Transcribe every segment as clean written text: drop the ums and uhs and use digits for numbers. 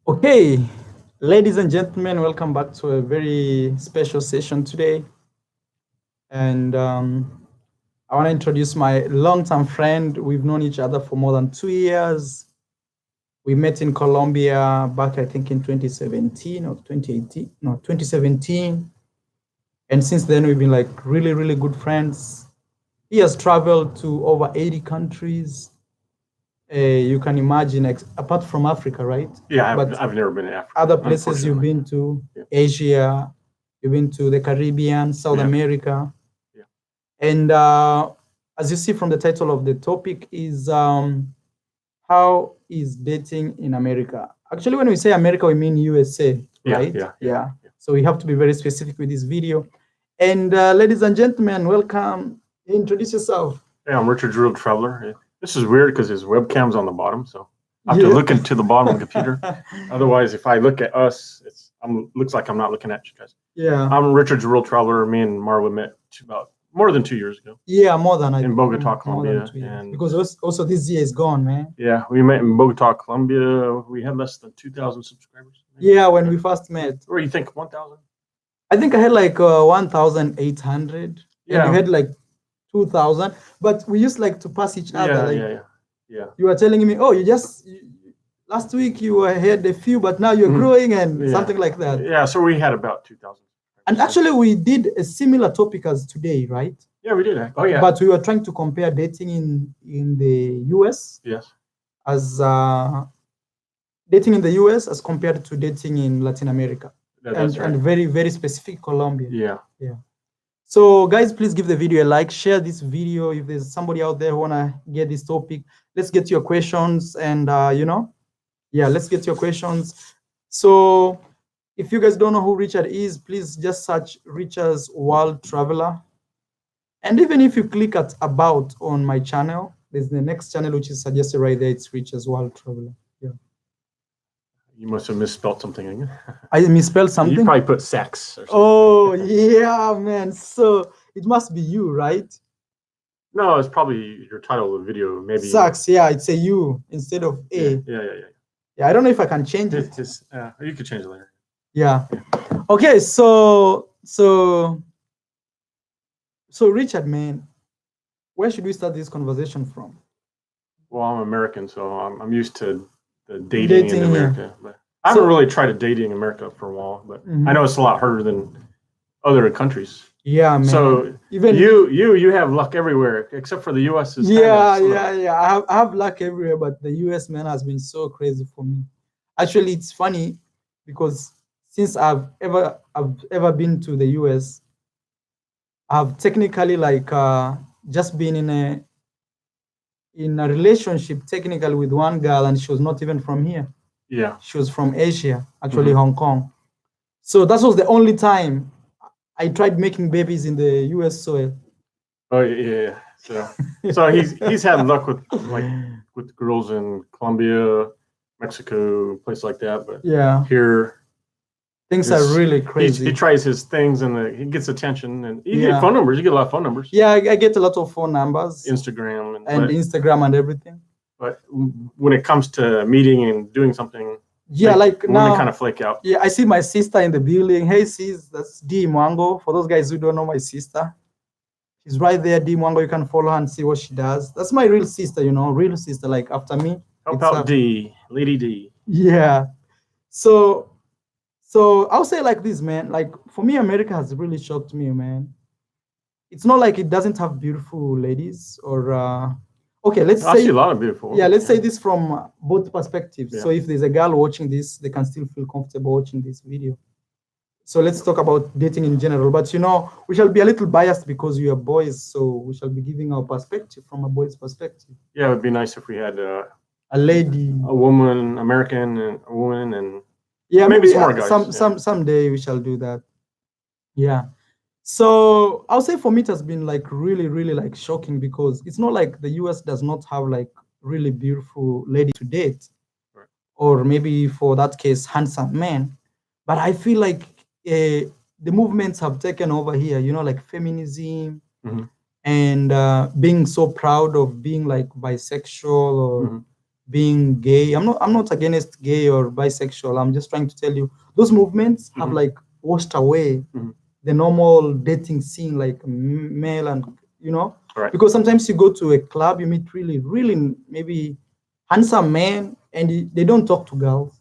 Okay, ladies and gentlemen, welcome back to a very special session today. And I want to introduce my longtime friend. We've known each other for more than 2 years. We met in Colombia back, I think, in 2017 or 2018. No, 2017. And since then, we've been like really, really good friends. He has traveled to over 80 countries. You can imagine, apart from Africa, right? Yeah, But I've never been to Africa. other places you've been to, Yeah. Asia, you've been to the Caribbean, South Yeah. America. Yeah. And as you see from the title of the topic is how is dating in America? Actually, when we say America, we mean USA, right? Yeah. So we have to be very specific with this video. And ladies and gentlemen, welcome. Introduce yourself. Yeah, I'm Richard Drill Traveler. This is weird because his webcam's on the bottom, so I have to look into the bottom of the computer. Otherwise, if I look at us, looks like I'm not looking at you guys. Yeah. I'm Richard Drill Traveler. Me and Marwa met about more than 2 years ago. Yeah, more than in Bogota, Colombia, and because also this year is gone, man. Yeah, we met in Bogota, Colombia. We had less than 2,000 subscribers. Yeah, when we first met. Or you think 1,000? I think I had like 1,800. Yeah. And you had like 2,000, but we used like to pass each other. Yeah. You were telling me, oh, last week you had a few, but now you're growing and something like that. Yeah, so we had about 2,000. And actually, we did a similar topic as today, right? Yeah, we did. Oh, yeah. But we were trying to compare dating in the US. Yes. As dating in the US as compared to dating in Latin America. That's right. And very, very specific Colombia. Yeah. So guys, please give the video a like, share this video. If there's somebody out there who wanna get this topic, let's get your questions and let's get your questions. So if you guys don't know who Richard is, please just search Richard's World Traveler. And even if you click at about on my channel, there's the next channel which is suggested right there. It's Richard's World Traveler. Yeah. You must have misspelled something. I misspelled something? You probably put sex or something. Oh, yeah, man. So it must be you, right? No, it's probably your title of the video. Maybe sex. Yeah, it's a U instead of A. Yeah. I don't know if I can change it. You could change it later. Yeah. Okay, so Richard, man, where should we start this conversation from? Well, I'm American, so I'm used to the dating in America. Yeah. But I haven't really tried to dating in America for a while, but I know it's a lot harder than other countries. Yeah, man. So even you have luck everywhere except for the U.S. I have luck everywhere, but the U.S. man has been so crazy for me. Actually, it's funny because since I've ever been to the U.S., I've technically just been in a relationship technically with one girl, and she was not even from here. Yeah. She was from Asia, actually Hong Kong. So that was the only time I tried making babies in the US soil. Oh yeah. So he's had luck with girls in Colombia, Mexico, place like that, but here things are really crazy. He tries his things and he gets attention, and you get phone numbers. You get a lot of phone numbers. Yeah, I get a lot of phone numbers. Instagram Instagram and everything. But when it comes to meeting and doing something, now women kind of flake out. Yeah, I see my sister in the building. Hey, sis, that's D Mwango. For those guys who don't know my sister, she's right there, D Mwango. You can follow her and see what she does. That's my real sister, real sister. Like after me. How about D, Lady D? Yeah. So I'll say like this, man. Like for me, America has really shocked me, man. It's not like it doesn't have beautiful ladies or okay, let's say I see a lot of beautiful. Yeah, let's say this from both perspectives. Yeah. So if there's a girl watching this, they can still feel comfortable watching this video. So let's talk about dating in general. But we shall be a little biased because we are boys, so we shall be giving our perspective from a boy's perspective. Yeah, it would be nice if we had a lady, a woman, American, and a woman, and maybe some more guys. Someday we shall do that. Yeah. So I'll say for me it has been like really, really like shocking because it's not like the US does not have like really beautiful lady to date, right, or maybe for that case handsome men, but I feel like the movements have taken over here. Like feminism and being so proud of being like bisexual or being gay. I'm not against gay or bisexual. I'm just trying to tell you those movements have like washed away the normal dating scene, like male and Right. because sometimes you go to a club, you meet really maybe handsome men, and they don't talk to girls.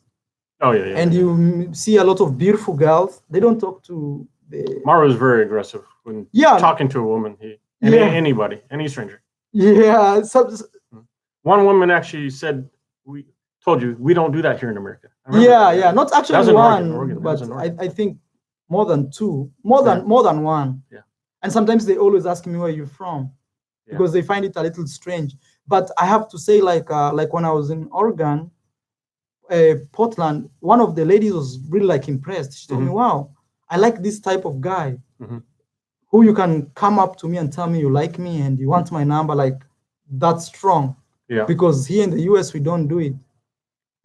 Oh yeah. And you see a lot of beautiful girls. They don't talk to the. Maro is very aggressive when talking to a woman. Anybody, any stranger. Yeah. One woman actually said, "We told you we don't do that here in America." Yeah. Not actually one, Oregon. but I think more than two, more than one. Yeah. And sometimes they always ask me where you're from, because they find it a little strange. But I have to say, like when I was in Oregon, Portland, one of the ladies was really like impressed. She told me, "Wow, I like this type of guy who you can come up to me and tell me you like me and you want my number, like that's strong." Yeah. Because here in the US we don't do it.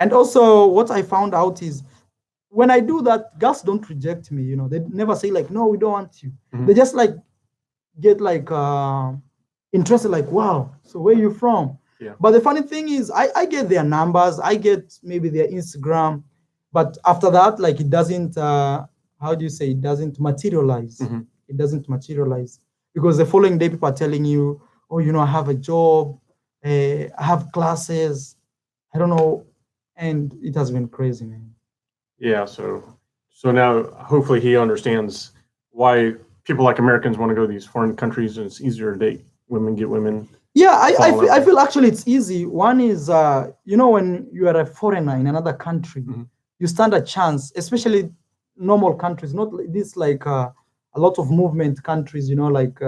And also what I found out is when I do that, girls don't reject me. They never say like, "No, we don't want you." They just like get like interested, like, "Wow, so where you from?" Yeah. But the funny thing is I get their numbers, I get maybe their Instagram, but after that, like it doesn't how do you say, it doesn't materialize. It doesn't materialize because the following day people are telling you, "Oh, I have a job, I have classes, I don't know," and it has been crazy, man. Yeah, so now hopefully he understands why people like Americans want to go to these foreign countries, and it's easier to date women, get women. Yeah, I feel actually it's easy. One is, when you are a foreigner in another country, you stand a chance, especially normal countries, not this like a lot of movement countries, like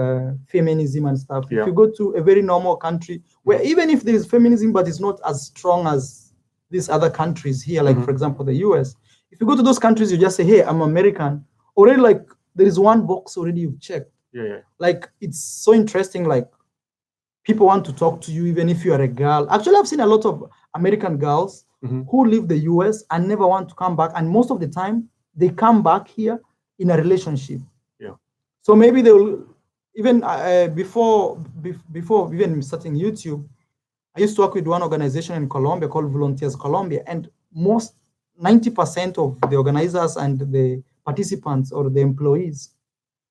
feminism and stuff. Yeah. If you go to a very normal country where even if there is feminism, but it's not as strong as these other countries here, like for example, the US. If you go to those countries, you just say, "Hey, I'm American." Already, like there is one box already you've checked. Yeah. Like it's so interesting, like people want to talk to you even if you are a girl. Actually, I've seen a lot of American girls who leave the US and never want to come back. And most of the time, they come back here in a relationship. Yeah. So maybe they will, even before even starting YouTube, I used to work with one organization in Colombia called Volunteers Colombia. And 90% of the organizers and the participants or the employees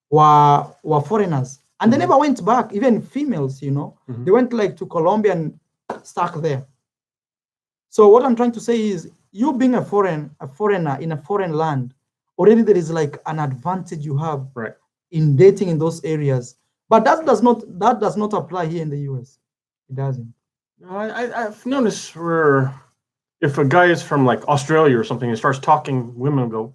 were foreigners. And they never went back, even females, They went like to Colombia and stuck there. So what I'm trying to say is, you being a foreigner in a foreign land, already there is like an advantage you have in dating in those areas. But that does not apply here in the US. It doesn't. I've noticed where if a guy is from like Australia or something and starts talking, women go,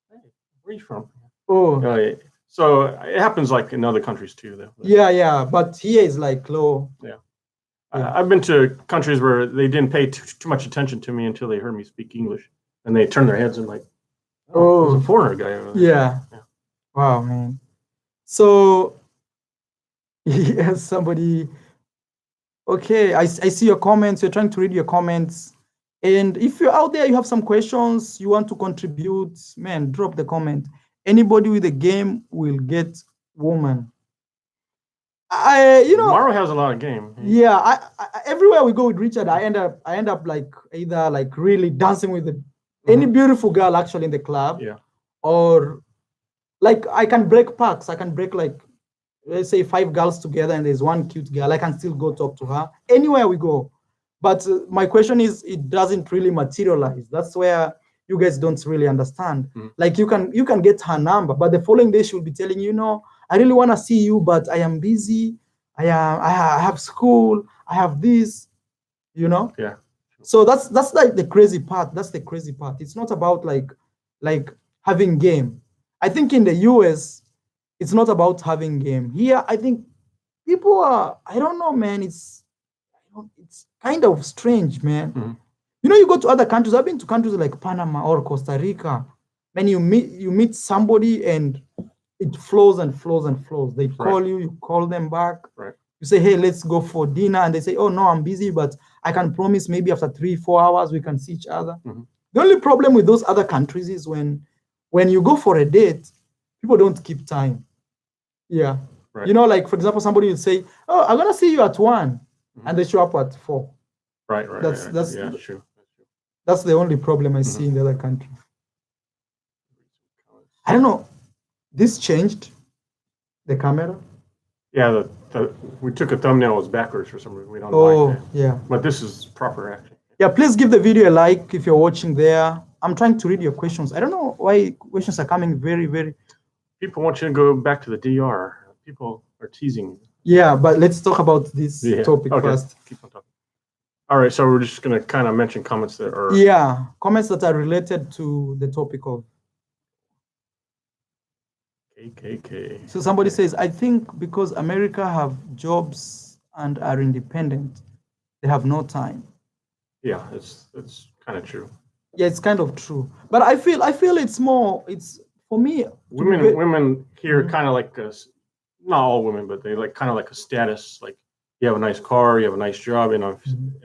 "Hey, where are you from?" Oh. Yeah. So it happens like in other countries too, though. Yeah. But here is like low. Yeah. I've been to countries where they didn't pay too much attention to me until they heard me speak English, and they turn their heads and like, "Oh, there's a foreigner guy over there." Yeah. Wow, man. So yes, somebody. Okay, I see your comments. You're trying to read your comments. And if you're out there, you have some questions, you want to contribute, man, drop the comment. Anybody with a game will get woman. Maro has a lot of game. Yeah, I everywhere we go with Richard, I end up like either like really dancing with any beautiful girl actually in the club. Yeah. Or like I can break packs. I can break like, let's say 5 girls together and there's one cute girl. I can still go talk to her anywhere we go. But my question is, it doesn't really materialize. That's where you guys don't really understand. Like you can get her number, but the following day she will be telling you, "No, I really want to see you, but I am busy. I have school. I have this." Yeah. So that's like the crazy part. That's the crazy part. It's not about like having game. I think in the US, it's not about having game. Here, I think people are, I don't know, man. It's kind of strange, man. You go to other countries. I've been to countries like Panama or Costa Rica. Man, you meet somebody and it flows and flows and flows. They call you, you call them back. Right. You say, "Hey, let's go for dinner," and they say, "Oh no, I'm busy, but I can promise maybe after 3-4 hours we can see each other." The only problem with those other countries is when you go for a date, people don't keep time. Yeah. Right. Like for example, somebody will say, "Oh, I'm gonna see you at 1," and they show up at 4. Right. That's Yeah, that's that's true. that's the only problem I see in the other country. I don't know. This changed the camera. Yeah, we took a thumbnail, it was backwards for some reason. We don't Oh, like that. yeah. But this is proper actually. Yeah, please give the video a like if you're watching there. I'm trying to read your questions. I don't know why questions are coming very, very. People want you to go back to the DR. People are teasing. Yeah, but let's talk about this topic Okay. first. Keep on talking. All right, so we're just going to kind of mention comments that are... Yeah, comments that are related to the topic of... KKK. So somebody says, I think because America have jobs and are independent, they have no time. Yeah, it's kind of true. Yeah, it's kind of true. But I feel it's more, it's for me... Women here kind of like, not all women, but they like kind of like a status, like you have a nice car, you have a nice job,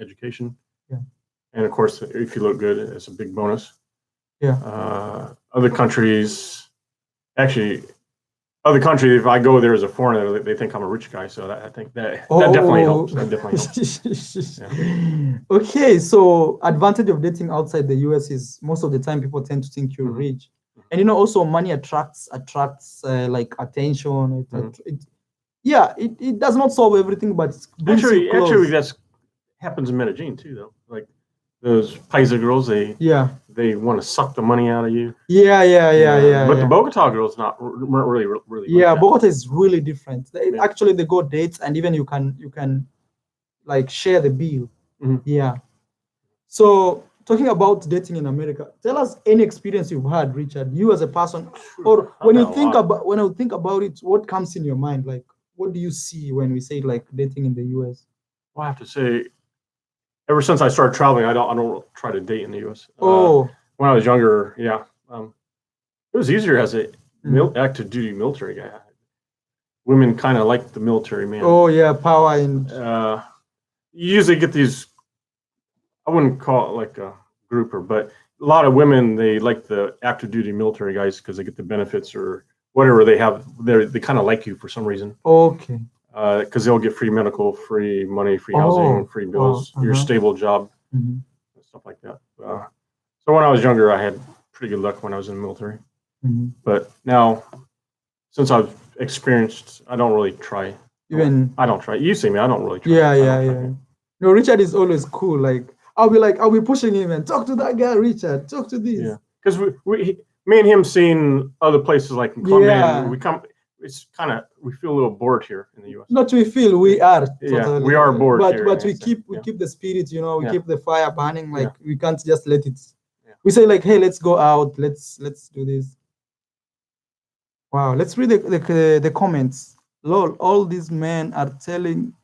education. Yeah. And of course, if you look good, it's a big bonus. Yeah. Other countries, actually, if I go there as a foreigner, they think I'm a rich guy. So I think that definitely helps. That definitely helps. Yeah. Okay, so advantage of dating outside the US is most of the time people tend to think you're rich. And also money attracts like attention. It does not solve everything, but it brings you close. Actually, that's happens in Medellin too, though. Like those Paisa girls, they want to suck the money out of you. Yeah. But the Bogota girls weren't really. Yeah, like Bogota is really different. Actually, they go dates, and even you can like share the bill. Yeah. So talking about dating in America, tell us any experience you've had, Richard. You as a person, or when you think about it, what comes in your mind? Like, what do you see when we say like dating in the US? Well, I have to say, ever since I started traveling, I don't try to date in the U.S. When I was younger, it was easier as a active duty military guy. Women kind of like the military man. Oh yeah, power and. You usually get these. I wouldn't call it like a grouper, but a lot of women, they like the active duty military guys because they get the benefits or whatever they have. They kind of like you for some reason. Okay. Because they'll get free medical, free money, free housing, free bills, your stable job, stuff like that. So when I was younger, I had pretty good luck when I was in the military. But now, since I've experienced, I don't really try. I don't try. You see me, I don't really try. Yeah. No, Richard is always cool. Like I'll be pushing him and talk to that guy, Richard. Talk to this. Yeah, because me and him seen other places like in Colombia. It's kind of, we feel a little bored here in the U.S. Not we feel, we are. Totally. We are bored but here. But we keep the spirit, we keep the fire burning. Like we can't just let it. We say like, hey, let's go out. Let's do this. Wow, let's read the comments. Lol, all these men are telling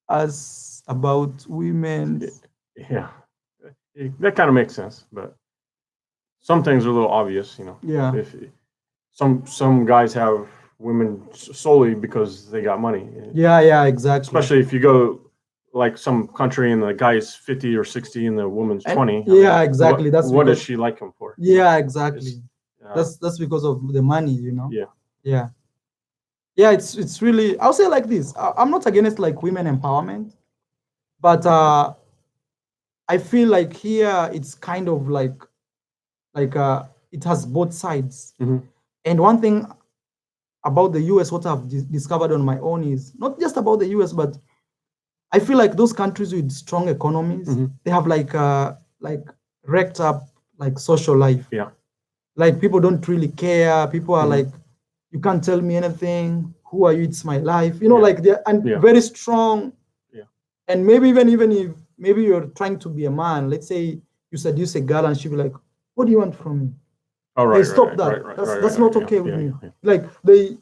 us about women. Yeah, that kind of makes sense, but some things are a little obvious, Yeah. If some guys have women solely because they got money. Yeah, exactly. Especially if you go like some country and the guy's 50 or 60 and the woman's 20. Exactly. What does she like him for? Yeah, exactly. That's because of the money, Yeah. It's really, I'll say like this. I'm not against like women empowerment, but I feel like here it's kind of like it has both sides. And one thing about the US, what I've discovered on my own is not just about the US, but I feel like those countries with strong economies, they have like wrecked up like social life. Yeah. Like people don't really care. People are like, you can't tell me anything. Who are you? It's my life. Like they're very strong. Yeah. And maybe even if maybe you're trying to be a man, let's say you seduce a girl and she'll be like, what do you want from me? Oh, right. Hey, stop that. That's not okay with me. Like they,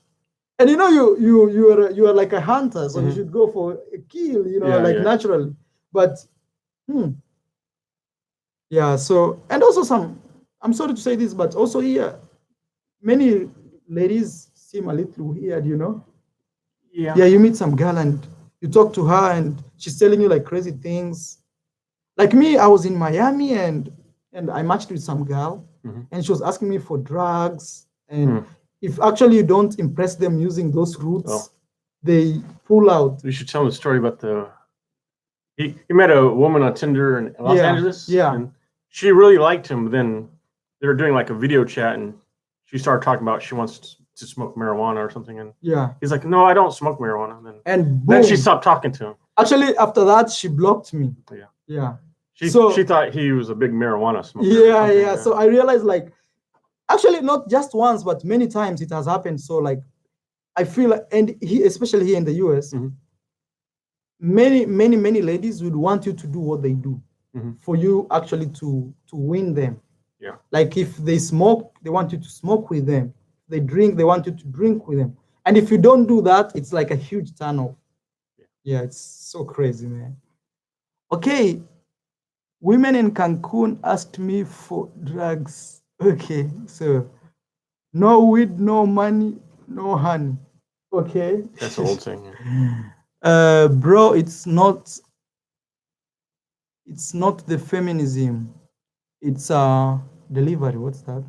and you are like a hunter, so you should go for a kill, naturally. But so, and also I'm sorry to say this, but also here, many ladies seem a little weird, Yeah. Yeah, you meet some girl and you talk to her and she's telling you like crazy things. Like me, I was in Miami and I matched with some girl and she was asking me for drugs. And if actually you don't impress them using those routes, they pull out. You should tell them the story about the he met a woman on Tinder in Los Angeles. Yeah. And she really liked him. Then they were doing like a video chat, and she started talking about she wants to smoke marijuana or something. And he's like, "No, I don't smoke marijuana." Then she stopped talking to him. Actually, after that, she blocked me. Yeah. She thought he was a big marijuana smoker. Yeah. So I realized, like, actually not just once, but many times it has happened. So like, I feel, and especially here in the US, many ladies would want you to do what they do for you actually to win them. Yeah. Like if they smoke, they want you to smoke with them. If they drink, they want you to drink with them. And if you don't do that, it's like a huge turnoff. Yeah, it's so crazy, man. Okay. Women in Cancun asked me for drugs. Okay, so no weed, no money, no honey. Okay. That's the old thing. Bro, it's not the feminism. It's delivery. What's that?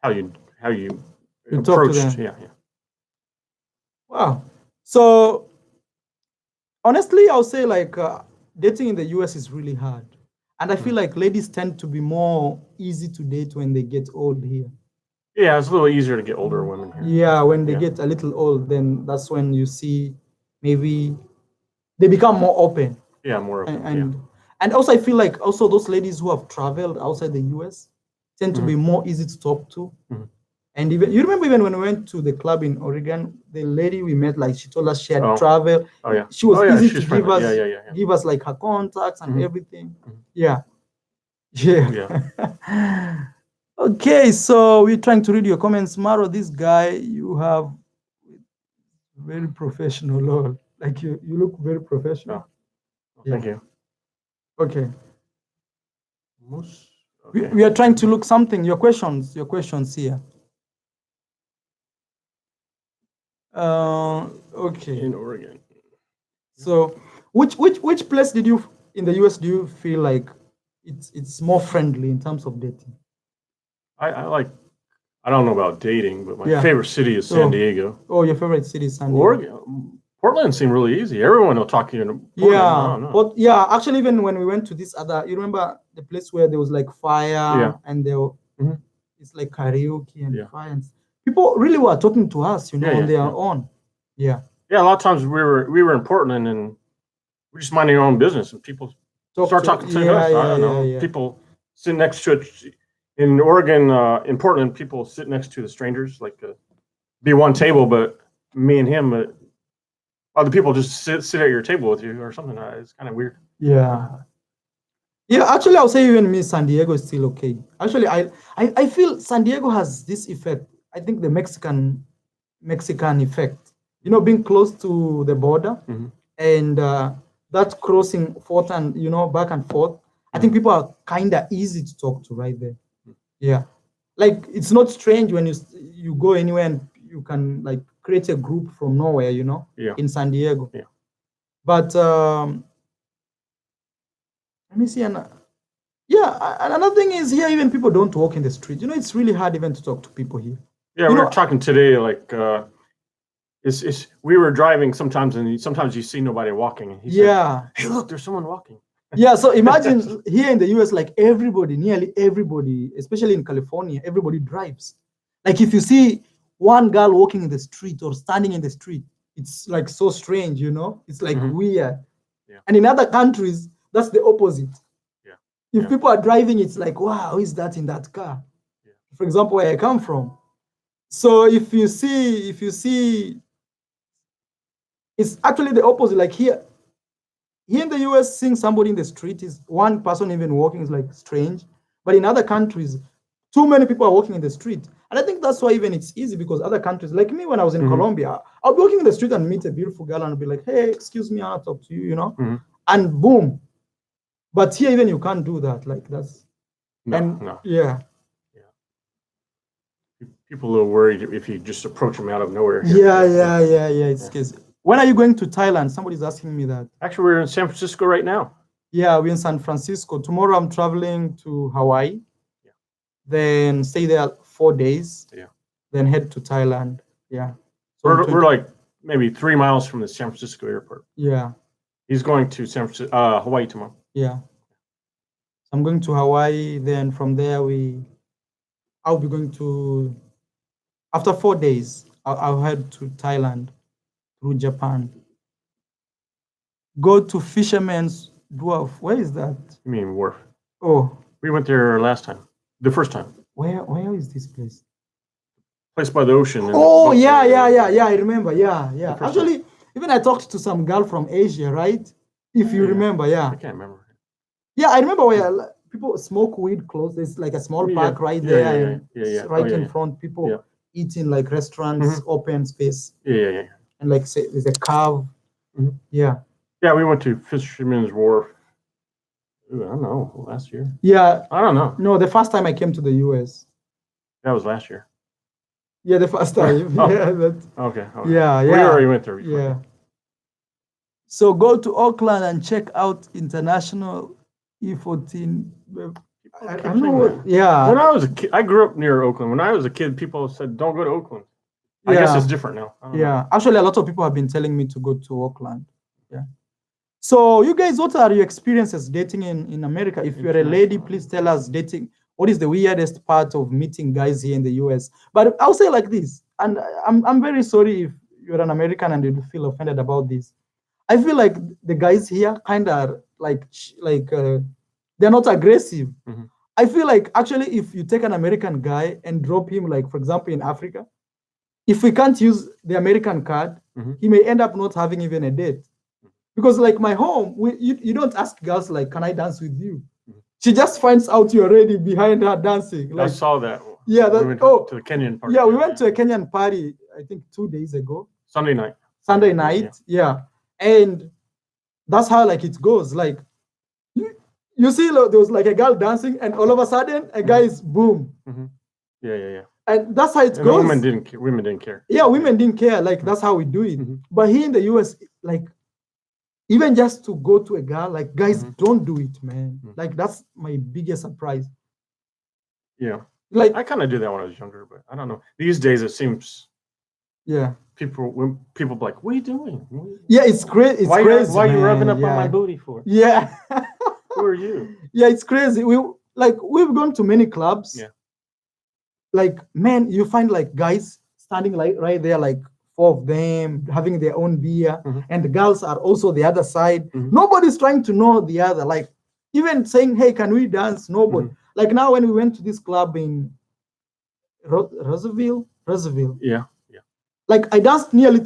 How you talk to them. Yeah. Wow. So honestly, I'll say like dating in the US is really hard. And I feel like ladies tend to be more easy to date when they get old here. Yeah, it's a little easier to get older women here. Yeah, when they get a little old, then that's when you see maybe they become more open. Yeah, more open. And also I feel like also those ladies who have traveled outside the US tend to be more easy to talk to. And even you remember even when we went to the club in Oregon, the lady we met, like she told us she had traveled. Oh yeah. She was easy to friendly. give us like her contacts and everything. Yeah. Okay, so we're trying to read your comments. Maro, this guy you have very professional, Lord. Like you look very professional. Thank you. Okay. We are trying to look something. Your questions here. Okay. In Oregon. So, which place did you in the US do you feel like it's more friendly in terms of dating? I don't know about dating, but my favorite city is San Diego. Oh, your favorite city is San Diego. Oregon. Portland seemed really easy. Everyone will talk to you in Portland. But actually, even when we went to this other, you remember the place where there was like fire and there, it's like karaoke and fire. And people really were talking to us, on their own. Yeah. Yeah, a lot of times we were in Portland and we're just minding our own business, and people start talking to us. I don't know. People sit next to it. In Oregon, in Portland, people sit next to the strangers, like be one table, but me and him. Other people just sit at your table with you or something. It's kind of weird. Yeah. Actually, I'll say even me, San Diego is still okay. Actually, I feel San Diego has this effect. I think the Mexican effect. Being close to the border and that crossing forth and back and forth. I think people are kind of easy to talk to right there. Yeah, like it's not strange when you go anywhere and you can like create a group from nowhere, in San Diego. Yeah. But let me see. Another thing is here, even people don't walk in the street. It's really hard even to talk to people here. Yeah, we were talking today, like we were driving sometimes, and sometimes you see nobody walking, and he said, "Hey, look, there's someone walking." Yeah, so imagine here in the US, like nearly everybody, especially in California, everybody drives. Like if you see one girl walking in the street or standing in the street, it's like so strange, it's like weird. Yeah. And in other countries, that's the opposite. Yeah. If people are driving, it's like, wow, who is that in that car? Yeah. For example, where I come from. So if you see, it's actually the opposite. Like here in the US, seeing somebody in the street is one person even walking is like strange. But in other countries, too many people are walking in the street. And I think that's why even it's easy, because other countries, like me, when I was in Colombia, I'll be walking in the street and meet a beautiful girl and I'll be like, hey, excuse me, I'll talk to you, and boom. But here, even you can't do that. Like that's, no. Yeah. People are a little worried if you just approach them out of nowhere. Yeah. It's crazy. When are you going to Thailand? Somebody's asking me that. Actually, we're in San Francisco right now. Yeah, we're in San Francisco. Tomorrow I'm traveling to Hawaii. Yeah. Then stay there 4 days. Yeah. Then head to Thailand. Yeah. So we're like maybe 3 miles from the San Francisco airport. Yeah. He's going to Hawaii tomorrow. Yeah. So I'm going to Hawaii. Then from there, I'll be going to, after 4 days, I'll head to Thailand through Japan. Go to Fisherman's Dwarf. Where is that? You mean Wharf? Oh. We went there last time. The first time. Where is this place? Place by the ocean. Oh, yeah. I remember. Yeah. Actually, even I talked to some girl from Asia, right? If you remember, yeah. I can't remember. Yeah, I remember where people smoke weed close. There's like a small park right there, and right in front, people eating like restaurants, open space. Yeah. And like say there's a cave. Yeah. Yeah, we went to Fisherman's Wharf. Ooh, I don't know, last year. Yeah. I don't know. No, the first time I came to the US. That was last year. Yeah, the first time. Okay. Yeah. We already went there before. Yeah. So go to Auckland and check out International E14. I don't know what, yeah. When I was a kid, I grew up near Oakland. When I was a kid, people said, don't go to Oakland. I guess it's different now. Yeah. Actually, a lot of people have been telling me to go to Auckland. Yeah. So you guys, what are your experiences dating in America? If you're a lady, please tell us dating. What is the weirdest part of meeting guys here in the US? But I'll say like this, and I'm very sorry if you're an American and you feel offended about this. I feel like the guys here kind of like they're not aggressive. I feel like actually if you take an American guy and drop him, like for example in Africa, if we can't use the American card, he may end up not having even a date. Because like my home, you don't ask girls like, can I dance with you? She just finds out you're already behind her dancing. Like, I saw that. Yeah. We went to the Kenyan party. Yeah, we went to a Kenyan party, I think 2 days ago. Sunday night. Yeah. And that's how like it goes. Like you see there was like a girl dancing and all of a sudden a guy is boom. Yeah. And that's how it goes. Women didn't care. Yeah, women didn't care. Like that's how we do it. But here in the US, like even just to go to a girl, like guys don't do it, man. Like that's my biggest surprise. Yeah. Like I kind of did that when I was younger, but I don't know. These days it seems people be like, what are you doing? Yeah, it's great. It's crazy. Why are you rubbing up on my booty for? Yeah. Who are you? Yeah, it's crazy. We've gone to many clubs. Yeah. Like, man, you find like guys standing like right there, like 4 of them having their own beer, and the girls are also the other side. Nobody's trying to know the other. Like even saying, hey, can we dance? Nobody. Like now when we went to this club in Roosevelt. Yeah. Like I danced nearly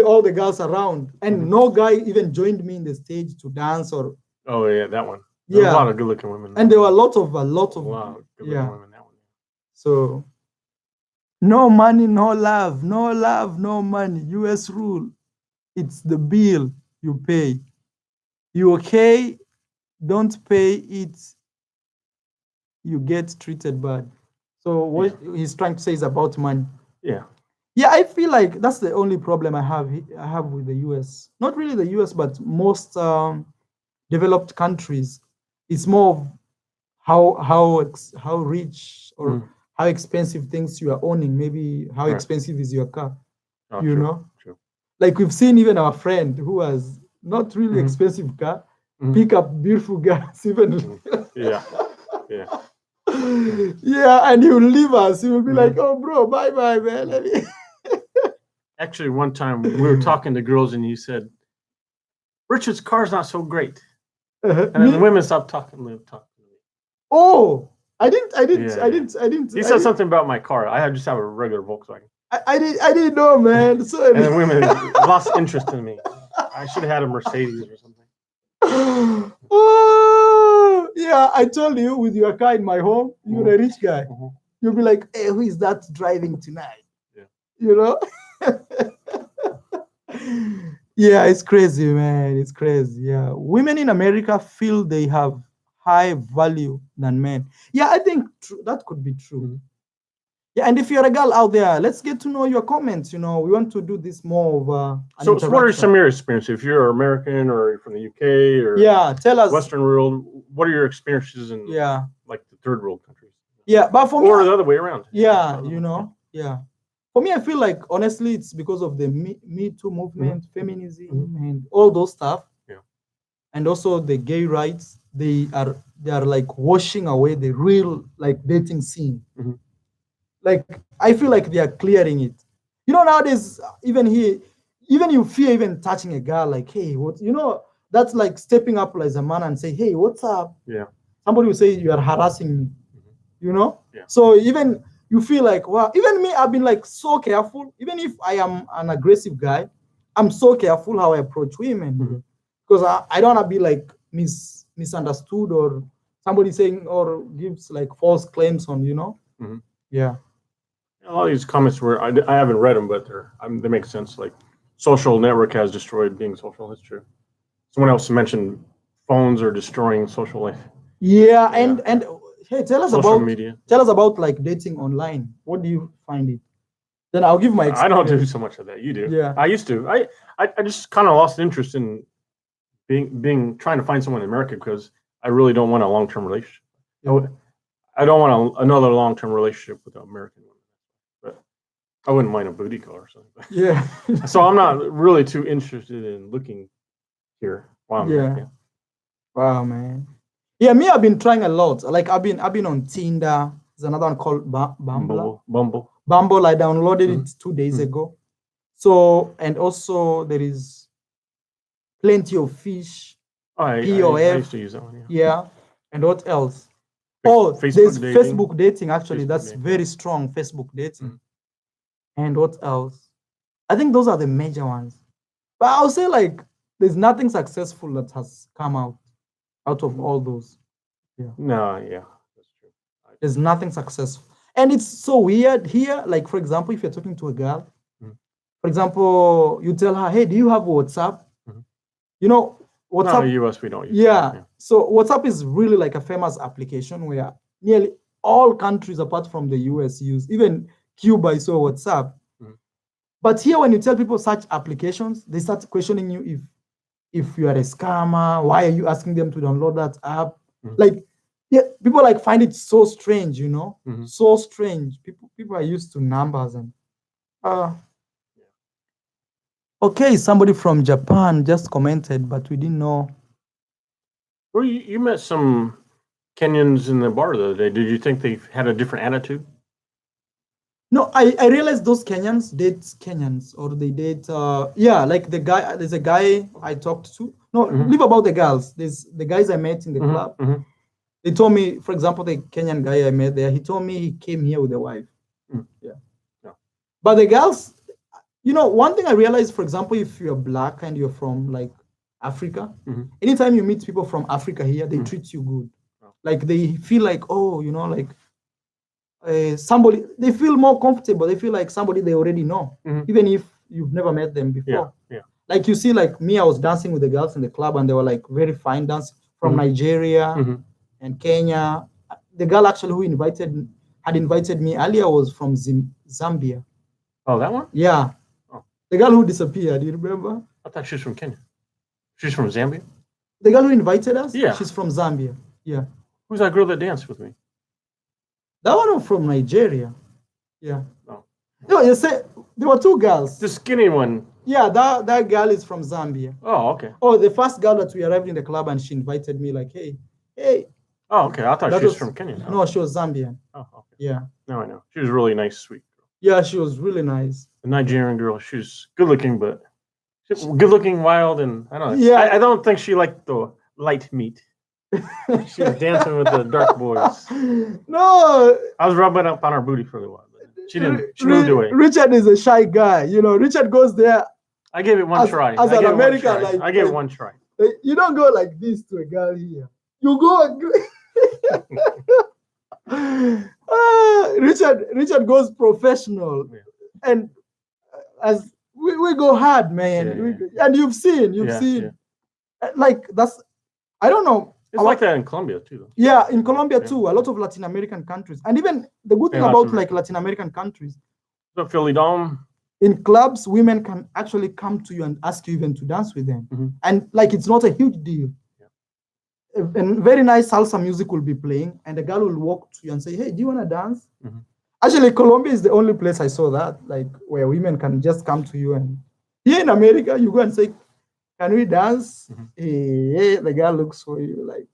all the girls around, and no guy even joined me in the stage to dance or. Oh yeah, that one. There were a lot of good-looking women. And there were a lot of good-looking women. That one. So. No money, no love, no love, no money. US rule. It's the bill you pay. You okay? Don't pay it. You get treated bad. So what he's trying to say is about money. Yeah. Yeah, I feel like that's the only problem I have with the US. Not really the US, but most developed countries. It's more of how rich or how expensive things you are owning, maybe how expensive is your car, know? True. Like we've seen even our friend who has not really expensive car, pick up beautiful girls even. Yeah. Yeah, and he will leave us. He will be like, oh, bro, bye-bye, man. Actually, one time we were talking to girls and you said, Richard's car's not so great. And then the women stopped talking to me. Oh, I didn't. He said something about my car. I just have a regular Volkswagen. I didn't know, man. So, and the women lost interest in me. I should have had a Mercedes or something. Oh, yeah, I told you with your car in my home, you're a rich guy. You'll be like, hey, who is that driving tonight? Yeah. You know? Yeah, it's crazy, man. It's crazy. Yeah. Women in America feel they have high value than men. Yeah, I think that could be true. Yeah, and if you're a girl out there, let's get to know your comments. You know, we want to do this more of so what are some of your experiences? If you're American or from the UK or tell us Western world, what are your experiences in like the third world countries? Yeah, but for me, or the other way around. Yeah, you know, yeah. For me, I feel like honestly, it's because of the Me Too movement, feminism, and all those stuff. Yeah. And also the gay rights. They are like washing away the real like dating scene. Like I feel like they are clearing it. You know, nowadays, even here, even you fear even touching a girl, like, hey, what, you know, that's like stepping up as a man and say, hey, what's up? Yeah. Somebody will say you are harassing me, you know? Yeah. So even you feel like, wow, even me, I've been like so careful. Even if I am an aggressive guy, I'm so careful how I approach women because I don't want to be like misunderstood or somebody saying or gives like false claims on, you know? Yeah. All these comments were I haven't read them, but they make sense. Like social network has destroyed being social. That's true. Someone else mentioned phones are destroying social life. Yeah, and hey, tell us social about media. Tell us about like dating online. What do you find it? Then I'll give my experience. I don't do so much of that. You do. Yeah. I used to. I just kind of lost interest in trying to find someone in America because I really don't want a long-term relationship. Yeah. I don't want another long-term relationship with an American woman. But I wouldn't mind a booty call or something. Yeah. So I'm not really too interested in looking here while I'm here. Yeah. Wow, man. Yeah, me, I've been trying a lot. Like I've been on Tinder. There's another one called Bumble. Bumble. I downloaded it 2 days ago. So, and also there is Plenty of Fish. I used to use that one. Yeah. And what else? Facebook there's dating. Facebook dating. Actually, that's very strong. Facebook dating. And what else? I think those are the major ones. But I'll say like there's nothing successful that has come out of all those. Yeah. No, yeah, that's true. There's nothing successful. And it's so weird here. Like, for example, if you're talking to a girl, for example, you tell her, hey, do you have WhatsApp? You know, WhatsApp. No, in the US, we don't use that. Yeah. So WhatsApp is really like a famous application where nearly all countries apart from the US use. Even Cuba is so WhatsApp. But here, when you tell people such applications, they start questioning you if you are a scammer. Why are you asking them to download that app? Like, yeah, people like find it so strange, you know, so strange. People are used to numbers and. Okay, somebody from Japan just commented, but we didn't know. Well, you met some Kenyans in the bar the other day. Did you think they had a different attitude? No, I realized those Kenyans date Kenyans or they date, like the guy, there's a guy I talked to. No, leave about the girls. There's the guys I met in the club. They told me, for example, the Kenyan guy I met there, he told me he came here with a wife. Yeah. But the girls, you know, one thing I realized, for example, if you're black and you're from like Africa, anytime you meet people from Africa here, they treat you good. Like they feel like, oh, you know, like somebody, they feel more comfortable. They feel like somebody they already know, even if you've never met them before. Yeah. Like you see, like me, I was dancing with the girls in the club and they were like very fine dancers from Nigeria and Kenya. The girl actually who had invited me earlier was from Zambia. Oh, that one? Yeah. Oh. The girl who disappeared, do you remember? I thought she was from Kenya. She's from Zambia? The girl who invited us? Yeah. She's from Zambia. Yeah. Who's that girl that danced with me? That one was from Nigeria. Yeah. Oh. No, you say there were two girls. The skinny one. Yeah, that girl is from Zambia. Oh, okay. Oh, the first girl that we arrived in the club and she invited me like, hey. Oh, okay. I thought she was from Kenya. No, she was Zambian. Oh, okay. Yeah. No, I know. She was really nice, sweet girl. Yeah, she was really nice. The Nigerian girl, she was good looking, but good looking, wild, and I don't know. Yeah. I don't think she liked the light meat. She was dancing with the dark boys. No. I was rubbing up on her booty for a while. She didn't. She moved away. Richard is a shy guy. You know, Richard goes there. I gave it one try. As an American, like I gave it one try. You don't go like this to a girl here. You go. Richard goes professional, and as we go hard, man. Yeah. And you've seen. Like that's. I don't know. It's like that in Colombia too, though. Yeah, in Colombia too. A lot of Latin American countries, and even the good thing about like Latin American countries. So Philly Dome. In clubs, women can actually come to you and ask you even to dance with them, and like it's not a huge deal. And very nice salsa music will be playing, and the girl will walk to you and say, "Hey, do you want to dance?" Actually, Colombia is the only place I saw that, like where women can just come to you. And here in America, you go and say, "Can we dance?" Hey, the girl looks for you. Like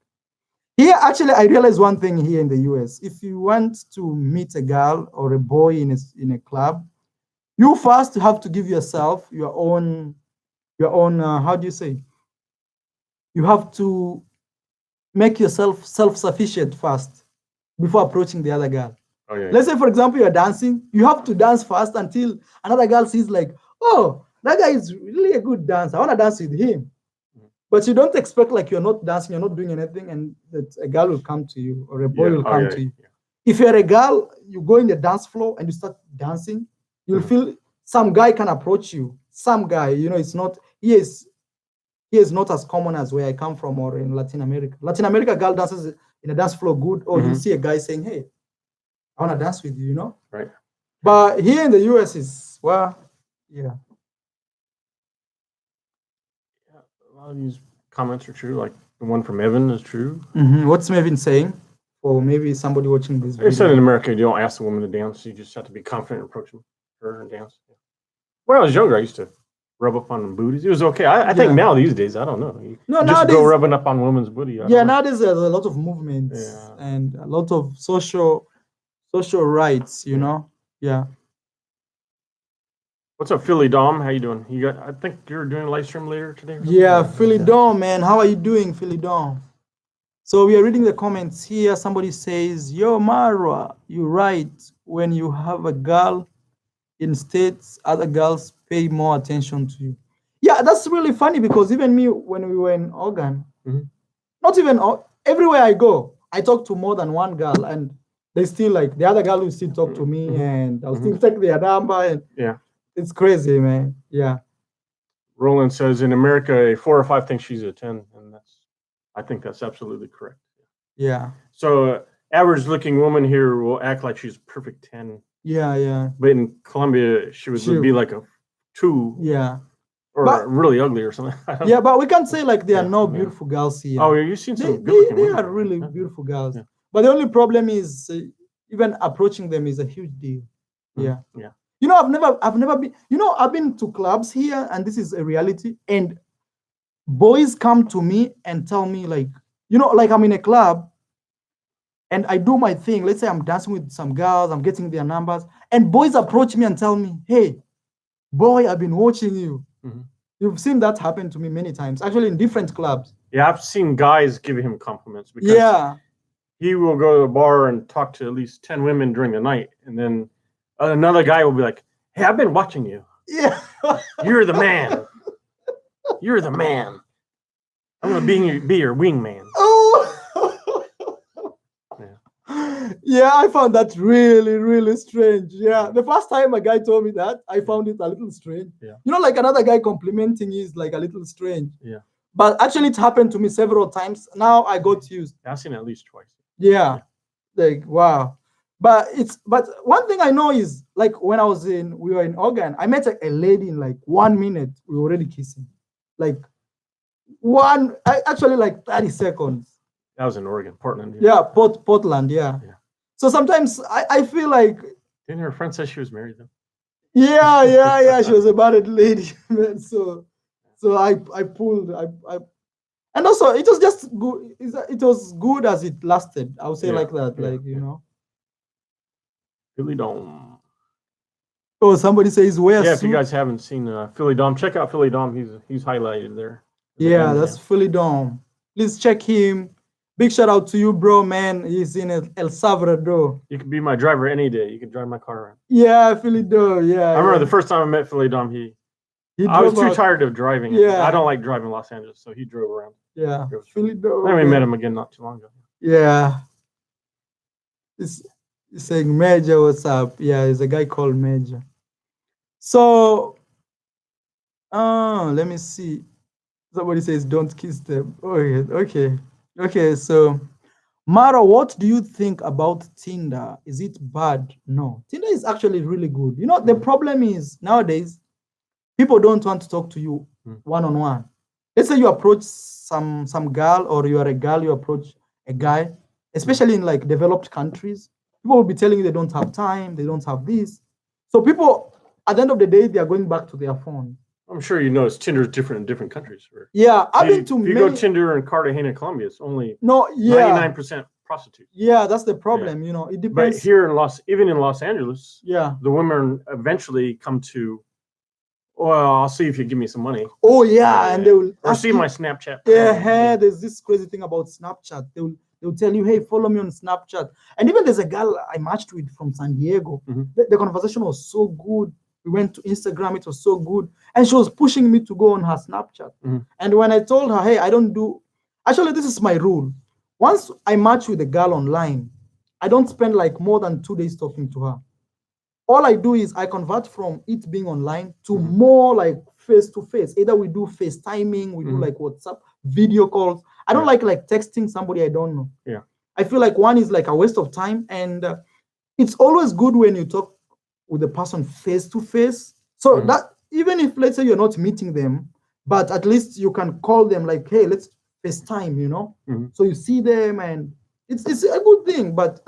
here, actually, I realized one thing here in the US. If you want to meet a girl or a boy in a club, you first have to give yourself your own how do you say? You have to make yourself self-sufficient first before approaching the other girl. Oh, yeah, Let's say, for example, you're dancing. You have to dance first until another girl sees, like, oh, that guy is really a good dancer. I want to dance with him. But you don't expect like you're not dancing, you're not doing anything, and that a girl will come to you or a boy will come to you. If you're a girl, you go in the dance floor and you start dancing, you'll feel some guy can approach you. Some guy, it's not, he is not as common as where I come from or in Latin America. Latin America, girl dances in a dance floor good, or you see a guy saying, hey, I want to dance with you, Right. But here in the US is, well, yeah. A lot of these comments are true. Like the one from Evan is true. What's Mevin saying? Or maybe somebody watching this video. They said in America, you don't ask the woman to dance. You just have to be confident and approach her and dance. When I was younger, I used to rub up on booties. It was okay. I think now these days, I don't know. You just nowadays, go rubbing up on women's booty. Nowadays there's a lot of movements and a lot of social rights, Yeah. What's up, Philly Dom? How you doing? I think you're doing a live stream later today. Yeah, Philly Dom, man. How are you doing, Philly Dom? So we are reading the comments here. Somebody says, yo, Marwa, you're right. When you have a girl in States, other girls pay more attention to you. Yeah, that's really funny because even me, when we were in Oregon, not even everywhere I go, I talk to more than one girl, and they still like the other girl will still talk to me, and I'll still take their number, and it's crazy, man. Yeah. Roland says in America, a 4 or 5 thinks she's a 10, and I think that's absolutely correct. Yeah. So average-looking woman here will act like she's a perfect 10. Yeah. But in Colombia, she would be like a 2. Yeah. Or really ugly or something. Yeah, but we can't say like there are no beautiful girls here. Oh, you've seen some they are really beautiful girls. Yeah. But the only problem is even approaching them is a huge deal. Yeah. Yeah. I've never been, I've been to clubs here, and this is a reality. And boys come to me and tell me like, like I'm in a club and I do my thing. Let's say I'm dancing with some girls, I'm getting their numbers, and boys approach me and tell me, hey, boy, I've been watching you. You've seen that happen to me many times, actually in different clubs. Yeah, I've seen guys give him compliments because he will go to a bar and talk to at least 10 women during the night, and then another guy will be like, hey, I've been watching you. Yeah. You're the man. You're the man. I'm going to be your wingman. Oh. Yeah, I found that really, really strange. Yeah, the first time a guy told me that, I found it a little strange. Yeah. Like another guy complimenting is like a little strange. Yeah. But actually, it happened to me several times. Now I got used. I've seen it at least twice. Yeah. Like, wow. But one thing I know is like when we were in Oregon, I met a lady in like 1 minute, we were already kissing. Like actually like 30 seconds. That was in Oregon, Portland. Yeah, Portland, yeah. So sometimes I feel like... Didn't her friend say she was married though? Yeah. She was a married lady. So I pulled, and also it was just good. It was good as it lasted. I would say like that, Philly Dom. Oh, somebody says where? Yeah, if you guys haven't seen Philly Dom, check out Philly Dom. He's highlighted there. Yeah, that's Philly Dom. Please check him. Big shout out to you, bro, man. He's in El Salvador. You can be my driver any day. You can drive my car around. Yeah, Philly Dom. Yeah. I remember the first time I met Philly Dom, I was too tired of driving. Yeah. I don't like driving Los Angeles, so he drove around. Yeah. Philly Dom. Then we met him again not too long ago. Yeah. He's saying Major, what's up? Yeah, there's a guy called Major. So, let me see. Somebody says don't kiss them. Okay. So, Mara, what do you think about Tinder? Is it bad? No, Tinder is actually really good. The problem is nowadays people don't want to talk to you one-on-one. Let's say you approach some girl, or you are a girl, you approach a guy, especially in like developed countries. People will be telling you they don't have time, they don't have this. So people, at the end of the day, they are going back to their phone. I'm sure you notice Tinder is different in different countries. Yeah, I've been to if you go Tinder in Cartagena, Colombia, it's only 99% prostitutes. Yeah, that's the problem. You know, it depends. But here in even in Los Angeles, yeah, the women eventually come to, well, I'll see if you give me some money. Oh yeah, and they will see my Snapchat. Yeah, there's this crazy thing about Snapchat. They'll tell you, hey, follow me on Snapchat. And even there's a girl I matched with from San Diego. The conversation was so good. We went to Instagram, it was so good. And she was pushing me to go on her Snapchat. And when I told her, hey, actually, this is my rule. Once I match with a girl online, I don't spend like more than 2 days talking to her. All I do is I convert from it being online to more like face-to-face. Either we do FaceTiming, we do like WhatsApp, video calls. I don't like texting somebody I don't know. Yeah. I feel like one is like a waste of time. And it's always good when you talk with the person face-to-face. So that even if, let's say, you're not meeting them, but at least you can call them like, hey, let's FaceTime, you know? So you see them and it's a good thing. But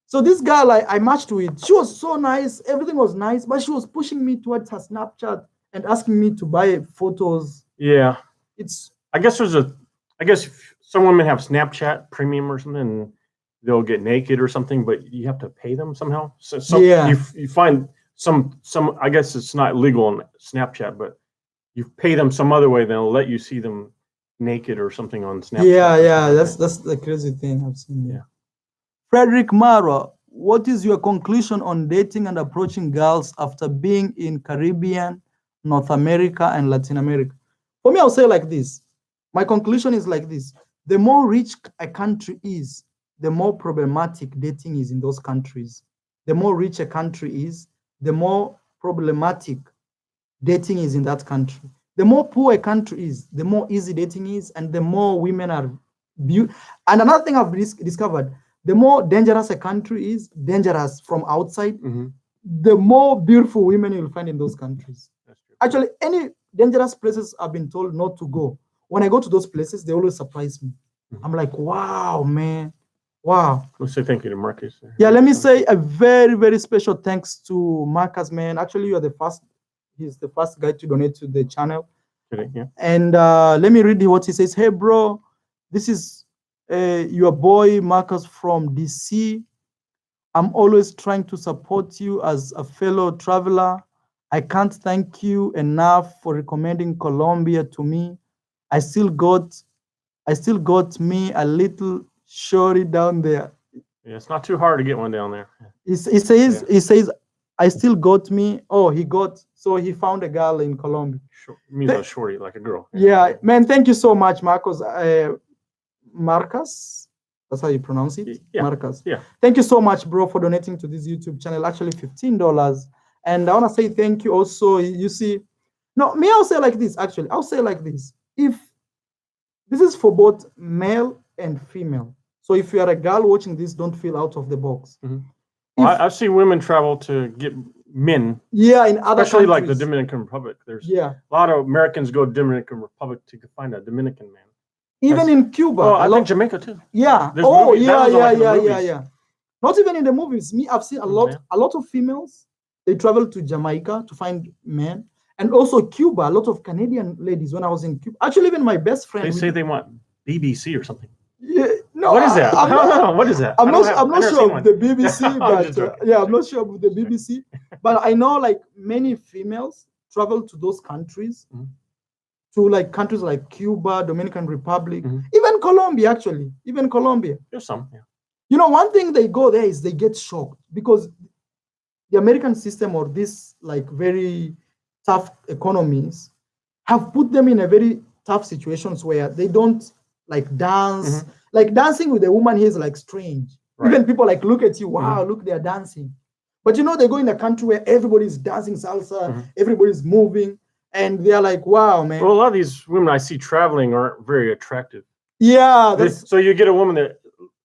so this girl I matched with, she was so nice. Everything was nice, but she was pushing me towards her Snapchat and asking me to buy photos. Yeah. I guess if some women have Snapchat Premium or something, and they'll get naked or something, but you have to pay them somehow. So you find some, I guess it's not legal on Snapchat, but you pay them some other way, they'll let you see them naked or something on Snapchat. Yeah, that's the crazy thing I've seen. Yeah. Frederick Mara, what is your conclusion on dating and approaching girls after being in Caribbean, North America, and Latin America? For me, I'll say like this. My conclusion is like this. The more rich a country is, the more problematic dating is in those countries. The more rich a country is, the more problematic dating is in that country. The more poor a country is, the more easy dating is, and the more women are beautiful. And another thing I've discovered, the more dangerous a country is, dangerous from outside, the more beautiful women you'll find in those countries. Actually, any dangerous places I've been told not to go. When I go to those places, they always surprise me. I'm like, wow, man. Wow. Let's say thank you to Marcus. Yeah, let me say a very, very special thanks to Marcus, man. Actually, he's the first guy to donate to the channel. Yeah. And let me read what he says. Hey, bro, this is your boy Marcus from DC. I'm always trying to support you as a fellow traveler. I can't thank you enough for recommending Colombia to me. I still got me a little shorty down there. Yeah, it's not too hard to get one down there. He says, I still got me. Oh, so he found a girl in Colombia. Means a shorty, like a girl. Yeah, man, thank you so much, Marcos. Marcus, that's how you pronounce it? Yeah. Marcus. Yeah. Thank you so much, bro, for donating to this YouTube channel. Actually, $15. And I want to say thank you also. You see, I'll say like this, actually. I'll say like this. If this is for both male and female. So if you are a girl watching this, don't feel out of the box. I've seen women travel to get men. Yeah, in other especially countries. like the Dominican Republic. There's a lot of Americans go to Dominican Republic to find a Dominican man. Even in Cuba. I think Jamaica too. Yeah. There's movies. Yeah. Not even in the movies. I've seen a lot of females. They travel to Jamaica to find men. And also Cuba, a lot of Canadian ladies when I was in Cuba. Actually, even my best friend. They say they want BBC or something. Yeah, no. What is that? What is that? I'm not sure of the BBC, but I'm not sure of the BBC. But I know like many females travel to those countries, to like countries like Cuba, Dominican Republic, even Colombia, actually. Even Colombia. There's some, yeah. You know, one thing they go there is they get shocked because the American system or this like very tough economies have put them in a very tough situations where they don't like dance. Like dancing with a woman here is like strange. Right. Even people like look at you, wow, look, they're dancing. But you know, they go in a country where everybody's dancing salsa, everybody's moving, and they're like, wow, man. Well, a lot of these women I see traveling aren't very attractive. Yeah. So you get a woman that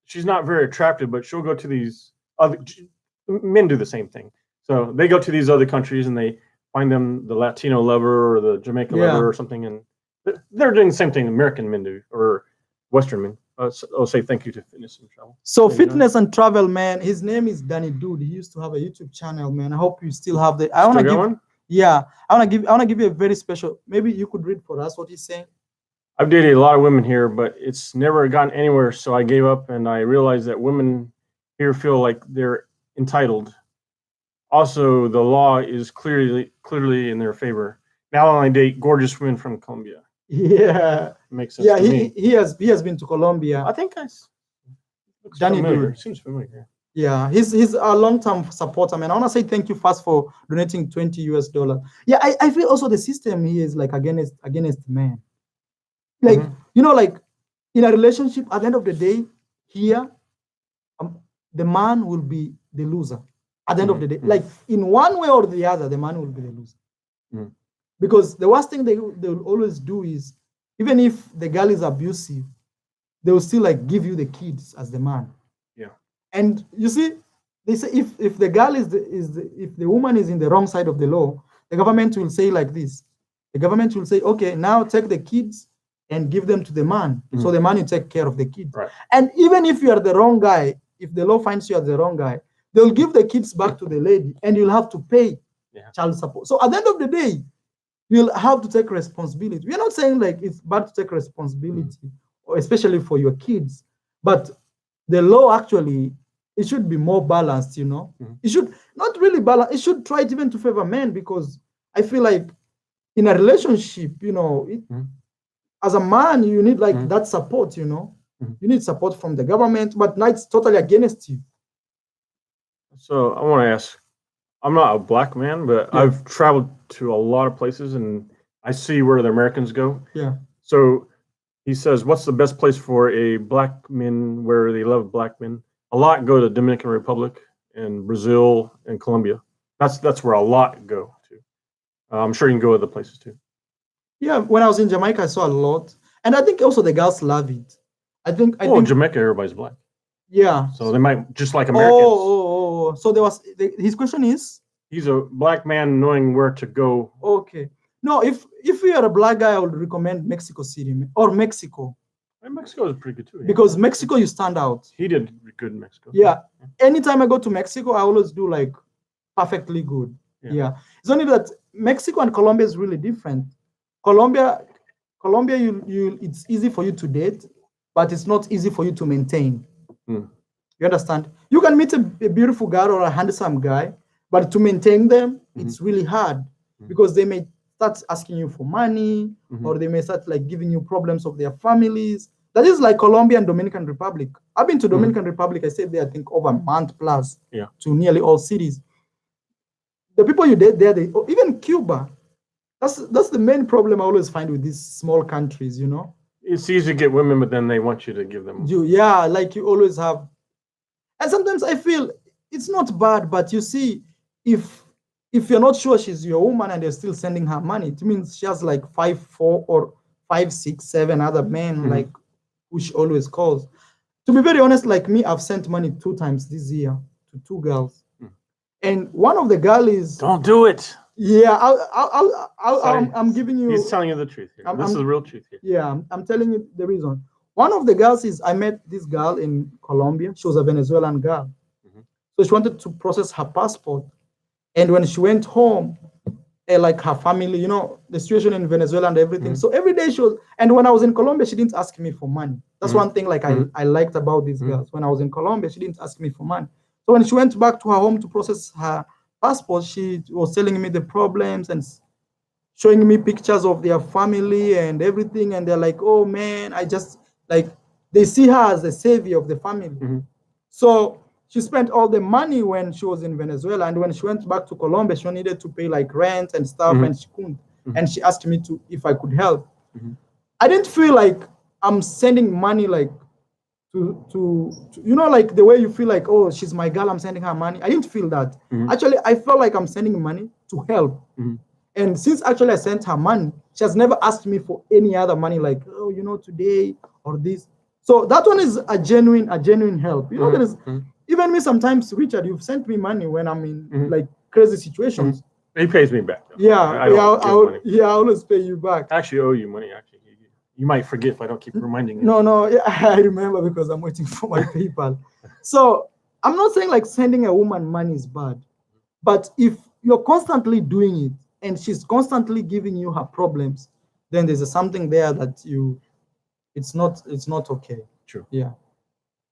she's not very attractive, but she'll go to these other men do the same thing. So they go to these other countries and they find them the Latino lover or the Jamaican lover or something, and they're doing the same thing American men do or Western men. I'll say thank you to fitness and travel. So fitness and travel, man. His name is Danny Dude. He used to have a YouTube channel, man. I hope you still have the. I want to give one. Yeah, I want to give you a very special. Maybe you could read for us what he's saying. I've dated a lot of women here, but it's never gotten anywhere. So I gave up, and I realized that women here feel like they're entitled. Also, the law is clearly in their favor. Now I date gorgeous women from Colombia. Yeah, makes sense. Yeah, he has been to Colombia. I think Danny Dude seems familiar. Yeah, he's a long-term supporter, man. I want to say thank you first for donating $20 US. Yeah, I feel also the system here is like against man. Like like in a relationship, at the end of the day, here, the man will be the loser. At the end of the day, like in one way or the other, the man will be the loser. Because the worst thing they will always do is, even if the girl is abusive, they will still like give you the kids as the man. Yeah. And you see, they say if the girl if the woman is in the wrong side of the law, the government will say like this. The government will say, okay, now take the kids and give them to the man. So the man will take care of the kids. Right. And even if you are the wrong guy, if the law finds you as the wrong guy, they'll give the kids back to the lady and you'll have to pay child support. So at the end of the day, you'll have to take responsibility. We're not saying like it's bad to take responsibility, or especially for your kids, but the law actually, it should be more balanced, It should not really balance. It should try even to favor men, because I feel like in a relationship, as a man, you need like that support, You need support from the government, but now it's totally against you. So I want to ask, I'm not a black man, but I've traveled to a lot of places and I see where the Americans go. Yeah. So he says, what's the best place for a black man where they love black men? A lot go to Dominican Republic and Brazil and Colombia. That's where a lot go to. I'm sure you can go other places too. Yeah, when I was in Jamaica, I saw a lot. And I think also the girls love it. I think in Jamaica, everybody's black. Yeah. So they might, just like Americans. So there was, his question is? He's a black man knowing where to go. Okay. No, if you are a black guy, I would recommend Mexico City or Mexico. And Mexico is pretty good too. Yeah. Because Mexico, you stand out. He did good in Mexico. Yeah. Anytime I go to Mexico, I always do like perfectly good. Yeah. It's only that Mexico and Colombia is really different. Colombia, it's easy for you to date, but it's not easy for you to maintain. You understand? You can meet a beautiful girl or a handsome guy, but to maintain them, it's really hard because they may start asking you for money, or they may start like giving you problems of their families. That is like Colombia and Dominican Republic. I've been to Dominican Republic. I stayed there, I think, over a month plus to nearly all cities. The people you date there, even Cuba, that's the main problem I always find with these small countries, It's easy to get women, but then they want you to give them. Like you always have. And sometimes I feel it's not bad, but you see, if you're not sure she's your woman and you're still sending her money, it means she has like 5, 4, or 5, 6, 7 other men, like who she always calls. To be very honest, like me, I've sent money 2 times this year to 2 girls. And one of the girls is... Don't do it. Yeah, I'm giving you... He's telling you the truth here. This is the real truth here. Yeah, I'm telling you the reason. One of the girls is, I met this girl in Colombia. She was a Venezuelan girl. So she wanted to process her passport. And when she went home, like her family, the situation in Venezuela and everything. So every day she was... And when I was in Colombia, she didn't ask me for money. That's one thing like I liked about these girls. When I was in Colombia, she didn't ask me for money. So when she went back to her home to process her passport, she was telling me the problems and showing me pictures of their family and everything. And they're like, oh man, I just like, they see her as the savior of the family. So she spent all the money when she was in Venezuela. And when she went back to Colombia, she needed to pay like rent and stuff, and she couldn't. And she asked me if I could help. I didn't feel like I'm sending money like to like the way you feel like, oh, she's my girl, I'm sending her money. I didn't feel that. Actually, I felt like I'm sending money to help. And since actually I sent her money, she has never asked me for any other money, like, oh, today or this. So that one is a genuine help. There is even me sometimes, Richard, you've sent me money when I'm in like crazy situations. He pays me back. Though. I always pay you back. I actually owe you money. Actually, You might forget if I don't keep reminding you. No, yeah, I remember because I'm waiting for my PayPal. So I'm not saying like sending a woman money is bad, but if you're constantly doing it and she's constantly giving you her problems, then there's something there that it's not okay. True. Yeah.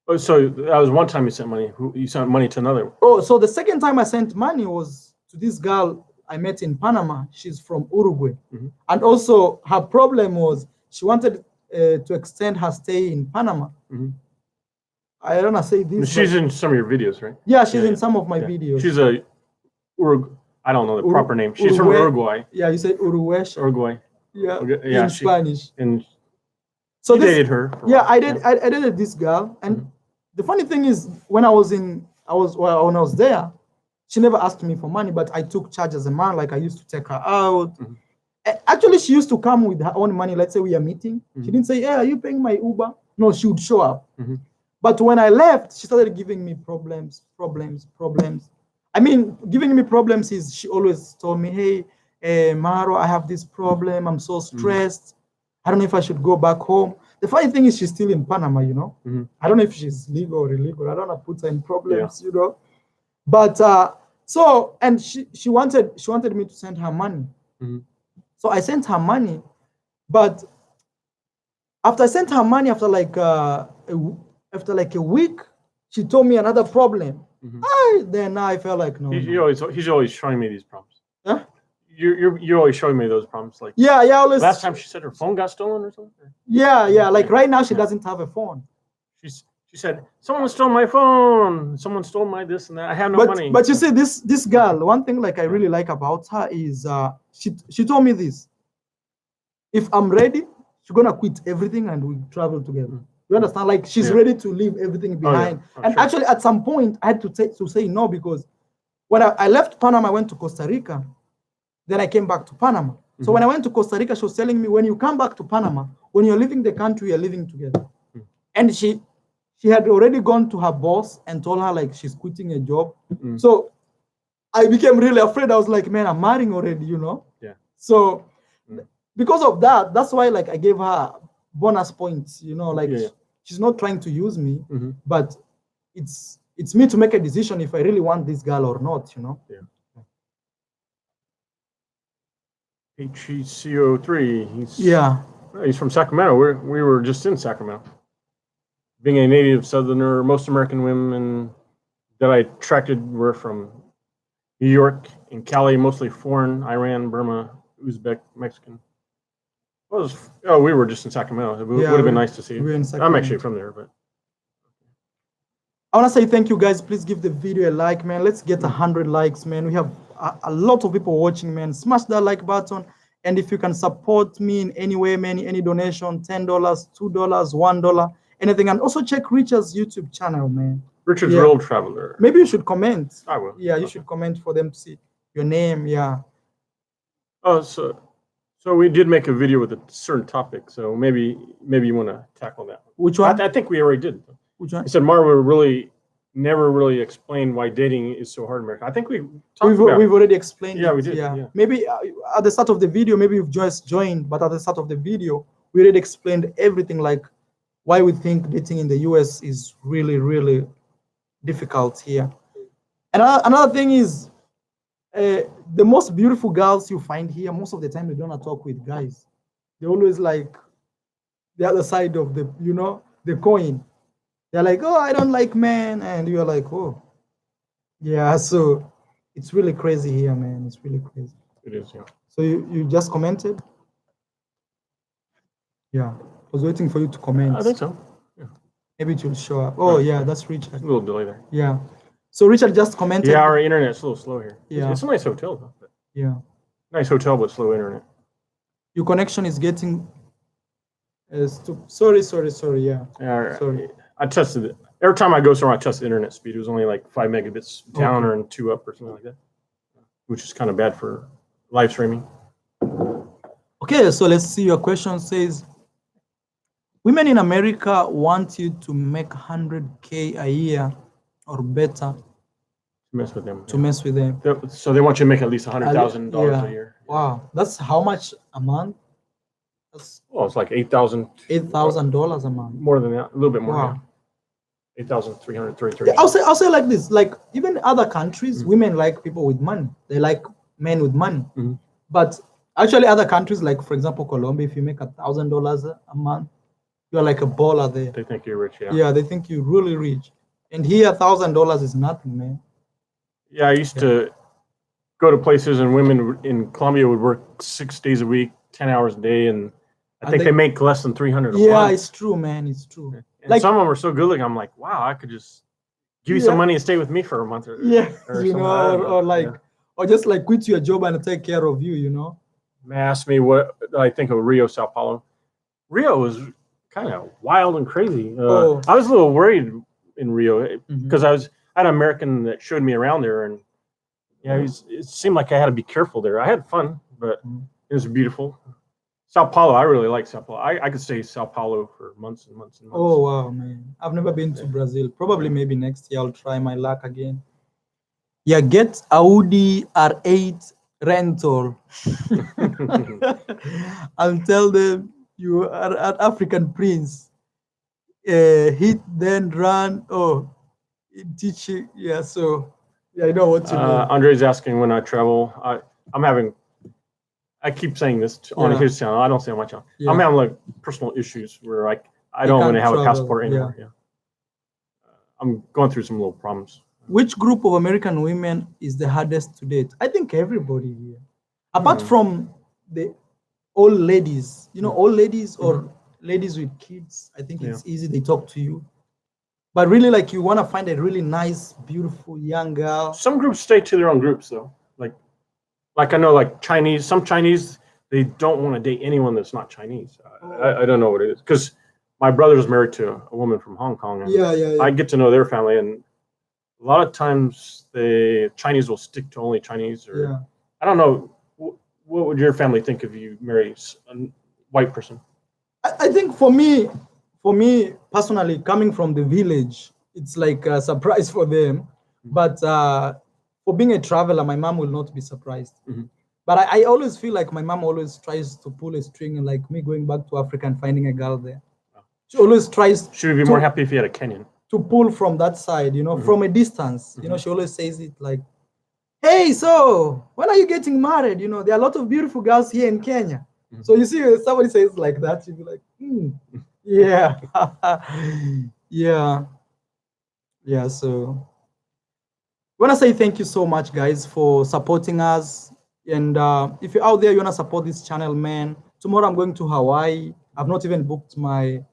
Oh, so that was one time you sent money. You sent money to another? Oh, so the second time I sent money was to this girl I met in Panama. She's from Uruguay. And also her problem was she wanted to extend her stay in Panama. I don't want to say this. She's in some of your videos, right? Yeah, she's in some of my videos. She's a I don't know the proper name. She's from Uruguay. Yeah, you say Uruguay. Uruguay. Yeah, in Spanish. And so you dated her. Yeah, I did. I dated this girl, and the funny thing is, when I was there, she never asked me for money, but I took charge as a man. Like I used to take her out. Actually, she used to come with her own money. Let's say we are meeting. She didn't say, "Yeah, are you paying my Uber?" No, she would show up. But when I left, she started giving me problems. I mean, giving me problems is she always told me, "Hey, Maro, I have this problem. I'm so stressed. I don't know if I should go back home." The funny thing is she's still in Panama, you know. I don't know if she's legal or illegal. I don't want to put her in problems, you know. But so, and she wanted me to send her money. So I sent her money, but after I sent her money, after like a week, she told me another problem. Then I felt like no. He's always showing me these problems. Huh? You're always showing me those problems. Like always. Last time she said her phone got stolen or something. Yeah. Like right now she doesn't have a phone. She said someone stole my phone. Someone stole my this and that. I have no money. But you see, this girl. One thing like I really like about her is she told me this. If I'm ready, she's gonna quit everything and we travel together. You understand? Like she's ready to leave everything behind. And actually, at some point, I had to say no because when I left Panama, I went to Costa Rica. Then I came back to Panama. So when I went to Costa Rica, she was telling me, when you come back to Panama, when you're leaving the country, you're living together. And she had already gone to her boss and told her like she's quitting a job. So I became really afraid. I was like, man, I'm marrying already, you know? Yeah. So because of that, that's why like I gave her bonus points, you know, like she's not trying to use me, but it's me to make a decision if I really want this girl or not, you know? Yeah. HECO3. He's from Sacramento. We were just in Sacramento. Being a native Southerner, most American women that I attracted were from New York and Cali, mostly foreign, Iran, Burma, Uzbek, Mexican. We were just in Sacramento. It would have been nice to see. I'm actually from there, but. I want to say thank you guys. Please give the video a like, man. Let's get 100 likes, man. We have a lot of people watching, man. Smash that like button. And if you can support me in any way, man, any donation, $10, $2, $1, anything. And also check Richard's YouTube channel, man. Richard's World Traveler. Maybe you should comment. I will. Yeah, you should comment for them to see your name. Yeah. Oh, so we did make a video with a certain topic. So maybe you want to tackle that. Which one? I think we already did. Which one? He said Marwa never really explained why dating is so hard in America. I think we've already explained it. Yeah, we did. Yeah. Maybe at the start of the video, maybe you've just joined, but at the start of the video, we already explained everything, like why we think dating in the US is really, really difficult here. And another thing is, the most beautiful girls you find here, most of the time they don't talk with guys. They always like the other side of the, you know, the coin. They're like, oh, I don't like men. And you're like, oh. Yeah, so it's really crazy here, man. It's really crazy. It is, yeah. So you just commented? Yeah. I was waiting for you to comment. I think so. Yeah. Maybe it will show up. Oh, yeah, that's Richard. A little delay there. Yeah. So Richard just commented. Yeah, our internet's a little slow here. Yeah. It's a nice hotel, though. But yeah. Nice hotel, but slow internet. Your connection is getting... Sorry. Yeah. Sorry. I tested it. Every time I go somewhere, I test the internet speed. It was only like 5 megabits down or 2 up or something like that, which is kind of bad for live streaming. Okay, so let's see. Your question says, women in America want you to make $100K a year or better to mess with them. Mess with them. So they want you to make at least $100,000 a year. Wow, that's how much a month? Well, it's like $8,000 a month. More than that, a little bit more. Wow. Yeah. 8,333. Yeah, I'll say like this. Like even other countries, women like people with money. They like men with money. But actually, other countries, like for example, Colombia, if you make $1,000 a month, you're like a baller there. They think you're rich, yeah. Yeah, they think you're really rich. And here, $1,000 is nothing, man. Yeah, I used to go to places and women in Colombia would work 6 days a week, 10 hours a day, and I think they make less than 300 a month. Yeah, it's true, man. It's true. And like, some of them are so good looking. I'm like, wow, I could just give you some money and stay with me for a month or or just like quit your job and take care of you, you know. They asked me what I think of Rio, Sao Paulo. Rio was kind of wild and crazy. I was a little worried in Rio because I had an American that showed me around there, and it seemed like I had to be careful there. I had fun, but it was beautiful. Sao Paulo, I really like Sao Paulo. I could stay Sao Paulo for months and months and months. Oh, wow, man. I've never been to Brazil. Probably maybe next year I'll try my luck again. Yeah, get Audi R8 rental. I'll tell them you are an African prince. Hit, then run. Oh, teach you. Yeah, so yeah, I know what you mean. Andre's asking when I travel. I keep saying this on his channel. I don't say on my channel. I'm having like personal issues where I don't want to have a passport anymore. Yeah. I'm going through some little problems. Which group of American women is the hardest to date? I think everybody here, apart from the old ladies. You know, old ladies or ladies with kids. I think it's easy. They talk to you. But really, like, you want to find a really nice, beautiful young girl. Some groups stay to their own groups, though. Like I know, like some Chinese, they don't want to date anyone that's not Chinese. I don't know what it is, because my brother's married to a woman from Hong Kong, and I get to know their family, and a lot of times the Chinese will stick to only Chinese. Or I don't know. What would your family think if you marry a white person? I think for me personally, coming from the village, it's like a surprise for them. But for being a traveler, my mom will not be surprised. But I always feel like my mom always tries to pull a string, and like me going back to Africa and finding a girl there. She always tries. She would be more happy if you had a Kenyan. To pull from that side, you know, from a distance. You know, she always says it like, hey, so when are you getting married? You know, there are a lot of beautiful girls here in Kenya. So you see, if somebody says like that, you'll be like, yeah. Yeah, so I want to say thank you so much, guys, for supporting us. And if you're out there, you want to support this channel, man. Tomorrow I'm going to Hawaii. I've not even booked my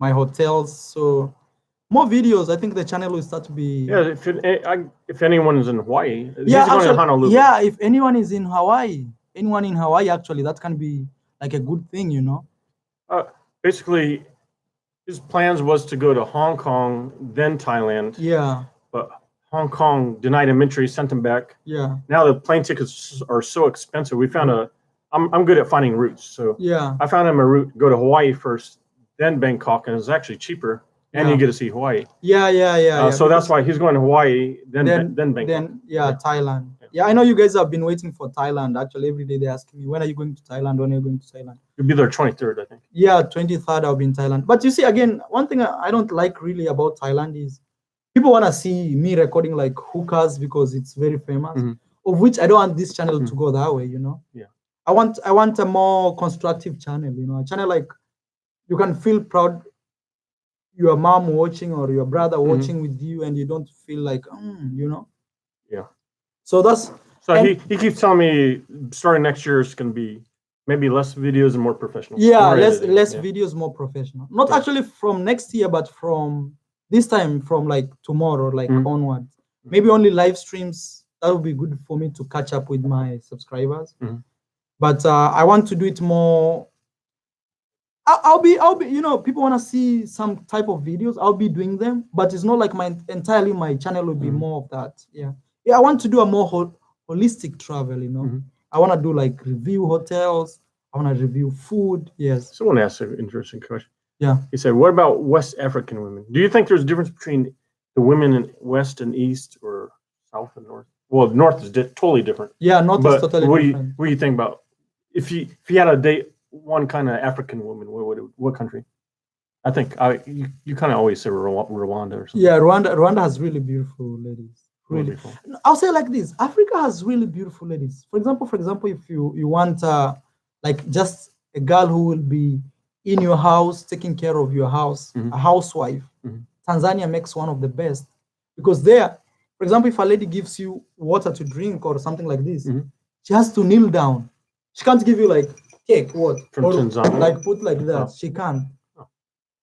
hotels. So more videos. I think the channel will start to be... Yeah, if anyone is in Hawaii. Honolulu. Yeah, if anyone is in Hawaii, actually, that can be like a good thing, you know? Basically, his plans was to go to Hong Kong, then Thailand. Yeah. But Hong Kong denied him entry, sent him back. Yeah. Now the plane tickets are so expensive. We found I'm good at finding routes. So I found him a route, go to Hawaii first, then Bangkok, and it's actually cheaper. And you get to see Hawaii. So that's why he's going to Hawaii, then Bangkok. Then Thailand. Yeah, I know you guys have been waiting for Thailand. Actually, every day they're asking me, when are you going to Thailand? When are you going to Thailand? You'll be there 23rd, I think. Yeah, 23rd I'll be in Thailand. But you see, again, one thing I don't like really about Thailand is people want to see me recording like hookahs because it's very famous, of which I don't want this channel to go that way, you know? Yeah. I want a more constructive channel, you know, a channel like you can feel proud your mom watching or your brother watching with you, and you don't feel like, you know? Yeah. So that's... So he keeps telling me starting next year it's going to be maybe less videos and more professional. Yeah, less videos, more professional. Not actually from next year, but from this time, from like tomorrow, like onward. Maybe only live streams. That would be good for me to catch up with my subscribers. But I want to do it more... I'll be, you know, people want to see some type of videos. I'll be doing them, but it's not like entirely my channel will be more of that. Yeah. I want to do a more holistic travel, you know. I want to do like review hotels. I want to review food. Yes. Someone asked an interesting question. Yeah. He said, what about West African women? Do you think there's a difference between the women in West and East, or South and North? Well, North is totally different. Yeah, North is totally different. What do you think about if you had a date one kind of African woman, what country? I think you kind of always say Rwanda or something. Yeah, Rwanda has really beautiful ladies. Really. Beautiful. I'll say like this: Africa has really beautiful ladies. For example, if you want like just a girl who will be in your house, taking care of your house, a housewife, Tanzania makes one of the best, because there, for example, if a lady gives you water to drink or something like this, she has to kneel down. She can't give you like cake, what? From Tanzania. Like put like that. She can't.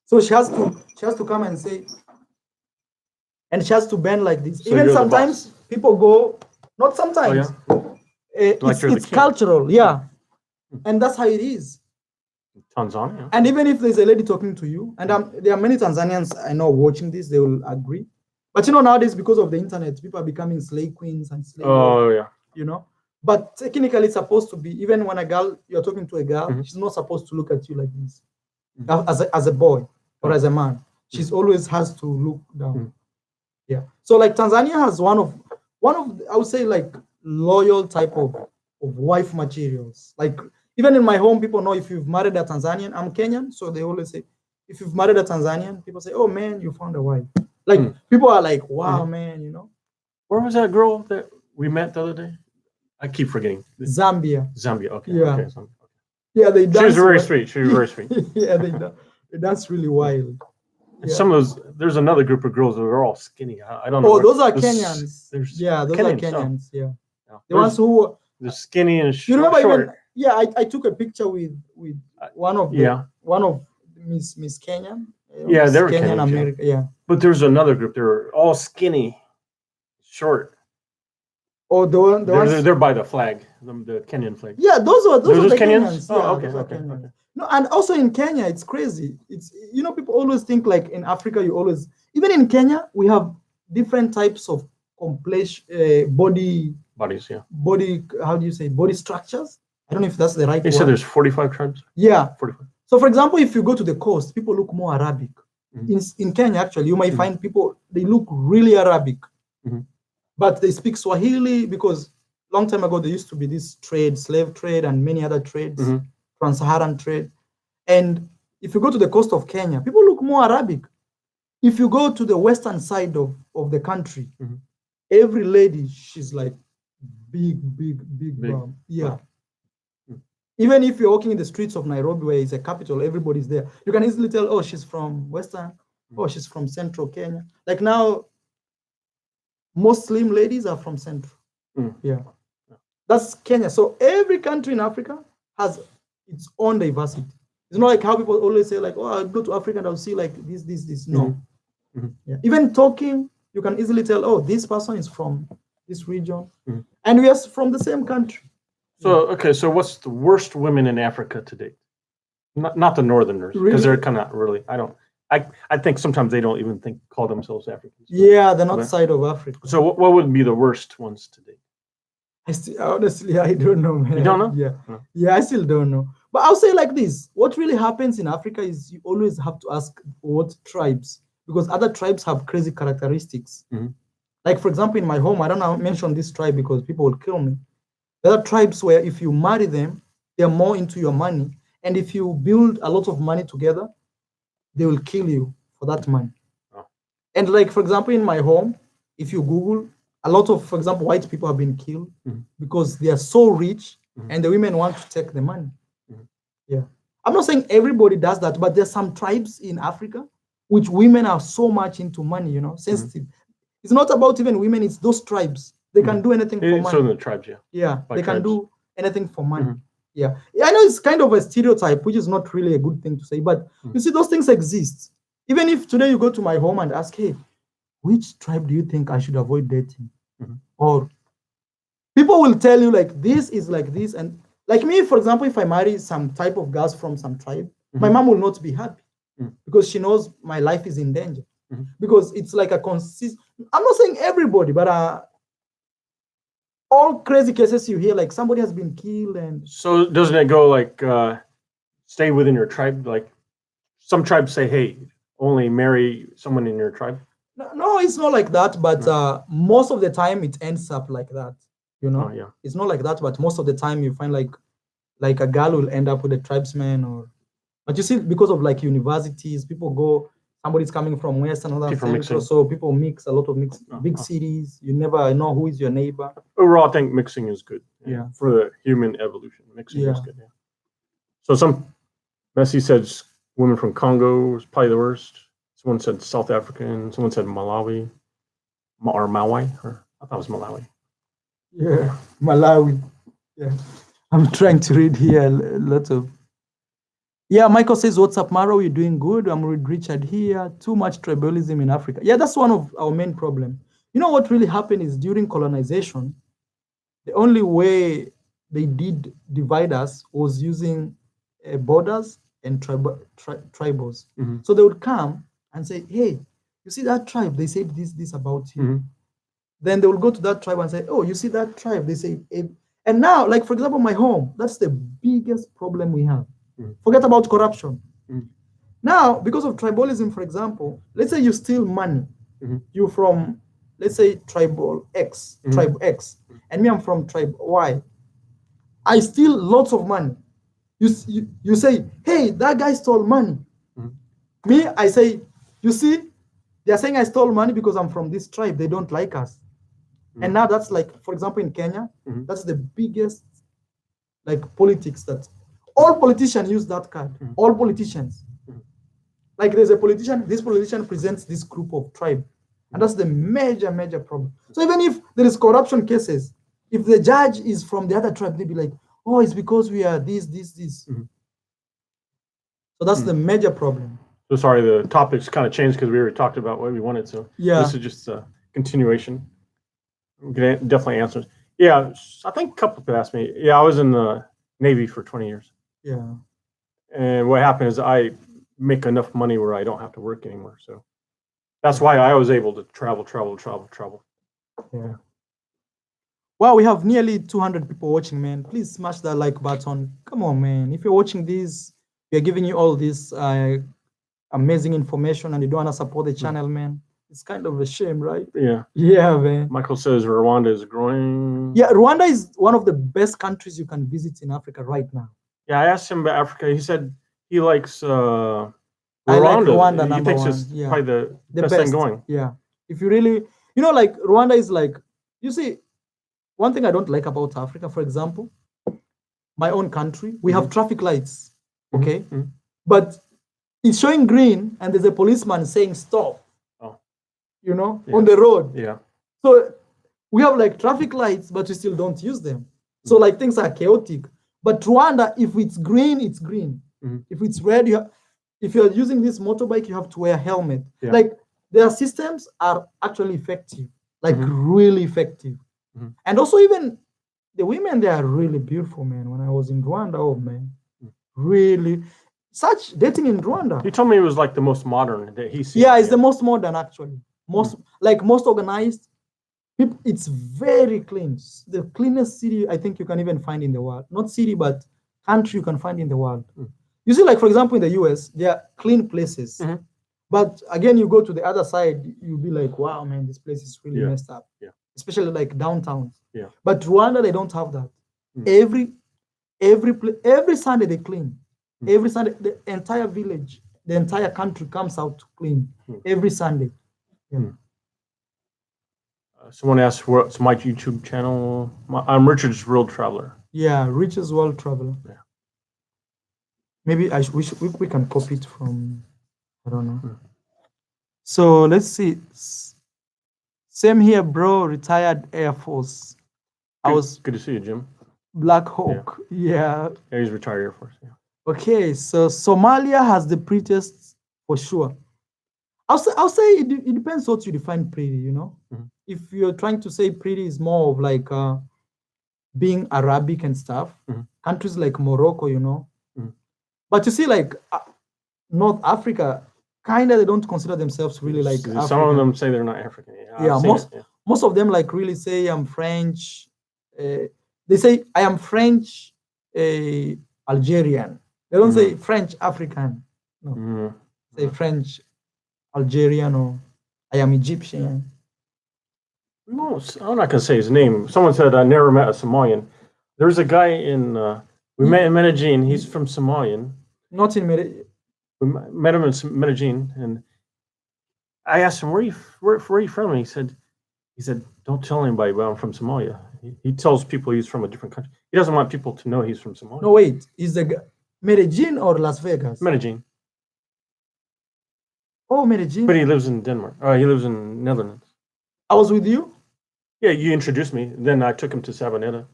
So she has to come and say, and she has to bend like this. So even sometimes people go, not sometimes. Oh, yeah? It's cultural, yeah. And that's how it is. Tanzania. And even if there's a lady talking to you, and there are many Tanzanians I know watching this, they will agree. But nowadays, because of the internet, people are becoming slave queens and slave. Oh, yeah. But technically, it's supposed to be, even when you're talking to a girl, she's not supposed to look at you like this. As a boy or as a man, she's always has to look down. Yeah. So like Tanzania has one of I would say like loyal type of wife materials. Like even in my home, people know if you've married a Tanzanian. I'm Kenyan, so they always say if you've married a Tanzanian, people say, "Oh man, you found a wife." Like people are like, "Wow, man, Where was that girl that we met the other day? I keep forgetting. Zambia. Okay. Yeah. Okay. Yeah, they dance. She was very sweet. She was very sweet. Yeah, that's really wild. And some of those, there's another group of girls that are all skinny. I don't know. Oh, those are Kenyans. Yeah, those are Kenyans. Yeah. The ones who they're skinny and short. You remember short. I took a picture with one of Miss Kenya. Yeah, they were Kenyan America. Yeah. But there's another group. They're all skinny, short. Oh, they're by the flag, the Kenyan flag. Yeah, those are the Kenyans. Oh, yeah, okay. No, and also in Kenya, it's crazy. It's people always think like in Africa, even in Kenya, we have different types of complex bodies. Yeah. Body, how do you say, body structures? I don't know if that's the right word. You said there's 45 tribes? Yeah. 45. So for example, if you go to the coast, people look more Arabic. In Kenya, actually, you might find people, they look really Arabic. But they speak Swahili because long time ago, there used to be this trade, slave trade, and many other trades, trans-Saharan trade. And if you go to the coast of Kenya, people look more Arabic. If you go to the western side of the country, every lady, she's like big. Yeah. Even if you're walking in the streets of Nairobi, where it's a capital, everybody's there. You can easily tell, oh, she's from Western, oh, she's from Central Kenya. Like now, most slim ladies are from Central. Yeah. That's Kenya. So every country in Africa has its own diversity. It's not like how people always say, like, oh, I'll go to Africa and I'll see like this. No. Yeah. Even talking, you can easily tell, oh, this person is from this region. And we are from the same country. So, okay, so what's the worst women in Africa to date? Not the Northerners, because they're kind of really, I think sometimes they don't even call themselves Africans. Yeah, they're not side of Africa. So what would be the worst ones to date? Honestly, I don't know, man. You don't know? Yeah. No. Yeah, I still don't know. But I'll say like this. What really happens in Africa is you always have to ask what tribes, because other tribes have crazy characteristics. Like, for example, in my home, I don't know, mention this tribe because people will kill me. There are tribes where if you marry them, they're more into your money. And if you build a lot of money together, they will kill you for that money. Oh. And like, for example, in my home, if you Google, a lot of, for example, white people have been killed because they are so rich and the women want to take the money. Yeah. I'm not saying everybody does that, but there's some tribes in Africa which women are so much into money, sensitive. It's not about even women, it's those tribes. They can do anything for money. So the tribes, yeah. Yeah, they can do anything for money. Yeah, I know it's kind of a stereotype, which is not really a good thing to say, but you see, those things exist. Even if today you go to my home and ask, hey, which tribe do you think I should avoid dating? Or people will tell you like, this is like this. And like me, for example, if I marry some type of girls from some tribe, my mom will not be happy because she knows my life is in danger. Because it's like I'm not saying everybody, but all crazy cases you hear, like somebody has been killed. And so doesn't it go like stay within your tribe? Like some tribes say, hey, only marry someone in your tribe. No, it's not like that, but most of the time it ends up like that. Oh, yeah. It's not like that, but most of the time you find like like a girl will end up with a tribesman, or but you see, because of like universities, people go. Somebody's coming from West, another Central, so people mix a lot of big cities. You never know who is your neighbor. Overall, I think mixing is good. Yeah. For the human evolution, mixing is good. Yeah. So Messi said women from Congo was probably the worst. Someone said South African. Someone said Malawi, or Maui, or I thought it was Malawi. Yeah, Malawi. Yeah, I'm trying to read here a lot of. Yeah, Michael says, "What's up, Maro? You're doing good." I'm with Richard here. Too much tribalism in Africa. Yeah, that's one of our main problem. You know what really happened is during colonization, the only way they did divide us was using borders and tribals. Mm-hmm. So they would come and say, "Hey, you see that tribe? They said this about you." Mm-hmm. Then they will go to that tribe and say, "Oh, you see that tribe? They say," and now, like for example, my home. That's the biggest problem we have. Mm-hmm. Forget about corruption. Mm-hmm. Now, because of tribalism, for example, let's say you steal money. Mm-hmm. You from, let's say, tribal X, Mm-hmm. tribe X, and me, I'm from tribe Y. I steal lots of money. You say, "Hey, that guy stole money." Mm-hmm. Me, I say, "You see, they are saying I stole money because I'm from this tribe. They don't like us." Mm-hmm. And now that's like, for example, in Kenya, mm-hmm. that's the biggest like politics that all politicians use that card. Mm-hmm. All politicians. Mm-hmm. Like there's a politician, this politician presents this group of tribe. And that's the major problem. So even if there is corruption cases, if the judge is from the other tribe, they'll be like, "Oh, it's because we are this. Mm-hmm. So that's the major problem. So sorry, the topics kind of changed because we already talked about what we wanted. So yeah, this is just a continuation. We can definitely answer. Yeah, I think a couple people asked me. Yeah, I was in the Navy for 20 years. Yeah. And what happened is I make enough money where I don't have to work anymore. So that's why I was able to travel. Yeah. Wow, we have nearly 200 people watching, man. Please smash that like button. Come on, man. If you're watching this, we are giving you all this amazing information and you don't want to support the channel, man. It's kind of a shame, right? Yeah. Yeah, man. Michael says Rwanda is growing. Yeah, Rwanda is one of the best countries you can visit in Africa right now. Yeah, I asked him about Africa. He said he likes Rwanda. I like Rwanda, he thinks it's probably the best thing going. Yeah. If you really, like Rwanda is like, you see, one thing I don't like about Africa, for example, my own country, we have traffic lights, okay? Mm-hmm. But it's showing green and there's a policeman saying stop, on the road. Yeah. So we have like traffic lights, but we still don't use them. So like things are chaotic. But Rwanda, if it's green, it's green. Mm-hmm. If it's red, if you're using this motorbike, you have to wear a helmet. Yeah. Like their systems are actually effective, like really effective. Mm-hmm. And also even the women, they are really beautiful, man. When I was in Rwanda, oh man, really, such dating in Rwanda. He told me it was like the most modern that he's seen. Yeah, it's the most modern actually. Most organized. It's very clean. The cleanest city I think you can even find in the world. Not city, but country you can find in the world. You see, like for example, in the U.S., they are clean places. Mm-hmm. But again, you go to the other side, you'll be like, wow, man, this place is really messed up. Yeah. Especially like downtowns. Yeah. But Rwanda, they don't have that. Every Sunday they clean. Every Sunday, the entire village, the entire country comes out to clean every Sunday. Yeah. Someone asked, what's my YouTube channel? I'm Richard's World Traveler. Yeah, Richard's World Traveler. Yeah. Maybe we can copy it from, I don't know. So let's see. Same here, bro. Retired Air Force. Good to see you, Jim. Black Hawk. Yeah. Yeah, he's retired Air Force. Yeah. Okay, so Somalia has the prettiest for sure. I'll say it depends what you define pretty, Mm-hmm. If you're trying to say pretty is more of like being Arabic and stuff, countries like Morocco, Mm-hmm. But you see, like North Africa, kind of they don't consider themselves really like Some African. of them say they're not African. Yeah, most of them like really say I'm French. They say I am French, Algerian. They don't say French African. No, say French Algerian or I am Egyptian. No, I'm not gonna say his name. Someone said I never met a Somalian. There's a guy in We met in Medellin. He's from Somalia. Not in Medellin. We met him in Medellin, and I asked him, where are you from? And he said, don't tell anybody, but I'm from Somalia. He tells people he's from a different country. He doesn't want people to know he's from Somalia. No, wait. Is the Medellin or Las Vegas? Medellin. Oh, Medellin. But he lives in Denmark. He lives in Netherlands. I was with you? Yeah, you introduced me. Then I took him to Savanetta.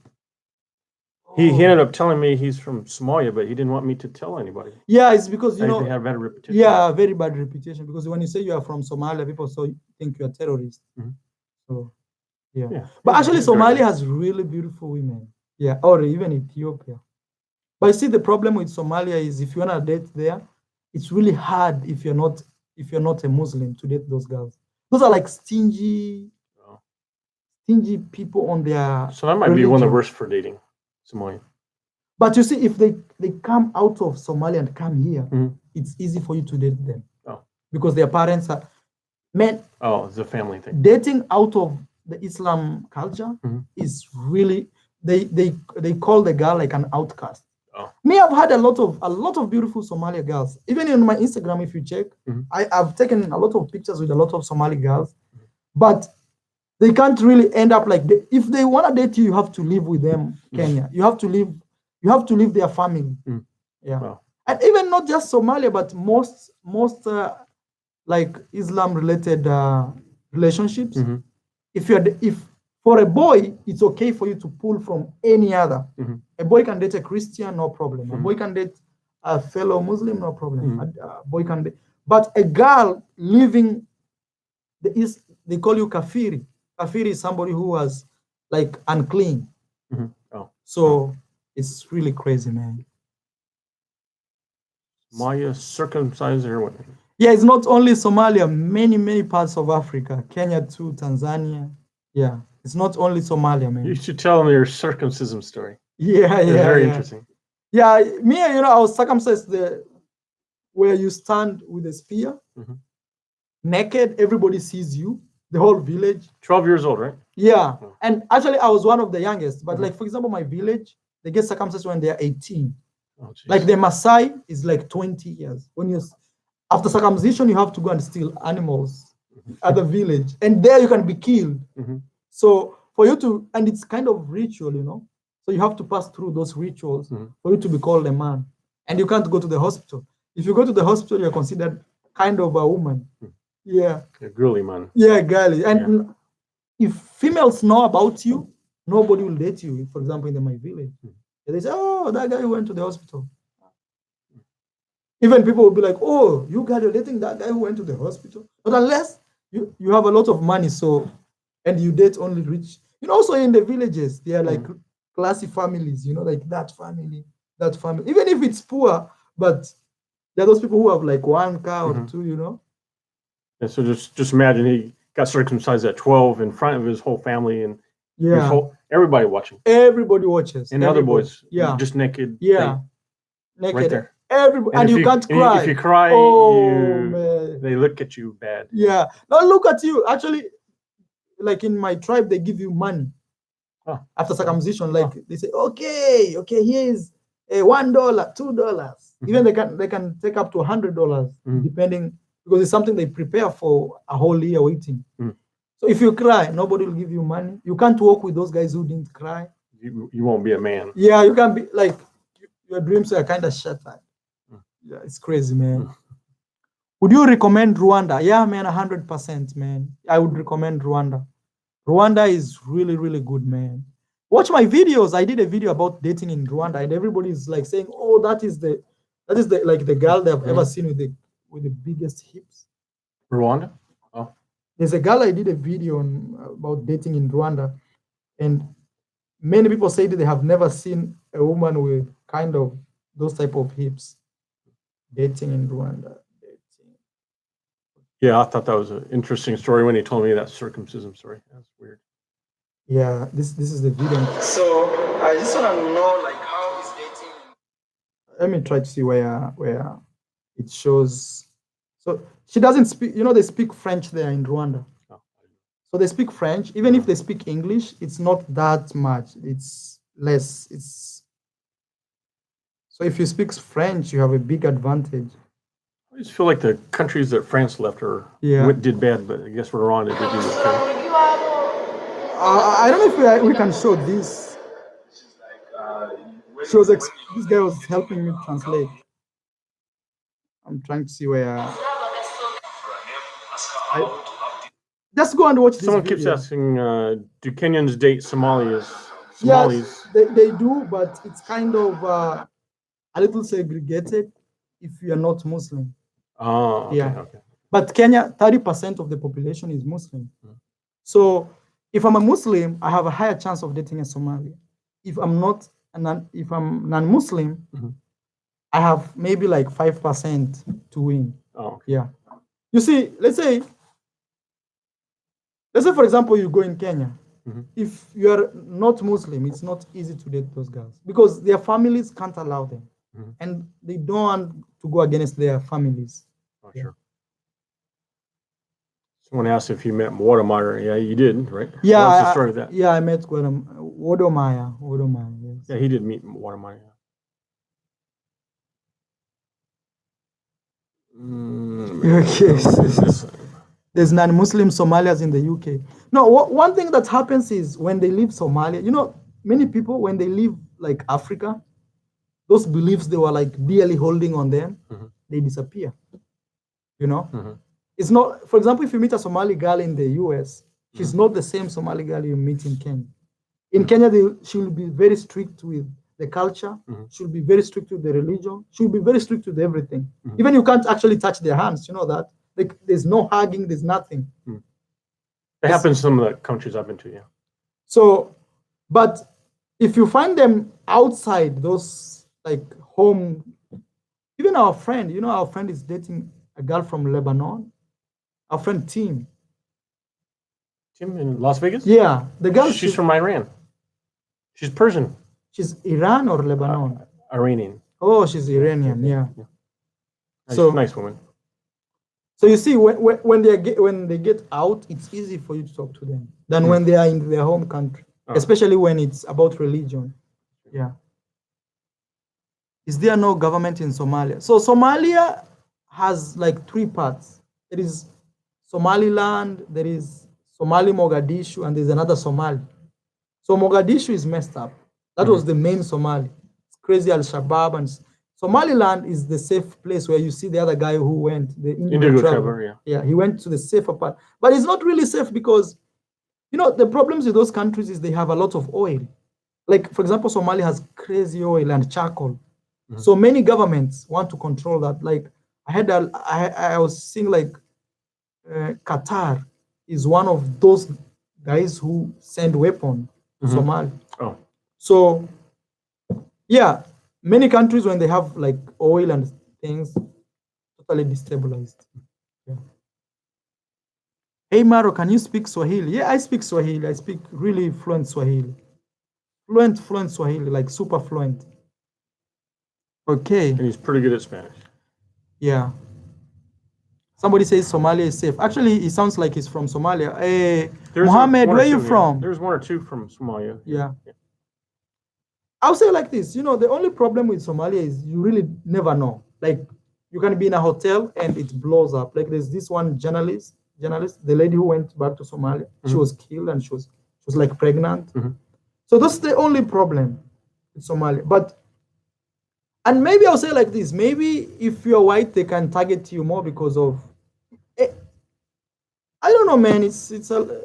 He ended up telling me he's from Somalia, but he didn't want me to tell anybody. Yeah, it's because, you know, they have bad reputation. Yeah, very bad reputation. Because when you say you are from Somalia, people think you're a terrorist. So, yeah. But actually, Somalia has really beautiful women. Yeah, or even Ethiopia. But you see, the problem with Somalia is if you want to date there, it's really hard if you're not a Muslim to date those girls. Those are like stingy people on their. So that might be one of the worst for dating, Somalia. But you see, if they come out of Somalia and come here, it's easy for you to date them. Oh. Because their parents are men. Oh, it's a family thing. Dating out of the Islam culture is really they call the girl like an outcast. Oh. Me, I've had a lot of beautiful Somali girls. Even in my Instagram, if you check, I've taken a lot of pictures with a lot of Somali girls, but they can't really end up like if they want to date you, you have to live with them, Kenya. You have to live their family. Yeah. Wow. And even not just Somalia, but most like Islam related relationships. If for a boy, it's okay for you to pull from any other. A boy can date a Christian, no problem. A boy can date a fellow Muslim, no problem. A boy can date, but a girl living they call you kafiri. Kafiri is somebody who was like unclean. Oh. So it's really crazy, man. Somalia circumcised or what? Yeah, it's not only Somalia, many parts of Africa, Kenya too, Tanzania. Yeah, it's not only Somalia, man. You should tell them your circumcision story. Yeah, it's very interesting. Yeah, me, I was circumcised where you stand with a spear, naked, everybody sees you, the whole village. 12 years old, right? Yeah, and actually I was one of the youngest, but like, for example, my village, they get circumcised when they're 18. Oh, like the Maasai is like 20 years. After circumcision, you have to go and steal animals at the village, and there you can be killed. So for you to, and it's kind of ritual, you know, so you have to pass through those rituals for you to be called a man, and you can't go to the hospital. If you go to the hospital, you're considered kind of a woman. Yeah. A girly man. Yeah, girly. And if females know about you, nobody will date you. For example, in my village, they say, "Oh, that guy went to the hospital." Even people will be like, "Oh, you guys are dating that guy who went to the hospital." But unless you have a lot of money, so, and you date only rich. You know, also in the villages, they are like classy families, you know, like that family. Even if it's poor, but there are those people who have like one car or two, you know. And so just imagine he got circumcised at 12 in front of his whole family, and everybody watching. Everybody watches. And other boys, just naked. Yeah, naked. Right there. Everybody, and you can't cry. If you cry, they look at you bad. Yeah, no, look at you. Actually, like in my tribe, they give you money after circumcision. Like they say, okay, here is $1, $2. Even they can take up to $100, depending, because it's something they prepare for a whole year waiting. So if you cry, nobody will give you money. You can't walk with those guys who didn't cry. You won't be a man. Yeah, you can be like, your dreams are kind of shattered. Yeah, it's crazy, man. Would you recommend Rwanda? Yeah, man, 100%, man. I would recommend Rwanda. Rwanda is really, really good, man. Watch my videos. I did a video about dating in Rwanda, and everybody is like saying, "Oh, that is the like the girl they've ever seen with the biggest hips." Rwanda? Oh. There's a girl I did a video on about dating in Rwanda, and many people say that they have never seen a woman with kind of those type of hips. Dating in Rwanda. Yeah, I thought that was an interesting story when he told me that circumcision story. That's weird. Yeah, this is the video. So I just want to know, like, how is dating? Let me try to see where it shows. So she doesn't speak. You know, they speak French there in Rwanda. Oh. So they speak French. Even if they speak English, it's not that much. It's less. So if you speak French, you have a big advantage. I just feel like the countries that France left did bad, but I guess we're wrong. They did okay. I don't know if we can show this. This guy was helping me translate. I'm trying to see where. Just go and watch this. Someone keeps asking, do Kenyans date Somalis? Yes, they do, but it's kind of a little segregated if you are not Muslim. Oh, okay, yeah. Okay. But Kenya, 30% of the population is Muslim. So if I'm a Muslim, I have a higher chance of dating a Somali. If I'm non-Muslim, I have maybe like 5% to win. Oh, okay. Yeah. You see, let's say for example, you go in Kenya. If you are not Muslim, it's not easy to date those girls because their families can't allow them, and they don't want to go against their families. Oh, sure. Someone asked if you met Watermeyer. Yeah, you did, right? Yeah. What's the story of that? Yeah, I met Watermeyer. Yes. Yeah, he did meet Watermeyer. Yes. There's non-Muslim Somalians in the UK. No, one thing that happens is when they leave Somalia, many people, when they leave like Africa, those beliefs they were like dearly holding on them, they disappear. It's not, for example, if you meet a Somali girl in the US, she's not the same Somali girl you meet in Kenya. In Kenya, she will be very strict with the culture. She'll be very strict with the religion. She'll be very strict with everything. Even you can't actually touch their hands, you know that? Like there's no hugging, there's nothing. It happens in some of the countries I've been to, yeah. So, but if you find them outside those like home, even our friend, our friend is dating a girl from Lebanon, our friend Tim. Tim in Las Vegas? Yeah, the girl. She's from Iran. She's Persian. She's Iran or Lebanon? Iranian. Oh, she's Iranian, yeah. So nice woman. So you see, when they get out, it's easy for you to talk to them than when they are in their home country, especially when it's about religion. Yeah. Is there no government in Somalia? So Somalia has like 3 parts. There is Somaliland, there is Somali Mogadishu, and there's another Somali. So Mogadishu is messed up. That was the main Somali. It's crazy Al-Shabaab, and Somaliland is the safe place where you see the other guy who went, the Indigo traveler. Yeah, he went to the safer part. But it's not really safe because, the problems with those countries is they have a lot of oil. Like, for example, Somalia has crazy oil and charcoal. So many governments want to control that. Like, I was seeing like Qatar is one of those guys who send weapons to Somalia. Oh. So, yeah, many countries, when they have like oil and things, totally destabilized. Yeah. Hey, Maro, can you speak Swahili? Yeah, I speak Swahili. I speak really fluent Swahili. Fluent Swahili, like super fluent. Okay. And he's pretty good at Spanish. Yeah. Somebody says Somalia is safe. Actually, he sounds like he's from Somalia. Hey, Mohammed, where are you from? There's 1 or 2 from Somalia. Yeah. I'll say like this, the only problem with Somalia is you really never know. Like, you can be in a hotel and it blows up. Like, there's this one journalist, the lady who went back to Somalia, she was killed and she was like pregnant. So that's the only problem with Somalia. And maybe I'll say like this, maybe if you're white, they can target you more because of, I don't know, man.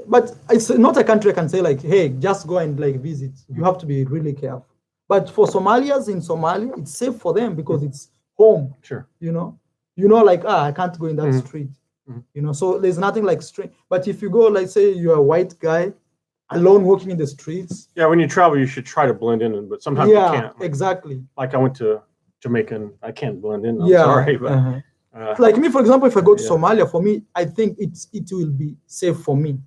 But it's not a country I can say like, hey, just go and like visit. You have to be really careful. But for Somalians in Somalia, it's safe for them because it's home. Sure. Like, I can't go in that street. So there's nothing like street. But if you go, like, say you're a white guy alone walking in the streets. Yeah, when you travel, you should try to blend in, but sometimes you can't. Exactly. Like I went to Jamaica and I can't blend in. I'm sorry, but like me, for example, if I go to Somalia, for me, I think it will be safe for me.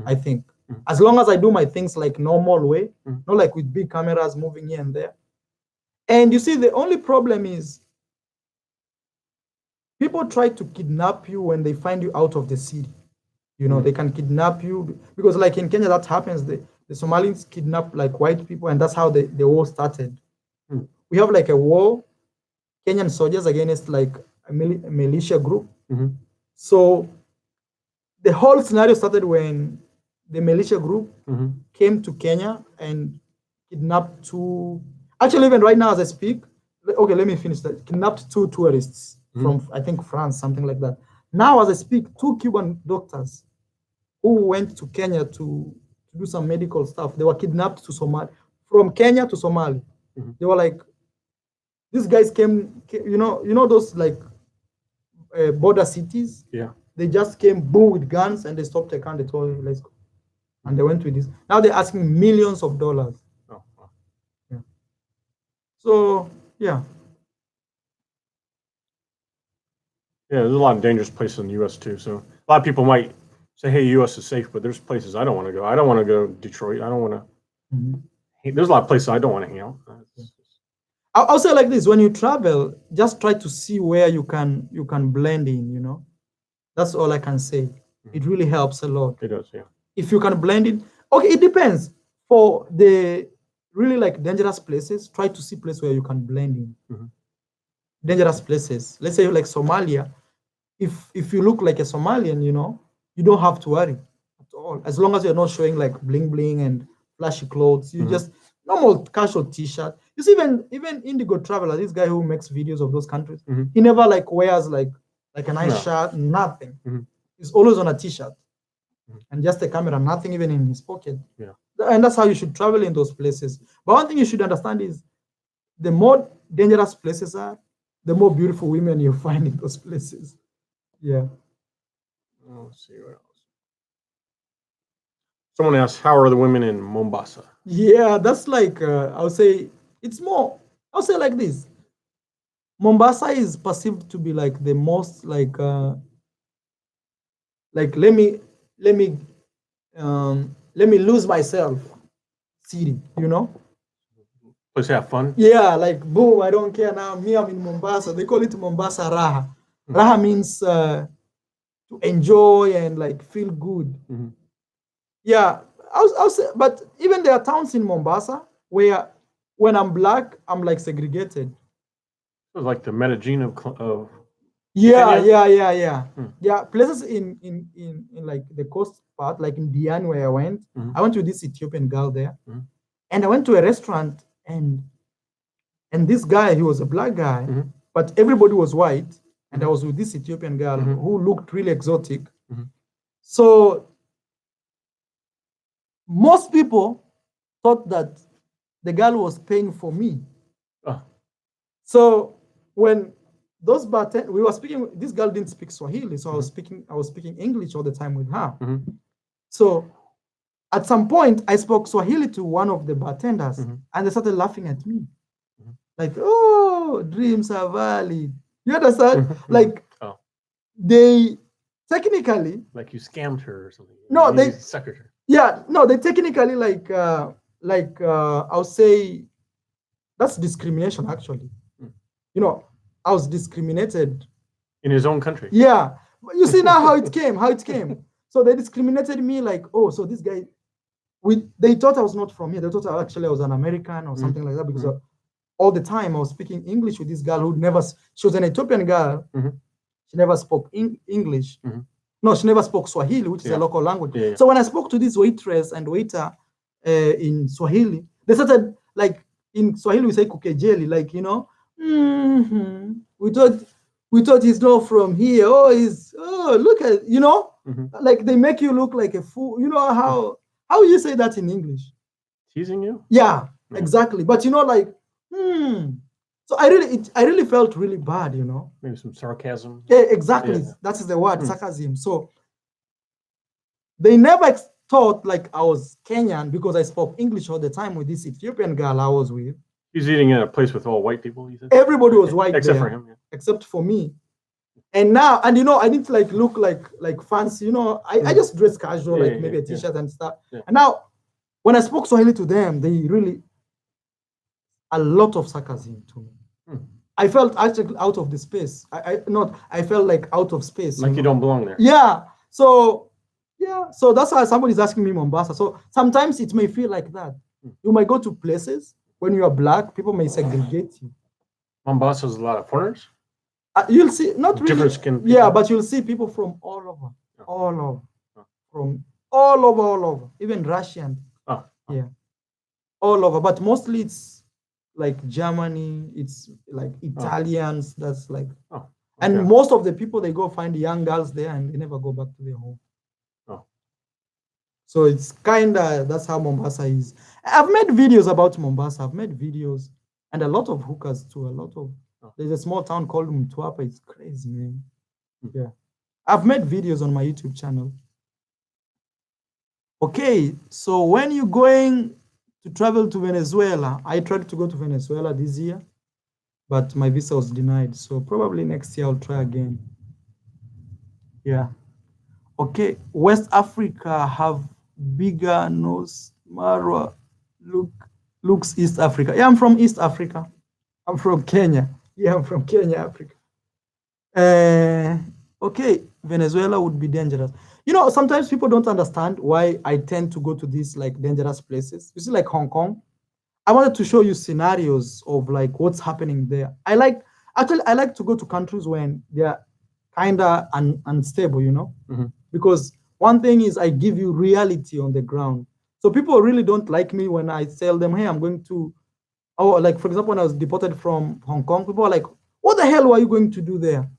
I think as long as I do my things like normal way, not like with big cameras moving here and there. And you see, the only problem is people try to kidnap you when they find you out of the city. They can kidnap you because, like in Kenya, that happens. The Somalians kidnap like white people, and that's how the war started. We have like a war Kenyan soldiers against like a militia group. So the whole scenario started when the militia group came to Kenya and kidnapped two. Actually, even right now as I speak, okay, let me finish that. Kidnapped two tourists from, I think, France, something like that. Now, as I speak, two Cuban doctors who went to Kenya to do some medical stuff, they were kidnapped to Somalia, from Kenya to Somalia. They were like, these guys came, you know those like border cities? Yeah. They just came, boom, with guns, and they stopped the car and they told, let's go. And they went with this. Now they're asking millions of dollars. Oh. Yeah. So, yeah. Yeah, there's a lot of dangerous places in the U.S. too. So a lot of people might say, "Hey, U.S. is safe," but there's places I don't want to go. I don't want to go to Detroit. I don't want to. There's a lot of places I don't want to hang out. I'll say like this: when you travel, just try to see where you can blend in. You know, that's all I can say. It really helps a lot. It does, yeah. If you can blend it, okay, it depends. For the really like dangerous places, try to see places where you can blend in. Dangerous places. Let's say like Somalia. If you look like a Somalian, you know, you don't have to worry at all. As long as you're not showing like bling bling and flashy clothes, you just normal casual t-shirt. You see, even Indigo Traveler, this guy who makes videos of those countries, he never like wears like a nice shirt, nothing. He's always on a t-shirt and just a camera, nothing even in his pocket. Yeah. And that's how you should travel in those places. But one thing you should understand is the more dangerous places are, the more beautiful women you find in those places. Yeah. Let's see what else. Someone asked, "How are the women in Mombasa?" Yeah, that's like I would say it's more. I'll say like this: Mombasa is perceived to be like the most like let me lose myself city. You know. Place to have fun. Yeah, like boom, I don't care now. Me, I'm in Mombasa. They call it Mombasa Raha. Raha means to enjoy and like feel good. Yeah, I'll say, but even there are towns in Mombasa where when I'm black, I'm like segregated. It was like the Medellin of yeah, yeah. Places in like the coast part, like in Diani where I went with this Ethiopian girl there, and I went to a restaurant and this guy, he was a black guy, but everybody was white, and I was with this Ethiopian girl who looked really exotic. So most people thought that the girl was paying for me. So when those bartenders, we were speaking, this girl didn't speak Swahili, so I was speaking English all the time with her. So at some point, I spoke Swahili to one of the bartenders, and they started laughing at me. Like, oh, dreams are valid. You understand? Like, they technically, like you scammed her or something. No, they suckered her. Yeah, no, they technically like I'll say that's discrimination actually. You know, I was discriminated in his own country. Yeah, you see now how it came. So they discriminated me like, oh, so this guy. They thought I was not from here. They thought I was an American or something like that because all the time I was speaking English with this girl who she was an Ethiopian girl. She never spoke English. No, she never spoke Swahili, which is a local language. So when I spoke to this waitress and waiter in Swahili, they started like in Swahili we say kukejeli, like, you know, we thought he's not from here. Look at, you know, like they make you look like a fool. You know how you say that in English? Teasing you? Yeah, exactly. But you know, like, So I really felt really bad, you know. Maybe some sarcasm. Yeah, exactly. Yeah. That is the word, sarcasm. So they never thought like I was Kenyan because I spoke English all the time with this Ethiopian girl I was with. He's eating in a place with all white people, you said? Everybody was white except there, for him, except for me. And now, and you know, I didn't like look like fancy, you know. I just dress casual, like maybe a t-shirt and stuff. Yeah. And now, when I spoke Swahili to them, they really a lot of sarcasm to me. I felt actually out of the space. I felt like out of space. Like you don't belong there. Yeah. So that's why somebody's asking me Mombasa. So sometimes it may feel like that. You might go to places when you are black, people may segregate you. Mombasa has a lot of foreigners. You'll see not really. Different skin people. Yeah, but you'll see people from all over, from all over, even Russian. Yeah, all over. But mostly it's like Germany. It's like Italians. That's like. And most of the people, they go find young girls there and they never go back to their home. So it's that's how Mombasa is. I've made videos about Mombasa. I've made videos and a lot of hookers too. There's a small town called Mtwapa. It's crazy, man. Yeah. I've made videos on my YouTube channel. Okay, so when you're going to travel to Venezuela, I tried to go to Venezuela this year, but my visa was denied. So probably next year I'll try again. Yeah. Okay, West Africa have bigger nose. Marwa looks East Africa. Yeah, I'm from East Africa. I'm from Kenya. Yeah, I'm from Kenya, Africa. Okay, Venezuela would be dangerous. You know, sometimes people don't understand why I tend to go to these like dangerous places. You see, like Hong Kong. I wanted to show you scenarios of like what's happening there. I like to go to countries when they're kind of unstable, you know, because one thing is I give you reality on the ground. So people really don't like me when I tell them, hey, I'm going to, like for example, when I was deported from Hong Kong, people are like, what the hell were you going to do there?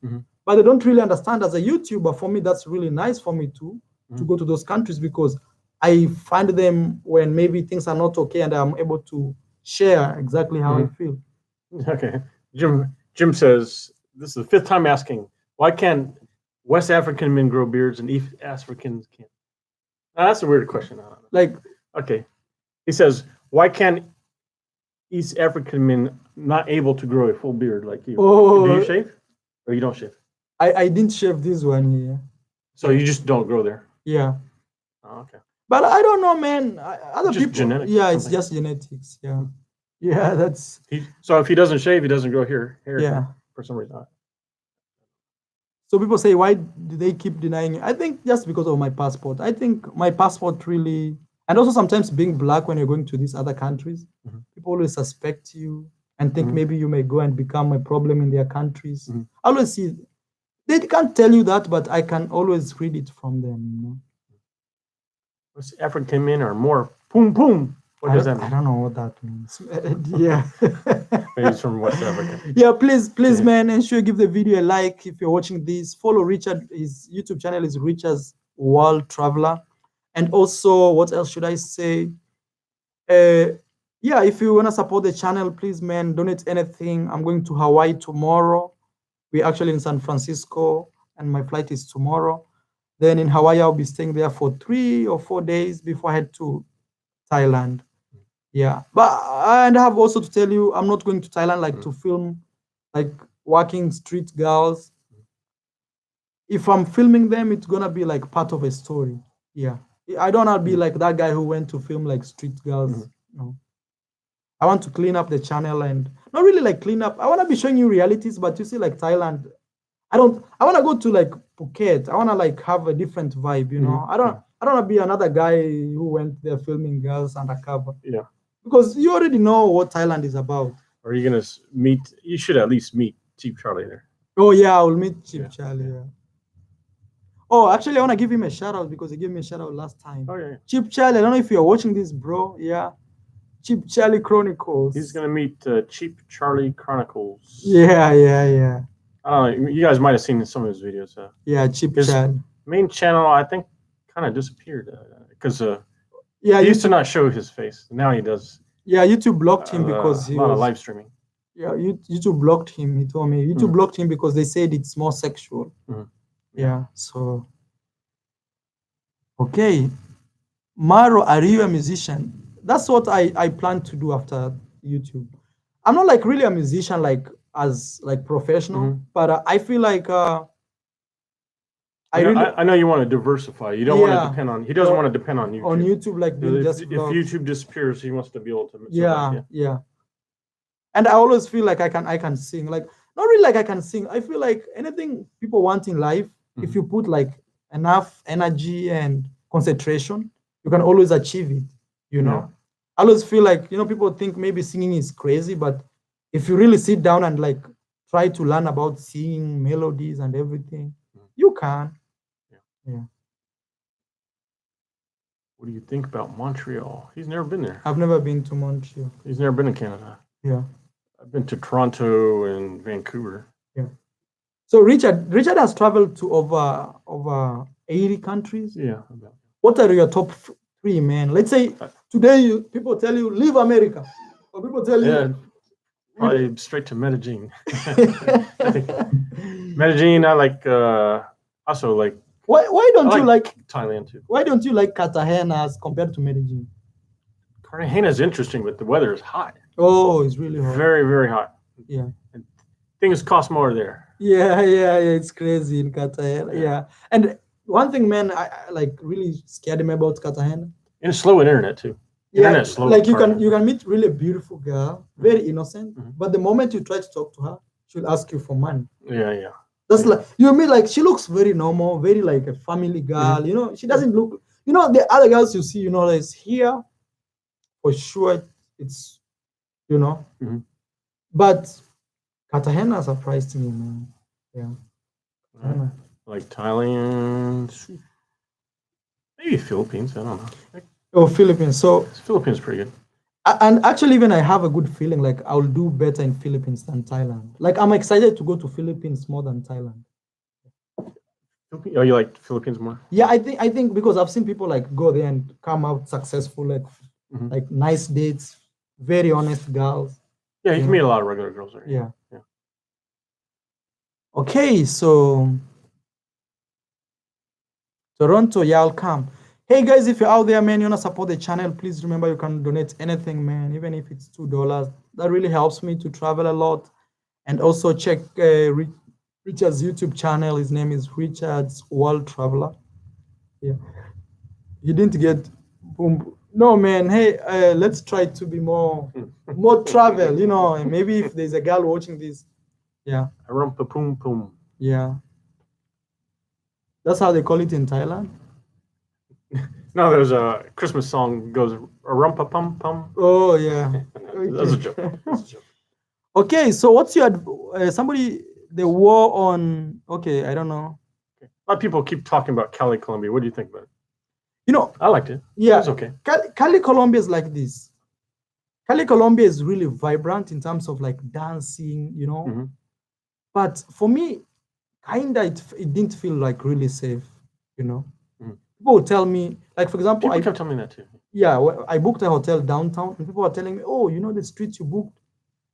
But they don't really understand as a YouTuber. For me, that's really nice for me to go to those countries because I find them when maybe things are not okay and I'm able to share exactly how I feel. Okay. Jim says, this is the fifth time asking, why can't West African men grow beards and East Africans can't? Now, that's a weird question. Like, okay. He says, why can't East African men not able to grow a full beard like you? Do you shave or you don't shave? I didn't shave this one here. So you just don't grow there? Yeah. Oh, okay. But I don't know, man. Other people. Genetics. Yeah, it's just genetics. Yeah. Yeah, that's. So if he doesn't shave, he doesn't grow hair. Yeah. For some reason. So people say, why do they keep denying it? I think just because of my passport. I think my passport really, and also sometimes being black when you're going to these other countries, people always suspect you and think maybe you may go and become a problem in their countries. I always see, they can't tell you that, but I can always read it from them, you know. West African men are more boom boom. What does that mean? I don't know what that means. Yeah. Maybe it's from West Africa. Yeah, please, man, ensure you give the video a like if you're watching this. Follow Richard. His YouTube channel is Richard's World Traveler. And also, what else should I say? Yeah, if you want to support the channel, please, man, donate anything. I'm going to Hawaii tomorrow. We're actually in San Francisco, and my flight is tomorrow. Then in Hawaii, I'll be staying there for 3 or 4 days before I head to Thailand. Yeah, and I have also to tell you, I'm not going to Thailand like to film like working street girls. If I'm filming them, it's gonna be like part of a story. Yeah, I don't want to be like that guy who went to film like street girls. No, I want to clean up the channel and not really like clean up. I want to be showing you realities, but you see, like Thailand, I want to go to like Phuket. I want to like have a different vibe, you know. I don't want to be another guy who went there filming girls undercover. Yeah. Because you already know what Thailand is about. Are you gonna meet? You should at least meet Cheap Charlie there. Oh yeah, I will meet Cheap Charlie. Yeah. Oh, actually, I want to give him a shout out because he gave me a shout out last time. Oh yeah. Cheap Charlie, I don't know if you're watching this, bro. Yeah. Cheap Charlie Chronicles. He's gonna meet Cheap Charlie Chronicles. Yeah. I don't know. You guys might have seen some of his videos. Yeah, Cheap Charlie. Main channel, I think, kind of disappeared because he YouTube used to not show his face. Now he does. Yeah, YouTube blocked him because he was live streaming. Yeah, YouTube blocked him. He told me YouTube blocked him because they said it's more sexual. Yeah, so okay. Maro, are you a musician? That's what I plan to do after YouTube. I'm not like really a musician like as like professional, but I feel like I know you want to diversify. You don't want to depend on. He doesn't want to depend on YouTube. On YouTube, like if YouTube disappears, he wants to be able to. Yeah. And I always feel like I can sing. Like not really like I can sing. I feel like anything people want in life, if you put like enough energy and concentration, you can always achieve it. You know. I always feel like people think maybe singing is crazy, but if you really sit down and like try to learn about singing, melodies and everything, you can. Yeah. What do you think about Montreal? He's never been there. I've never been to Montreal. He's never been to Canada. Yeah. I've been to Toronto and Vancouver. Yeah. So Richard has traveled to over 80 countries. Yeah. What are your top 3, man? Let's say today people tell you leave America, or people tell you probably straight to Medellin. I think Medellin. I like also like. Why don't you like Thailand too? Why don't you like Cartagena as compared to Medellin? Cartagena is interesting, but the weather is hot. Oh, it's really hot. Very, very hot. Yeah. And things cost more there. Yeah, it's crazy in Cartagena. Yeah. And one thing, man, I like really scared me about Cartagena. And slow internet too. Yeah, internet slow. Like you can meet really beautiful girl, very innocent, but the moment you try to talk to her, she'll ask you for money. Yeah. That's like you mean like she looks very normal, very like a family girl. You know, she doesn't look. You know, the other girls you see, you know, is here for sure. It's but Cartagena surprised me, man. Yeah. Like Thailand, maybe Philippines. I don't know. Oh, Philippines. So Philippines is pretty good. And actually, even I have a good feeling like I'll do better in Philippines than Thailand. Like I'm excited to go to Philippines more than Thailand. Oh, you like Philippines more? Yeah, I think because I've seen people like go there and come out successful, like nice dates, very honest girls. Yeah, you can meet a lot of regular girls there. Yeah. Okay, so Toronto, y'all come. Hey guys, if you're out there, man, you wanna support the channel, please remember you can donate anything, man, even if it's $2. That really helps me to travel a lot. And also check Richard's YouTube channel. His name is Richard's World Traveler. Yeah, he didn't get boom. No, man. Hey, let's try to be more travel. You know, maybe if there's a girl watching this, yeah. Rumpa pum pum. Yeah. That's how they call it in Thailand. No, there's a Christmas song goes rumpa pum pum. Oh yeah. That's a joke. Okay, so what's your the war on? Okay, I don't know. A lot of people keep talking about Cali, Colombia. What do you think about it? You know, I liked it. Yeah, it's okay. Cali, Colombia is like this. Cali, Colombia is really vibrant in terms of like dancing, you know. But for me, kinda it didn't feel like really safe, you know. People would tell me, like for example, people kept telling me that too. Yeah, I booked a hotel downtown, and people are telling me, "Oh, you know the streets you booked,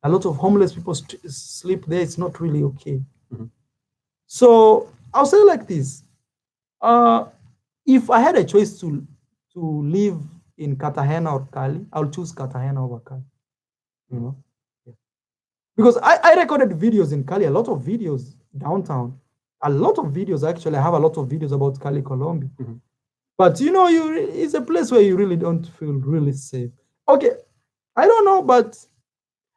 a lot of homeless people sleep there. It's not really okay." So I'll say like this: if I had a choice to live in Cartagena or Cali, I'll choose Cartagena over Cali. You know, because I recorded videos in Cali, a lot of videos downtown, a lot of videos actually. I have a lot of videos about Cali, Colombia. But you know, it's a place where you really don't feel really safe. Okay, I don't know, but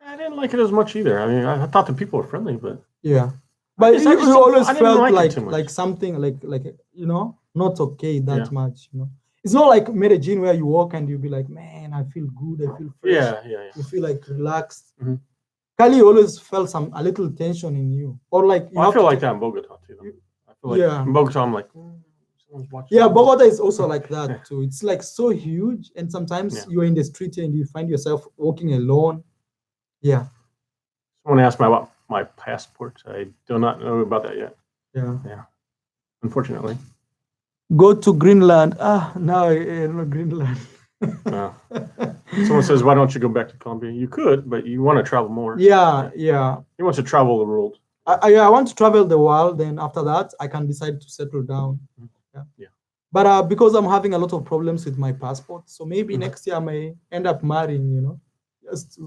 I didn't like it as much either. I mean, I thought the people were friendly, but yeah, but you always felt like something like you know, not okay that much. You know, it's not like Medellin where you walk and you'll be like, man, I feel good, I feel fresh. Yeah. You feel like relaxed. Cali always felt a little tension in you, or like I feel like that in Bogota too. I feel like in Bogota, I'm like. Yeah, Bogota is also like that too. It's like so huge, and sometimes you're in the street and you find yourself walking alone. Yeah. Someone asked me about my passport. I do not know about that yet. Yeah. Unfortunately. Go to Greenland. No, not Greenland. No. Someone says, "Why don't you go back to Colombia?" You could, but you want to travel more. Yeah. He wants to travel the world. I want to travel the world. Then after that, I can decide to settle down. Yeah. But because I'm having a lot of problems with my passport, so maybe next year I may end up marrying, you know.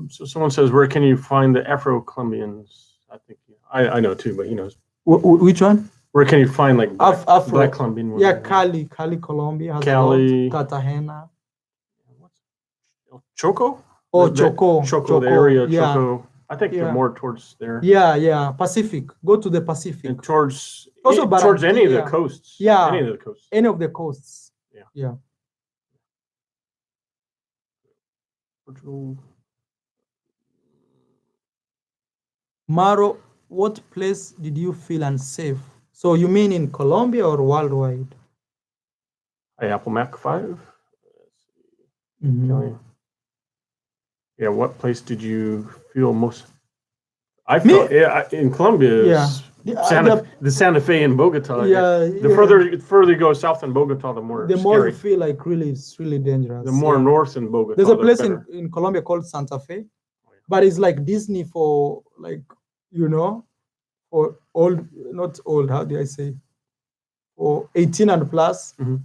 So someone says, where can you find the Afro-Colombians? I think I know too, but he knows. Which one? Where can you find like Afro? Black Colombian women? Yeah, Cali, Colombia has Cali, Cartagena. Choco? Oh, Choco, the area, Choco. I think they're more towards there. Yeah. Pacific. Go to the Pacific. And towards any of the coasts. Yeah. Any of the coasts. Any of the coasts. Yeah. Portugal. Maro, what place did you feel unsafe? So you mean in Colombia or worldwide? Hey, Apple Mac 5. Mhm. Yeah, what place did you feel most? I Me? felt in Colombia, Yeah. the Santa Fe and Bogota. Yeah, The yeah. further you go south in Bogota, the more The more you scary. feel like really, it's really dangerous. The more yeah. north in Bogota, There's a the place better. in Colombia called Santa Fe, Oh, yeah. but it's like Disney for like, you know, for old, not old, how do I say? For 18 and plus. Mhm.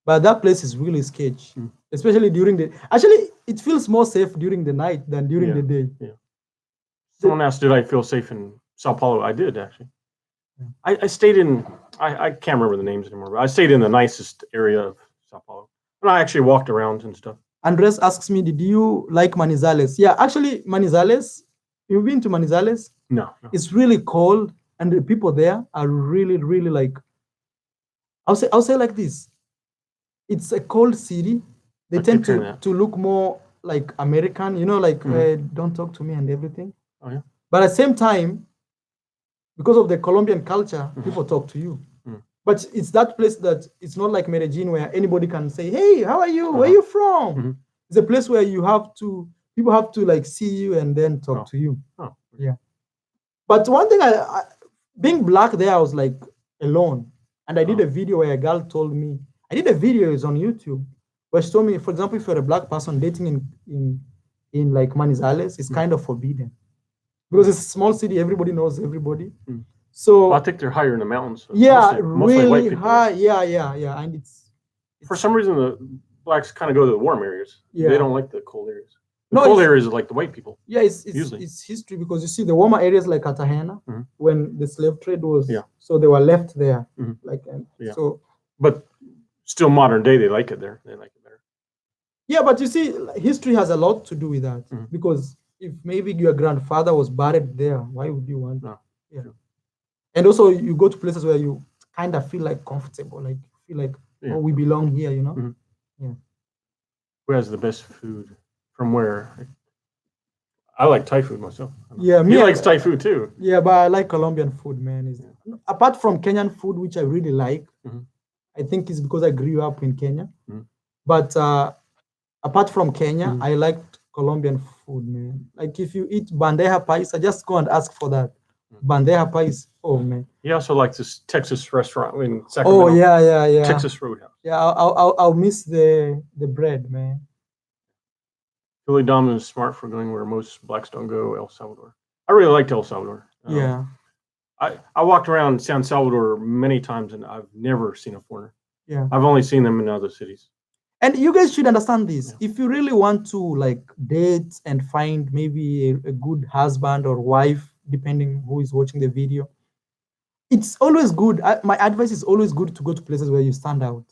But that place is really sketchy, especially during the. Actually, it feels more safe during the night than during the day. Yeah. Someone asked, did I feel safe in Sao Paulo? I did, actually. I stayed in, I can't remember the names anymore, but I stayed in the nicest area of Sao Paulo. And I actually walked around and stuff. Andres asks me, did you like Manizales? Yeah, actually, Manizales, you've been to Manizales? No. It's really cold, and the people there are really, really like, I'll say like this. It's a cold city. They tend to look more like American, like don't talk to me and everything. Oh, yeah. But at the same time, because of the Colombian culture, people talk to you. But it's that place that it's not like Medellin where anybody can say, hey, how are you? Where are you from? It's a place where people have to like see you and then talk to you. Yeah. But one thing, being black there, I was like alone. And I did a video where a girl told me, I did a video, it's on YouTube, where she told me, for example, if you're a black person dating in like Manizales, it's kind of forbidden. Because it's a small city, everybody knows everybody. So I think they're higher in the mountains. So yeah, mostly really white people. high. Yeah. And it's for some reason the blacks kind of go to the warm areas. Yeah. They don't like the cold areas. The cold areas are like the white people. Yeah, it's history, because you see the warmer areas like Cartagena, when the slave trade was, so they were left there. Like so. But still, modern day, they like it there. They like it better. Yeah, but you see, history has a lot to do with that, because if maybe your grandfather was buried there, why would you want? No. Yeah. And also, you go to places where you kind of feel like comfortable, like feel like, oh, we belong here, Yeah. Who has the best food? From where? I like Thai food myself. Yeah, he likes Thai food too. Yeah, but I like Colombian food, man. Apart from Kenyan food, which I really like, I think it's because I grew up in Kenya. But apart from Kenya, I liked Colombian food, man. Like if you eat bandeja paisa, just go and ask for that. Bandeja paisa, oh man. He also likes this Texas restaurant in Sacramento. Oh yeah. Texas Roadhouse. Yeah, I'll miss the bread, man. Billy Donovan is smart for going where most blacks don't go, El Salvador. I really liked El Salvador. Yeah. I walked around San Salvador many times and I've never seen a foreigner. Yeah. I've only seen them in other cities. And you guys should understand this. Yeah. If you really want to like date and find maybe a good husband or wife, depending who is watching the video, it's always good. My advice is always good to go to places where you stand out.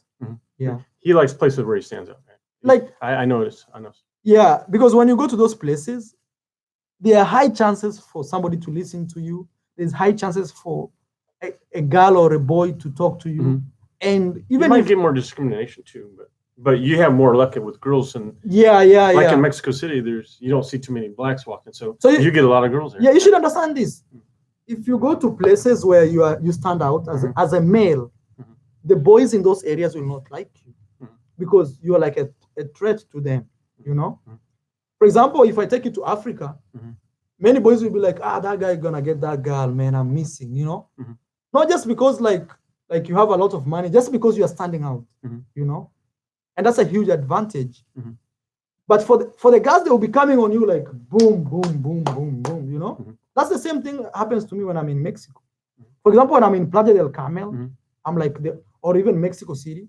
Yeah. He likes places where he stands out. Man. Like I noticed. Yeah, because when you go to those places, there are high chances for somebody to listen to you. There's high chances for a girl or a boy to talk to you. And even you might get more discrimination too, but you have more luck with girls and like in Mexico City, you don't see too many blacks walking, so you get a lot of girls there. Yeah, you should understand this. If you go to places where you stand out as a male, the boys in those areas will not like you because you are like a threat to them. For example, if I take you to Africa, many boys will be like, that guy gonna get that girl, man, I'm missing, Not just because like you have a lot of money, just because you are standing out, and that's a huge advantage. But for the girls, they will be coming on you like boom, boom, boom, boom, boom, That's the same thing happens to me when I'm in Mexico. For example, when I'm in Playa del Carmel, I'm like, or even Mexico City,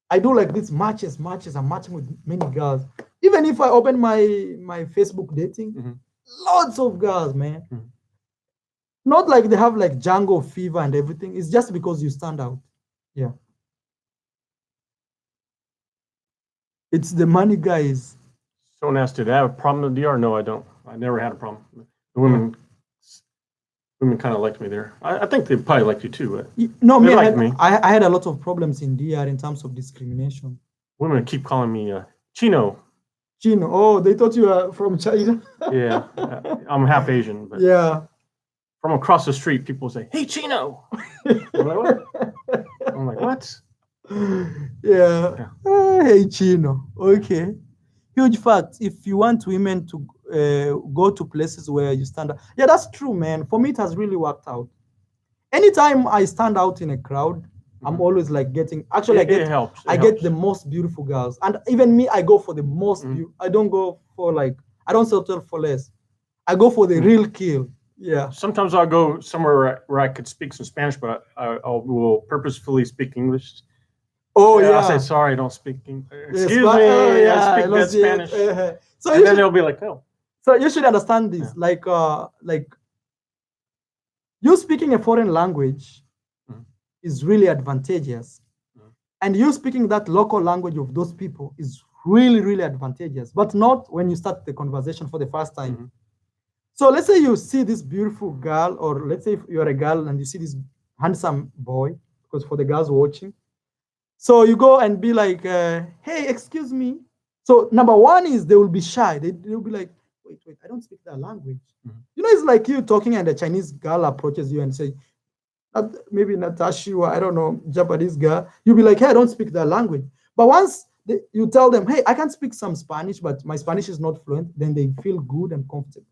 I do like these matches. I'm matching with many girls. Even if I open my Facebook dating, lots of girls, man. Not like they have like Django fever and everything. It's just because you stand out. Yeah. It's the money, guys. Someone asked, did I have a problem in the DR? No, I don't. I never had a problem. The women kind of liked me there. I think they probably liked you too. No, I had a lot of problems in DR in terms of discrimination. Women keep calling me Chino. Chino. Oh, they thought you were from China. Yeah, I'm half Asian. But yeah. from across the street, people say, "Hey, Chino." I'm like, what? I'm like, what? Yeah. Hey, Chino. Okay. Huge fact. If you want women to go to places where you stand out, yeah, that's true, man. For me, it has really worked out. Anytime I stand out in a crowd, I'm always like getting. Actually, it helps. I get the most beautiful girls, and even me, I go for the most. I don't go for like. I don't settle for less. I go for the real kill. Yeah. Sometimes I'll go somewhere where I could speak some Spanish, but I will purposefully speak English. Oh yeah. I'll say sorry, I don't speak English. Excuse me, I speak good Spanish. So and then they'll be like, "No." So you should understand this. Like you speaking a foreign language is really advantageous, and you speaking that local language of those people is really, really advantageous. But not when you start the conversation for the first time. So let's say you see this beautiful girl, or let's say if you're a girl and you see this handsome boy, because for the girls watching, so you go and be like, "Hey, excuse me." So number one is they will be shy. They'll be like, "Wait, I don't speak that language." You know, it's like you talking and a Chinese girl approaches you and say, maybe Natasha, or I don't know, Japanese girl. You'll be like, "Hey, I don't speak that language." But once you tell them, "Hey, I can speak some Spanish, but my Spanish is not fluent," then they feel good and comfortable.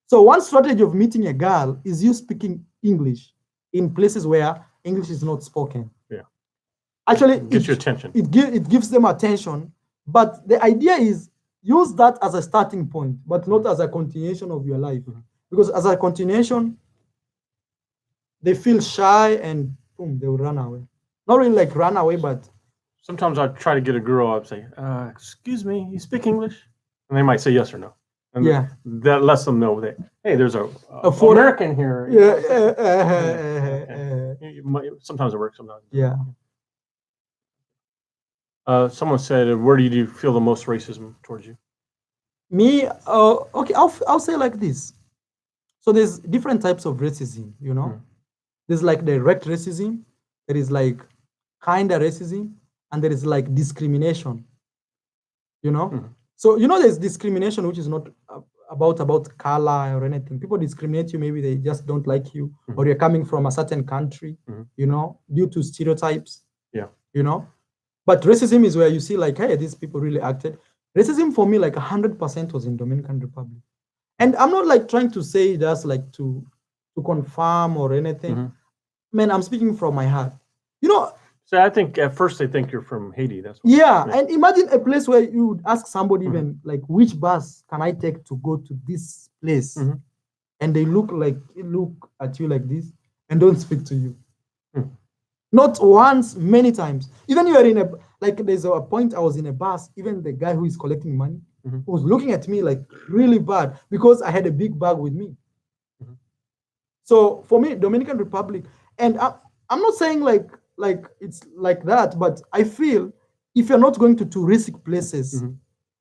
So one strategy of meeting a girl is you speaking English in places where English is not spoken. Yeah. Actually, it gets your attention. It gives them attention, but the idea is use that as a starting point, but not as a continuation of your life. Because as a continuation, they feel shy and boom, they will run away. Not really like run away, but sometimes I try to get a girl. I'd say, "Excuse me, you speak English?" And they might say yes or no. And that lets them know that, hey, there's a American here. Sometimes it works, sometimes. Yeah. Someone said, "Where do you feel the most racism towards you?" Me, okay, I'll say like this. So there's different types of racism, you know. There's like direct racism, there is like kind of racism, and there is like discrimination, you know. So you know there's discrimination which is not about color or anything. People discriminate you, maybe they just don't like you, or you're coming from a certain country, you know, due to stereotypes. Yeah. You know. But racism is where you see like, hey, these people really acted. Racism for me, like 100% was in Dominican Republic. And I'm not like trying to say just like to confirm or anything. Man, I'm speaking from my heart. You know. So I think at first they think you're from Haiti. That's what and imagine a place where you would ask somebody even like, which bus can I take to go to this place? And they look at you like this and don't speak to you. Not once, many times. Even you are in there's a point I was in a bus, even the guy who is collecting money was looking at me like really bad because I had a big bag with me. So for me, Dominican Republic, and I'm not saying like it's like that, but I feel if you're not going to touristic places,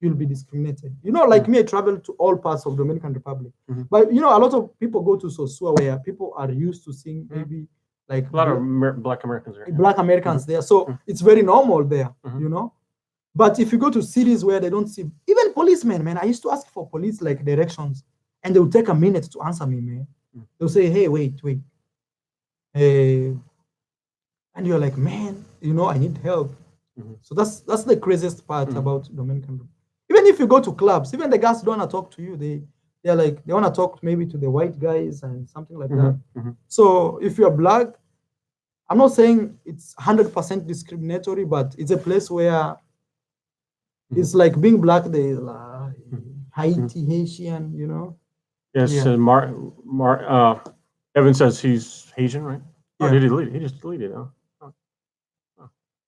you'll be discriminated. You know, like me, I travel to all parts of Dominican Republic, but you know, a lot of people go to Sosua where people are used to seeing maybe like a lot of Black Americans there. Black Americans there, so it's very normal there, you know. But if you go to cities where they don't see even policemen, man, I used to ask for police like directions, and they would take a minute to answer me, man. They'll say, "Hey, wait. And you're like, man, you know, I need help." So that's the craziest part about Dominican. Even if you go to clubs, even the guys don't want to talk to you. They're like, they want to talk maybe to the white guys and something like that. So if you're Black, I'm not saying it's 100% discriminatory, but it's a place where it's like being Black, they like Haiti, Haitian, you know. Yes, Evan says he's Haitian, right? Oh, did he delete it? He just deleted it. Oh.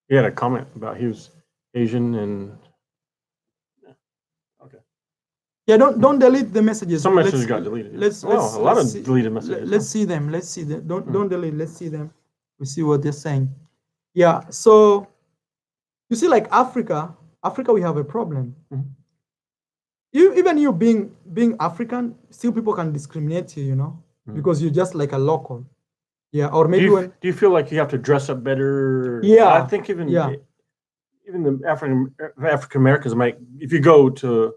He had a comment about he was Asian and okay. Yeah, don't delete the messages. Some messages got deleted. A lot of deleted messages. Let's see them. Let's see them. Don't delete. Let's see them. We see what they're saying. Yeah. So you see, like Africa, we have a problem. Even you being African, still people can discriminate you, you know, because you're just like a local. Yeah, or maybe do you feel like you have to dress up better? Yeah, I think even the African Americans might, if you go to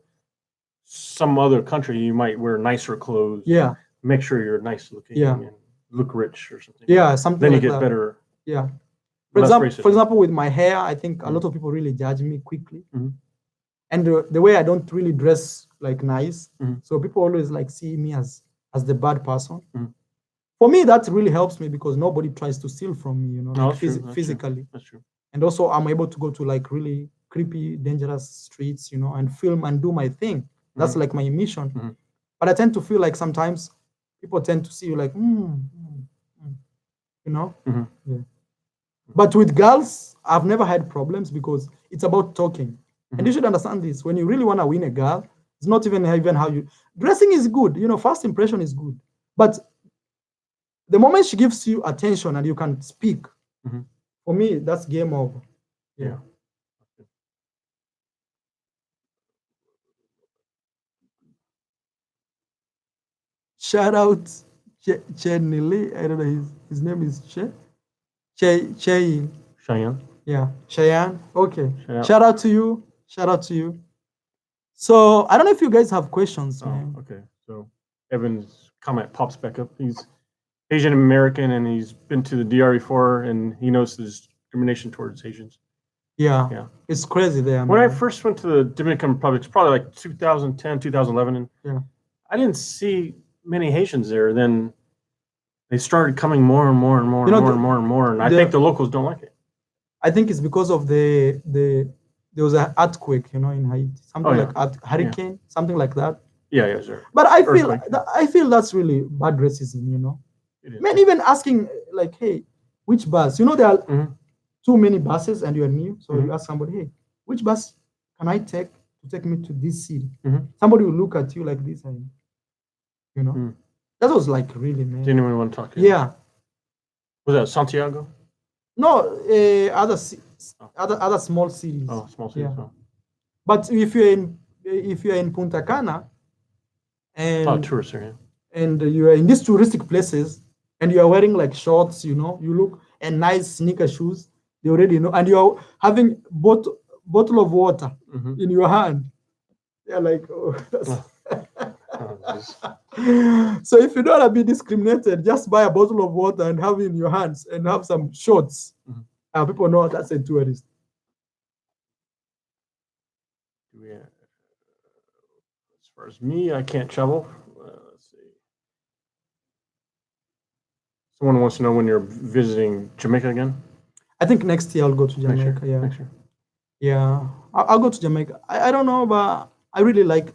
some other country, you might wear nicer clothes. Yeah, make sure you're nice looking and look rich or something. Yeah, something then like you get that. better. Yeah. For example, with my hair, I think a lot of people really judge me quickly. And the way I don't really dress like nice, so people always like see me as the bad person. For me, that really helps me because nobody tries to steal from me, like physically. That's true. And also, I'm able to go to like really creepy, dangerous streets, and film and do my thing. That's like my mission. But I tend to feel like sometimes people tend to see you like, Yeah. But with girls, I've never had problems because it's about talking. And you should understand this. When you really want to win a girl, it's not even how you... Dressing is good. First impression is good. But the moment she gives you attention and you can speak, for me, that's game over. Yeah. Shout out Chenili. I don't know, his name is Cheyenne. Yeah, Cheyenne. Okay. Shout out to you. So I don't know if you guys have questions, man. Okay. So Evan's comment pops back up. He's Asian American and he's been to the DR before and he knows the discrimination towards Asians. Yeah. It's crazy there. When I first went to the Dominican Republic, it's probably like 2010, 2011, and I didn't see many Haitians there. Then they started coming more and more and more and more. And I think the locals don't like it. I think it's because of there was an earthquake, in Haiti, something like hurricane, something like that. Yeah, sure. But I feel that's really bad racism, Man, even asking like, hey, which bus? There are too many buses and you are new, so you ask somebody, hey, which bus can I take to take me to this city? Somebody will look at you like this, and that was like really, man. Didn't even want to talk to you. Yeah. Was that Santiago? No, other small cities. Oh, small cities. Yeah. But if you're in Punta Cana, and tourist area, and you are in these touristic places, and you are wearing like shorts, you look, and nice sneaker shoes, they already know, and you are having bottle of water in your hand. They're like, oh, so if you don't want to be discriminated, just buy a bottle of water and have it in your hands and have some shorts. People know that's a tourist. Yeah. As far as me, I can't travel. Let's see. Someone wants to know when you're visiting Jamaica again. I think next year I'll go to Jamaica. Next year. Yeah, I'll go to Jamaica. I don't know, but I really like.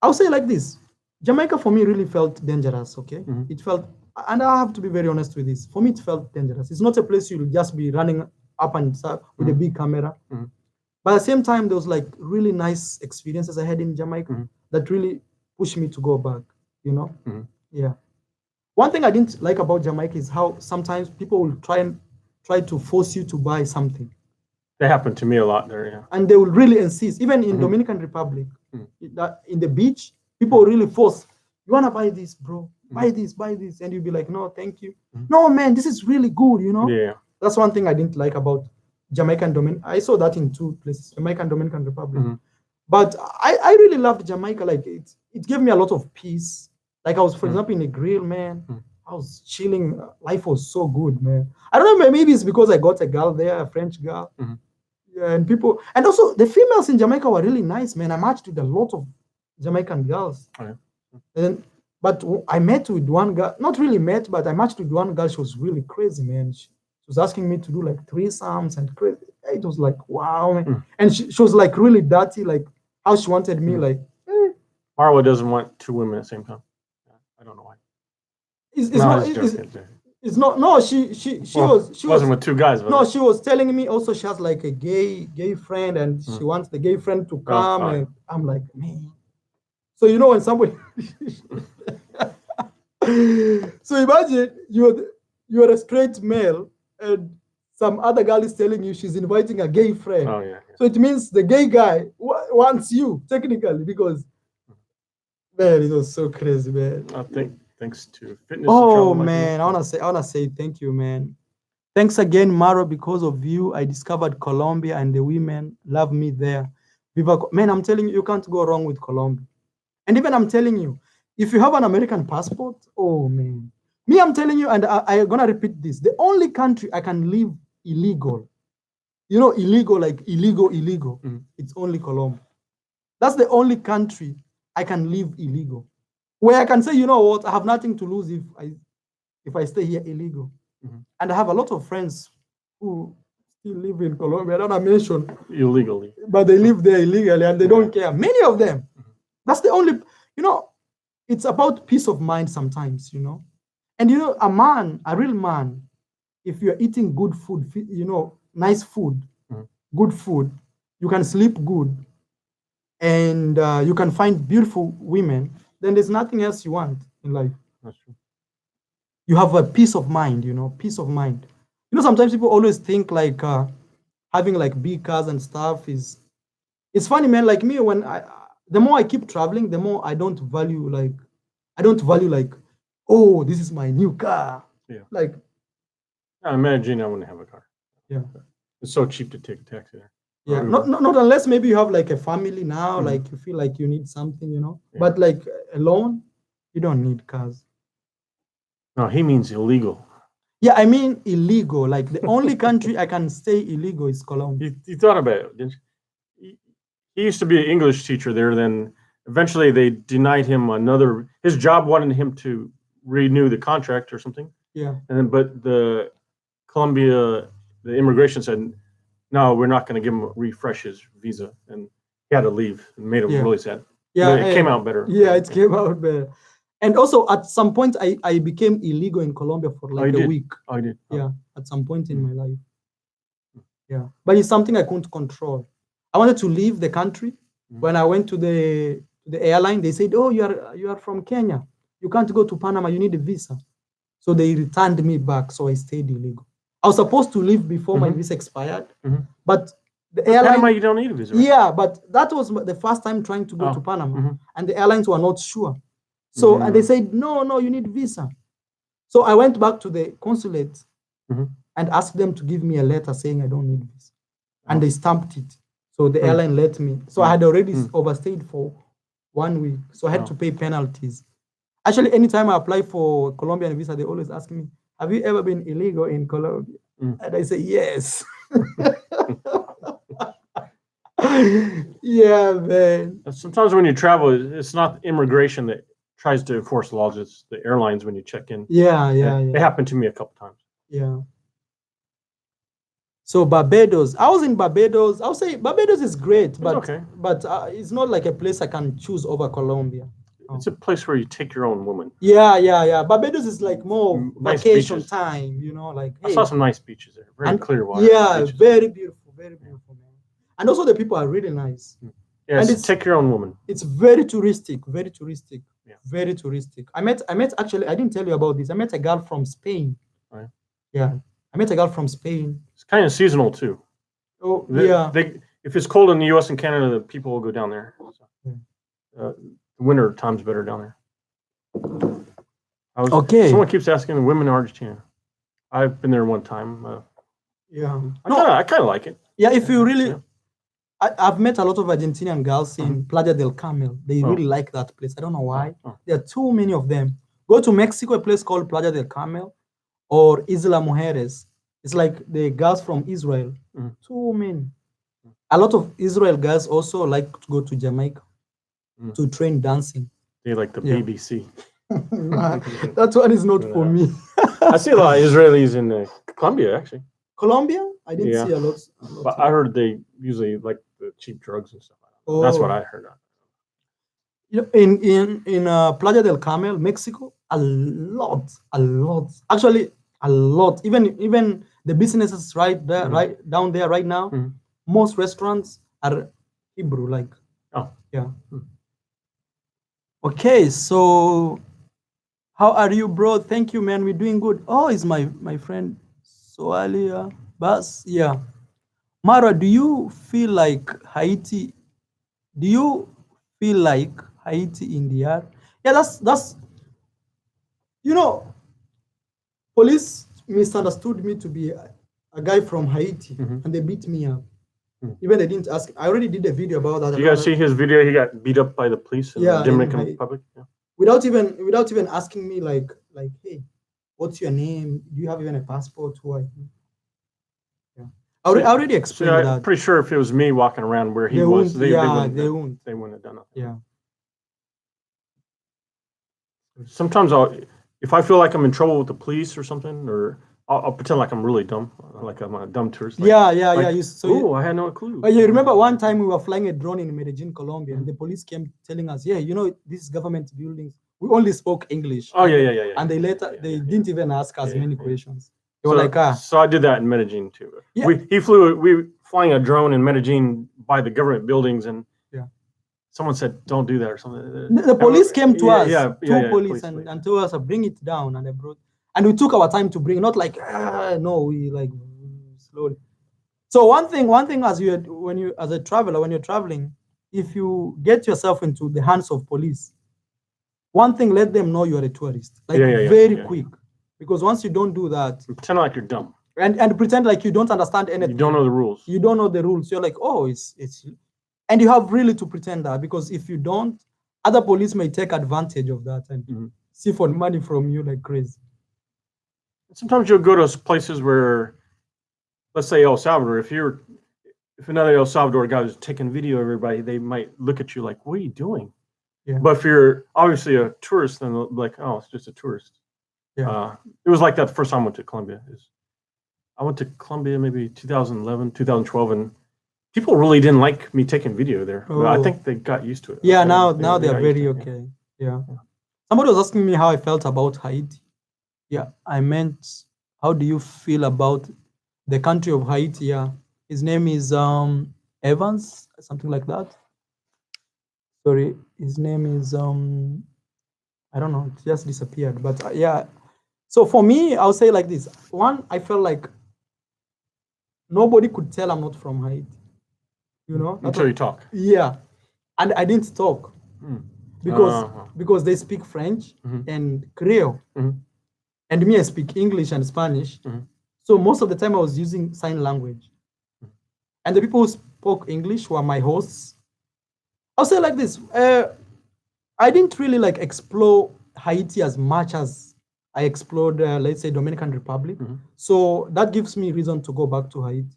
I'll say like this: Jamaica for me really felt dangerous. Okay, it felt, and I have to be very honest with this. For me, it felt dangerous. It's not a place you'll just be running up and down with a big camera. But at the same time, there was like really nice experiences I had in Jamaica that really pushed me to go back. Yeah. One thing I didn't like about Jamaica is how sometimes people will try to force you to buy something. That happened to me a lot there, yeah. And they will really insist, even in Dominican Republic, in the beach, people really force, you want to buy this, bro, buy this. And you'll be like, no, thank you. No, man, this is really good, Yeah. That's one thing I didn't like about Jamaican Dominican. I saw that in two places, Jamaica and Dominican Republic. But I really loved Jamaica. Like it gave me a lot of peace. Like I was, for example, in a grill, man. I was chilling. Life was so good, man. I don't know, maybe it's because I got a girl there, a French girl. Yeah, and people, and also the females in Jamaica were really nice, man. I matched with a lot of Jamaican girls. But I met with one girl, not really met, but I matched with one girl. She was really crazy, man. She was asking me to do like threesomes and crazy. It was like, wow, man. And she was like really dirty, like how she wanted me, like. Marwa doesn't want two women at the same time. I don't know why. It's not. No, she wasn't with two guys. No, she was telling me also she has like a gay friend, and she wants the gay friend to come. And I'm like, man. So when somebody. So imagine you're a straight male, and some other girl is telling you she's inviting a gay friend. Oh yeah. So it means the gay guy wants you technically, because man, it was so crazy, man. I think. Thanks to fitness. Oh man, I wanna say thank you, man. Thanks again, Maro. Because of you, I discovered Colombia, and the women love me there. Man, I'm telling you, you can't go wrong with Colombia. And even I'm telling you, If you have an American passport, oh man. Me, I'm telling you, and I'm gonna repeat this. The only country I can live illegal, illegal, like illegal, it's only Colombia. That's the only country I can live illegal. Where I can say, you know what, I have nothing to lose if I stay here illegal. And I have a lot of friends who still live in Colombia. I don't want to mention illegally, but they live there illegally and they don't care. Many of them. That's the only, it's about peace of mind sometimes, And a real man, if you're eating good food, nice food, good food, you can sleep good, and you can find beautiful women, then there's nothing else you want in life. That's true. You have a peace of mind, peace of mind. Sometimes people always think like having like big cars and stuff it's funny, man. Like me, the more I keep traveling, the more I don't value like, oh, this is my new car. Yeah. Like, I imagine I wouldn't have a car. Yeah. It's so cheap to take a taxi there. Yeah. Not unless maybe you have like a family now, like you feel like you need something, Yeah. But like alone, you don't need cars. No, he means illegal. Yeah, I mean illegal. Like the only country I can stay illegal is Colombia. You thought about it, didn't you? He used to be an English teacher there. Then eventually they denied him his job wanted him to renew the contract or something. Yeah. But the immigration said, no, we're not going to give him refresh his visa, and he had to leave. And made him really sad. Yeah, but it came out better. Yeah, it came out better. And also at some point I became illegal in Colombia for like a week. Oh, I did. Yeah, at some point in my life. Yeah, but it's something I couldn't control. I wanted to leave the country. When I went to the airline, they said, "Oh, you are from Kenya. You can't go to Panama. You need a visa." So they returned me back. So I stayed illegal. I was supposed to leave before my visa expired, but the airline. Panama, you don't need a visa. Right? Yeah, but that was the first time trying to go to Panama, and the airlines were not sure. So and they said, "No, you need visa." So I went back to the consulate and asked them to give me a letter saying I don't need visa, and they stamped it. So the airline let me. So I had already overstayed for 1 week, so I had to pay penalties. Actually, anytime I apply for Colombian visa, they always ask me, "Have you ever been illegal in Colombia?" And I say, "Yes." Yeah, man. Sometimes when you travel, it's not immigration that tries to enforce laws. It's the airlines when you check in. Yeah. It happened to me a couple times. Yeah. So Barbados, I was in Barbados. I'll say Barbados is great, but it's not like a place I can choose over Colombia. It's a place where you take your own woman. Yeah. Barbados is like more nice vacation beaches. Time, like. I saw some nice beaches there. Very clear water. Yeah, very beautiful, man. And also the people are really nice. Yeah, and take your own woman. It's very touristic. Yeah. Very touristic. I met actually, I didn't tell you about this. I met a girl from Spain. Right. Yeah. I met a girl from Spain. It's kind of seasonal too. Oh, yeah. If it's cold in the U.S. and Canada, the people will go down there. So, winter time's better down there. Someone keeps asking the women in Argentina. I've been there one time. Yeah. I kind of like it. Yeah, if you really... Yeah. I've met a lot of Argentinian girls in Playa del Carmen. They really like that place. I don't know why. There are too many of them. Go to Mexico, a place called Playa del Carmen or Isla Mujeres. It's like the girls from Israel. Too many. A lot of Israel girls also like to go to Jamaica to train dancing. They like the BBC. That one is not for me. I see a lot of Israelis in Colombia, actually. Colombia? I didn't see a lot. But I heard they usually like the cheap drugs and stuff. That's what I heard. In Playa del Carmen, Mexico, a lot. Actually, a lot. Even the businesses right there, right down there, right now. Most restaurants are Hebrew, like. Oh, yeah. Okay, so how are you, bro? Thank you, man. We're doing good. Oh, it's my friend Somalia. Bas, yeah. Mara, do you feel like Haiti? Do you feel like Haiti in the air? Yeah, that's. Police misunderstood me to be a guy from Haiti, and they beat me up. Even they didn't ask. I already did a video about that. You guys see his video? He got beat up by the police in the Dominican Republic. without even asking me like, hey, what's your name? Do you have even a passport? Who are you? Yeah, I already explained that. I'm pretty sure if it was me walking around where he was, they wouldn't have done nothing. Yeah. Sometimes if I feel like I'm in trouble with the police or something, or I'll pretend like I'm really dumb, like I'm a dumb tourist. Like, yeah. I had no clue. But you remember one time we were flying a drone in Medellin, Colombia, and the police came telling us, yeah, this is government buildings. We only spoke English. Oh, yeah. And they didn't even ask us many questions. They were like, So I did that in Medellin too. Yeah. We were flying a drone in Medellin by the government buildings, and someone said, don't do that or something. The police came to us, two police, and told us to bring it down, and they brought, and we took our time to bring, not like, no, we like slowly. So one thing as a traveler, when you're traveling, if you get yourself into the hands of police, one thing, let them know you are a tourist, like very quick, because once you don't do that, pretend like you're dumb, and pretend like you don't understand anything. You don't know the rules. You don't know the rules. You're like, oh, it's, and you have really to pretend that, because if you don't, other police may take advantage of that and siphon money from you like crazy. Sometimes you'll go to places where, let's say El Salvador, if another El Salvador guy was taking video of everybody, they might look at you like, what are you doing? Yeah. But if you're obviously a tourist, then they'll be like, oh, it's just a tourist. Yeah. It was like that the first time I went to Colombia. I went to Colombia maybe 2011, 2012, and people really didn't like me taking video there. But I think they got used to it. Yeah, now they're very okay. Yeah. Somebody was asking me how I felt about Haiti. Yeah, I meant, how do you feel about the country of Haiti? Yeah, his name is Evans, something like that. Sorry, his name is I don't know, it just disappeared. But yeah, so for me, I'll say like this. One, I felt like nobody could tell I'm not from Haiti. Until you talk. Yeah, and I didn't talk because they speak French and Creole, and me, I speak English and Spanish. So most of the time I was using sign language, and the people who spoke English were my hosts. I'll say like this: I didn't really like explore Haiti as much as I explored, let's say, Dominican Republic. So that gives me reason to go back to Haiti.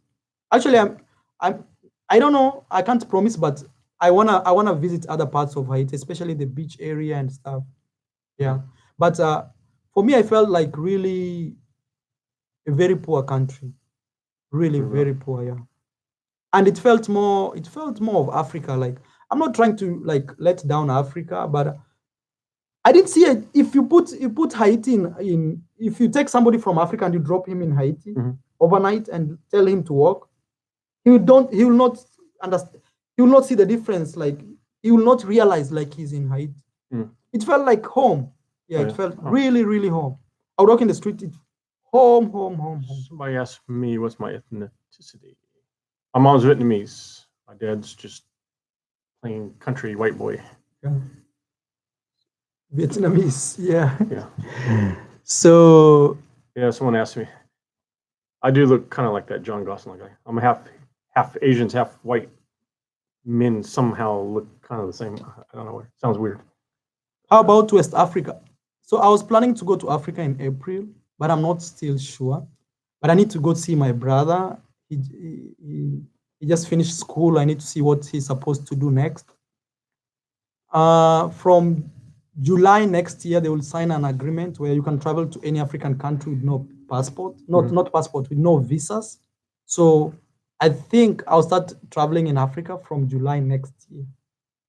Actually, I don't know. I can't promise, but I wanna visit other parts of Haiti, especially the beach area and stuff. Yeah, but for me, I felt like really a very poor country, really very poor. Yeah, and it felt more of Africa. Like, I'm not trying to like let down Africa, but I didn't see it. If you put Haiti in if you take somebody from Africa and you drop him in Haiti overnight and tell him to walk, he will not understand. He will not see the difference. Like, he will not realize like he's in Haiti. It felt like home. Yeah, it felt really, really home. I would walk in the street, home. Somebody asked me what's my ethnicity. My mom's Vietnamese. My dad's just plain country white boy. Yeah. Vietnamese, yeah. Yeah. So yeah, someone asked me. I do look kind of like that John Gosling guy. I'm half Asians, half white. Men somehow look kind of the same. I don't know. It sounds weird. How about West Africa? So I was planning to go to Africa in April, but I'm not still sure. But I need to go see my brother. He just finished school. I need to see what he's supposed to do next. From July next year, they will sign an agreement where you can travel to any African country with no passport, not passport, with no visas. So I think I'll start traveling in Africa from July next year.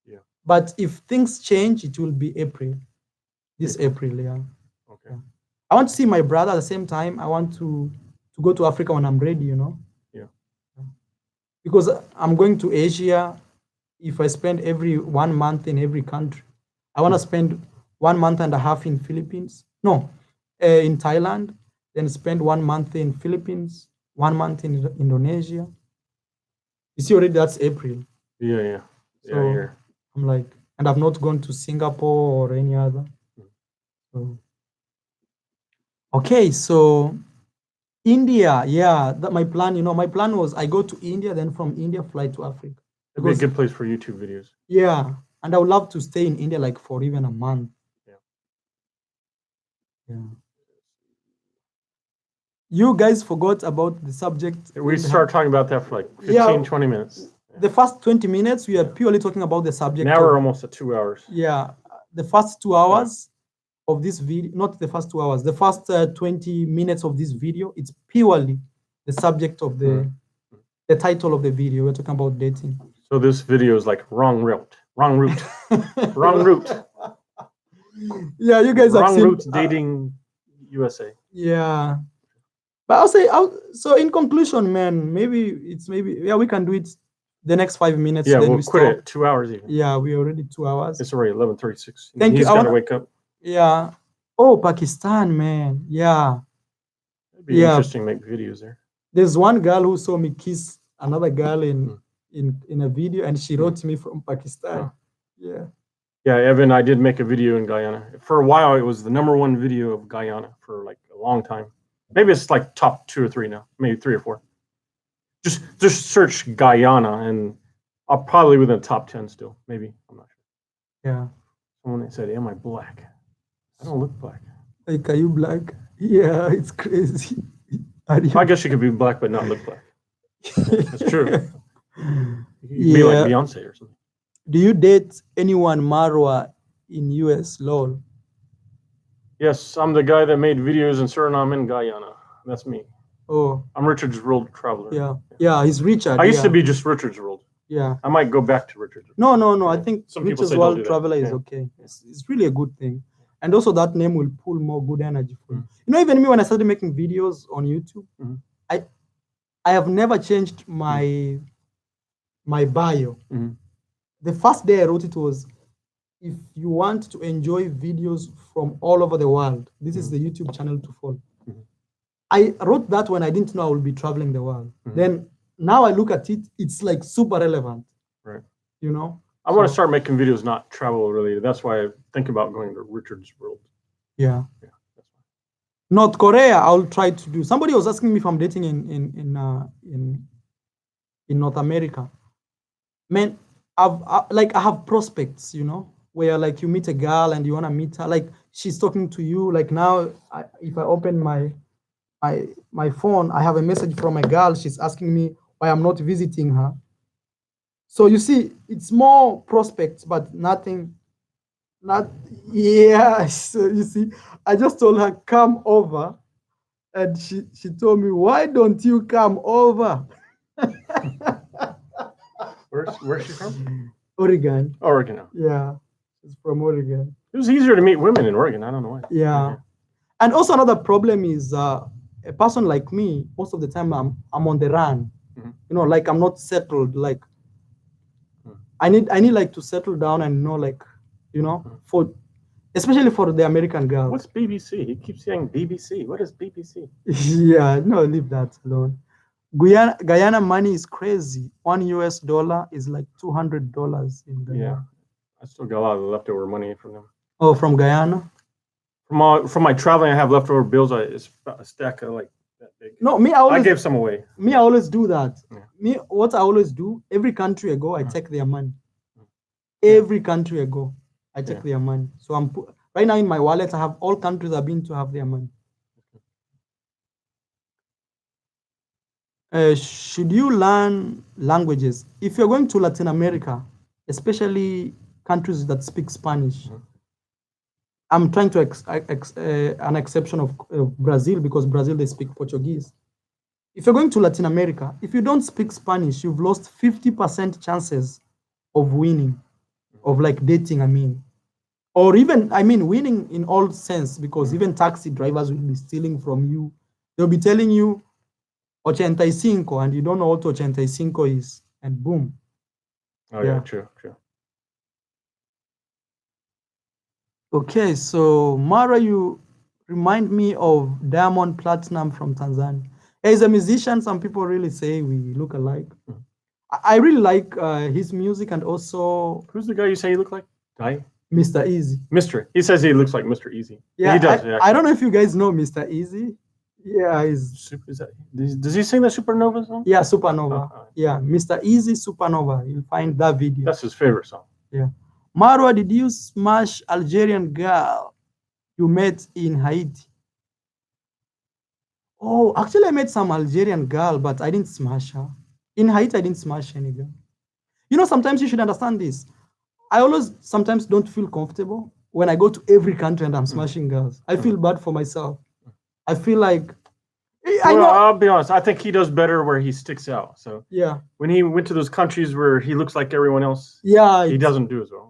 Yeah. But if things change, it will be April. April, yeah. Okay. I want to see my brother at the same time. I want to go to Africa when I'm ready, Yeah. Because I'm going to Asia. If I spend every 1 month in every country, I want to spend 1.5 months in Philippines. No, in Thailand, then spend 1 month in Philippines, 1 month in Indonesia. You see already that's April. Yeah. So I'm like, and I've not gone to Singapore or any other. So, okay, so India, yeah, that my plan. My plan was I go to India, then from India fly to Africa. It'd be a good place for YouTube videos. Yeah, and I would love to stay in India like for even a month. Yeah. You guys forgot about the subject. We start talking about that for like 15, 20 minutes. The first 20 minutes, we are purely talking about the subject. Now we're almost at 2 hours. Yeah. The first 2 hours of this video, not the first 2 hours, the first 20 minutes of this video, it's purely the subject of the title of the video. We're talking about dating. So this video is like wrong route, wrong route, wrong route. Yeah, you guys wrong route dating USA. Yeah. But I'll say, so in conclusion, man, maybe we can do it the next 5 minutes. Yeah, then we'll quit it 2 hours even. Yeah, we're already 2 hours. It's already 11:36. Thank you. He's got to wake up. Yeah. Oh, Pakistan, man. Yeah. It'd be interesting to make videos there. There's one girl who saw me kiss another girl in a video, and she wrote me from Pakistan. Yeah. Yeah, Evan, I did make a video in Guyana. For a while, it was the #1 video of Guyana for like a long time. Maybe it's like top 2 or 3 now, maybe 3 or 4. Just search Guyana, and I'll probably within the top 10 still. Maybe, I'm not sure. Yeah. Someone said, "Am I black?" I don't look black. Like, are you black? Yeah, it's crazy. I guess you could be black but not look black. That's true. You'd be like Beyonce or something. Do you date anyone Marwa in US? Lol. Yes, I'm the guy that made videos in Suriname and Guyana. That's me. Oh. I'm Richard's World Traveler. Yeah, he's Richard. I used to be just Richard's World. Yeah. I might go back to Richard's World. No. I think some Richard's World Traveler is okay. It's really a good thing. And also that name will pull more good energy for you. You know, even me, when I started making videos on YouTube, I have never changed my bio. The first day I wrote it was, if you want to enjoy videos from all over the world, this is the YouTube channel to follow. I wrote that when I didn't know I would be traveling the world. Then now I look at it, it's like super relevant. Right. You know? I want to start making videos not travel related. That's why I think about going to Richard's World. Yeah. That's why. North Korea, I'll try to do. Somebody was asking me if I'm dating in North America. Man, I have prospects, you know, where like you meet a girl and you want to meet her, like she's talking to you. Like now, if I open my phone, I have a message from a girl. She's asking me why I'm not visiting her. So you see, it's more prospects, but nothing. So you see, I just told her, come over. And she told me, why don't you come over? Where's she from? Oregon. Oregon. Yeah, she's from Oregon. It was easier to meet women in Oregon. I don't know why. Yeah. And also another problem is a person like me, most of the time I'm on the run. You know, like I'm not settled. Like I need like to settle down and know, like, you know, especially for the American girls. What's BBC? He keeps saying BBC. What is BBC? Yeah, no, leave that alone. Guyana money is crazy. $1 US is like $200 in Guyana. Yeah, I still got a lot of leftover money from them. Oh, from Guyana? From my traveling, I have leftover bills. It's a stack of like that big. No, me, I gave some away. Me, I always do that. Yeah. Me, what I always do, every country I go, I take their money. Every country I go, I take their money. So I'm right now in my wallet, I have all countries I've been to have their money. Should you learn languages? If you're going to Latin America, especially countries that speak Spanish, I'm trying to an exception of Brazil, because Brazil, they speak Portuguese. If you're going to Latin America, if you don't speak Spanish, you've lost 50% chances of winning, of like dating, I mean. Or even, I mean, winning in all sense, because even taxi drivers will be stealing from you. They'll be telling you 85, and you don't know what 85 is, and boom. Oh yeah, true. Okay, so Mara, you remind me of Diamond Platinum from Tanzania. As a musician, some people really say we look alike. I really like his music, and also... Who's the guy you say you look like? Guy? Mr. Easy. Mr. He says he looks like Mr. Easy. Yeah, he does. I don't know if you guys know Mr. Easy. Yeah, does he sing the Supernova song? Yeah, Supernova. Yeah, Mr. Easy, Supernova. You'll find that video. That's his favorite song. Yeah. Marwa, did you smash Algerian girl you met in Haiti? Oh, actually, I met some Algerian girl, but I didn't smash her. In Haiti, I didn't smash any girl. You know, sometimes you should understand this. I always sometimes don't feel comfortable when I go to every country and I'm smashing girls. I feel bad for myself. I feel like, I know. I'll be honest. I think he does better where he sticks out. So Yeah. when he went to those countries where he looks like everyone else, Yeah. he doesn't do as well.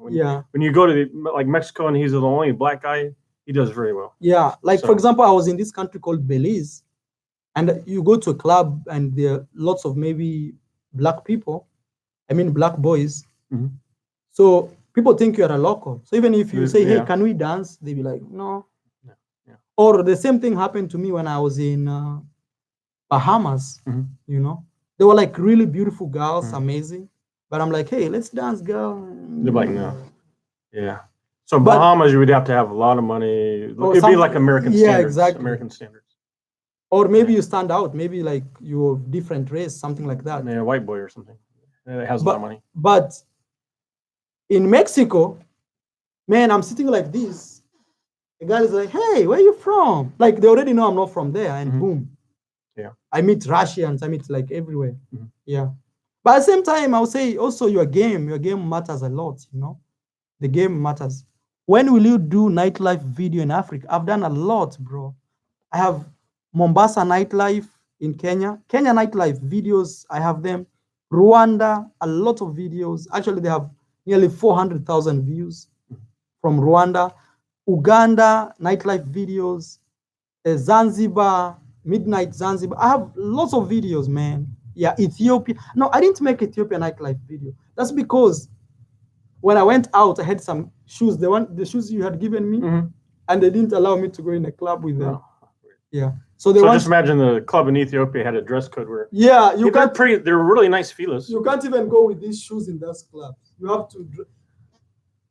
When you go to like Mexico and he's the only black guy, he does very well. Yeah. Like, for example, I was in this country called Belize, and you go to a club and there are lots of maybe black people. I mean, black boys. So people think you're a local. So even if you say, hey, can we dance? They'll be like, no. Or the same thing happened to me when I was in Bahamas. You know, they were like really beautiful girls, amazing. But I'm like, hey, let's dance, girl. They're like, no. Yeah. So Bahamas, you would have to have a lot of money. It'd be like American standards. Exactly. American standards. Or maybe you stand out. Maybe like you're different race, something like that. Yeah, a white boy or something. It has a lot of money. But in Mexico, man, I'm sitting like this. The guy is like, hey, where are you from? Like, they already know I'm not from there, and boom. Yeah. I meet Russians, I meet like everywhere. Yeah. But at the same time, I would say also your game matters a lot, you know? The game matters. When will you do nightlife video in Africa? I've done a lot, bro. I have Mombasa nightlife in Kenya. Kenya nightlife videos, I have them. Rwanda, a lot of videos. Actually, they have nearly 400,000 views from Rwanda. Uganda, nightlife videos. Zanzibar, midnight Zanzibar. I have lots of videos, man. Yeah, Ethiopia. No, I didn't make Ethiopia nightlife video. That's because when I went out, I had some shoes. The shoes you had given me, and they didn't allow me to go in a club with them. Yeah. So just imagine the club in Ethiopia had a dress code where they're really nice feelers. You can't even go with these shoes in that club. You have to.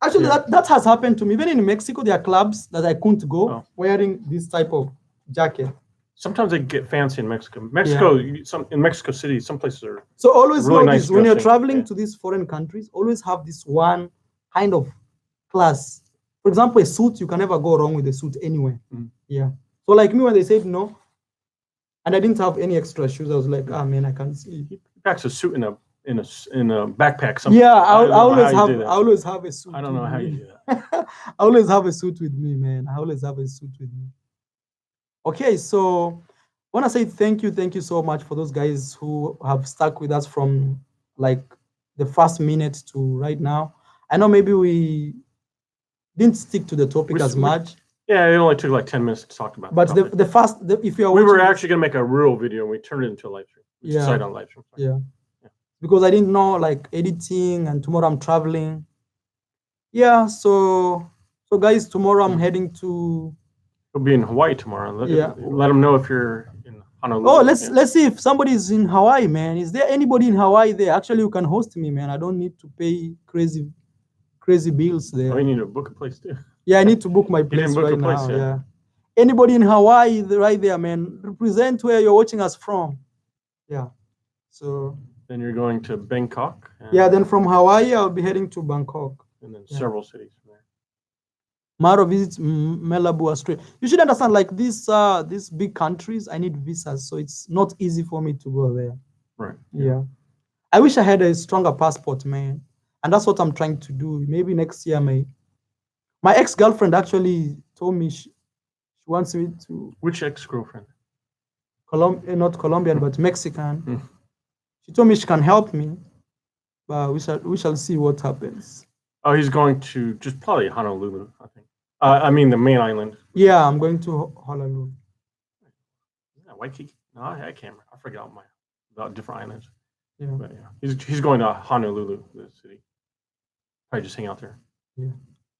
Actually, that has happened to me. Even in Mexico, there are clubs that I couldn't go wearing this type of jacket. Sometimes they get fancy in Mexico. In Mexico City, some places are. So always really know this when you're traveling to these foreign countries. Always have this one kind of class. For example, a suit, you can never go wrong with a suit anywhere. Yeah. So like me, when they said no, and I didn't have any extra shoes, I was like, ah, man, I can't sleep. He packs a suit in a backpack. Yeah, I always have a suit. I don't know how you do that. I always have a suit with me, man. I always have a suit with me. Okay, so I want to say thank you so much for those guys who have stuck with us from like the first minute to right now. I know maybe we didn't stick to the topic as much. Yeah, it only took like 10 minutes to talk about. But if you are we were actually gonna make a real video and we turned it into a live stream. We decided on live stream. Yeah. Because I didn't know like editing, and tomorrow I'm traveling. Yeah, so guys, tomorrow I'm heading to. We'll be in Hawaii tomorrow. Let them know if you're in Honolulu. Oh, let's see if somebody's in Hawaii, man. Is there anybody in Hawaii there? Actually, you can host me, man. I don't need to pay crazy bills there. Oh, you need to book a place too. Yeah, I need to book my place right now. Yeah. Anybody in Hawaii right there, man? Represent where you're watching us from. Yeah. So. Then you're going to Bangkok. Then from Hawaii, I'll be heading to Bangkok. And then several cities from there. Maro visits Melabu, Australia. You should understand, like these big countries, I need visas, so it's not easy for me to go there. Right. Yeah. I wish I had a stronger passport, man. And that's what I'm trying to do. Maybe next year, my ex-girlfriend actually told me she wants me to. Which ex-girlfriend? Not Colombian, but Mexican. She told me she can help me, but we shall see what happens. Oh, he's going to just probably Honolulu, I think. I mean the main island. Yeah, I'm going to Honolulu. Yeah, Waikiki. No, I can't remember. I forget all about different islands. Yeah. But yeah, he's going to Honolulu, the city. Probably just hang out there. Yeah.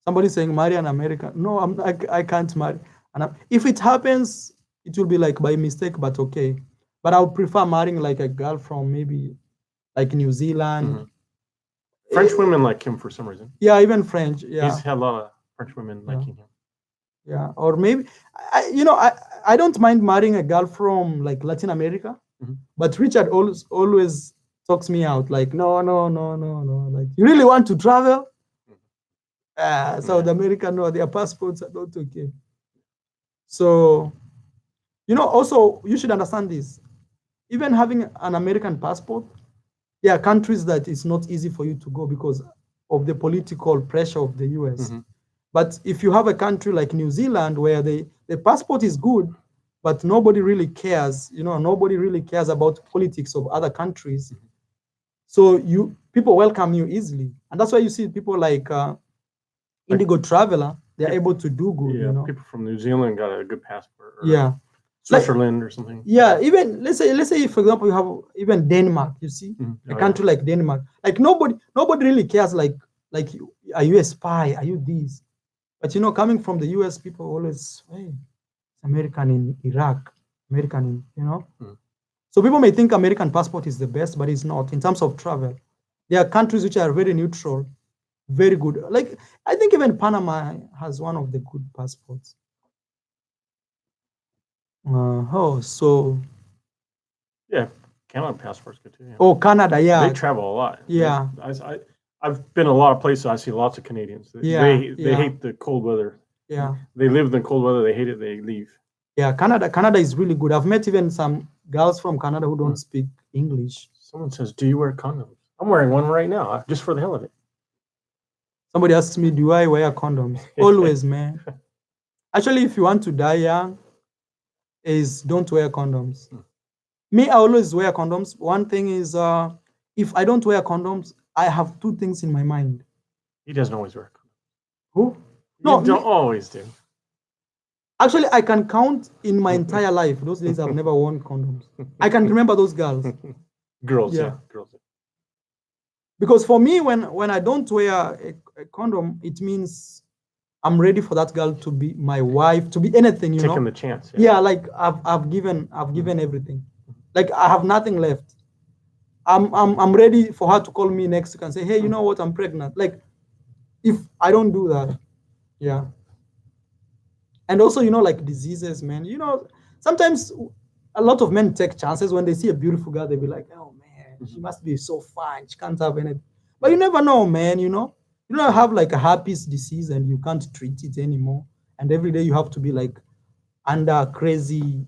Somebody's saying marry an American. No, I can't marry. And if it happens, it will be like by mistake, but okay. But I would prefer marrying like a girl from maybe like New Zealand. French women like him for some reason. Yeah, even French. Yeah. He's had a lot of French women liking him. Yeah, or maybe I don't mind marrying a girl from like Latin America, but Richard always talks me out like no. Like, you really want to travel? South America, no, their passports are not okay. So, also you should understand this. Even having an American passport, there are countries that it's not easy for you to go because of the political pressure of the US. But if you have a country like New Zealand where the passport is good, but nobody really cares, nobody really cares about politics of other countries. So people welcome you easily. And that's why you see people like Indigo Traveler, they're able to do good. Yeah, people from New Zealand got a good passport. Yeah. Switzerland or something. Yeah, even let's say for example you have even Denmark, you see, a country like Denmark. Like nobody really cares like are you a spy? Are you this? But coming from the US, people always, hey, American in Iraq, American in, So people may think American passport is the best, but it's not in terms of travel. There are countries which are very neutral, very good. Like I think even Panama has one of the good passports. So yeah, Canada passport's good too. Yeah. Oh, Canada, yeah. They travel a lot. Yeah. I've been a lot of places. I see lots of Canadians. They hate the cold weather. Yeah. They live in the cold weather. They hate it. They leave. Yeah, Canada is really good. I've met even some girls from Canada who don't speak English. Someone says, "Do you wear condoms?" I'm wearing one right now, just for the hell of it. Somebody asks me, "Do I wear condoms?" Always, man. Actually, if you want to die young, don't wear condoms. Me, I always wear condoms. One thing is, if I don't wear condoms, I have two things in my mind. He doesn't always wear condoms. Who? No, you don't always do. Actually, I can count in my entire life. Those days I've never worn condoms. I can remember those girls. Girls, yeah. Girls. Because for me, when I don't wear a condom, it means I'm ready for that girl to be my wife, to be anything, Taking the chance. Yeah, like I've given everything. Like I have nothing left. I'm ready for her to call me next week and say, hey, you know what, I'm pregnant. Like if I don't do that, yeah. And also, like diseases, man. Sometimes a lot of men take chances when they see a beautiful girl. They be like, oh man, she must be so fine. She can't have anything. But you never know, man. You don't have like a herpes disease and you can't treat it anymore. And every day you have to be like under crazy,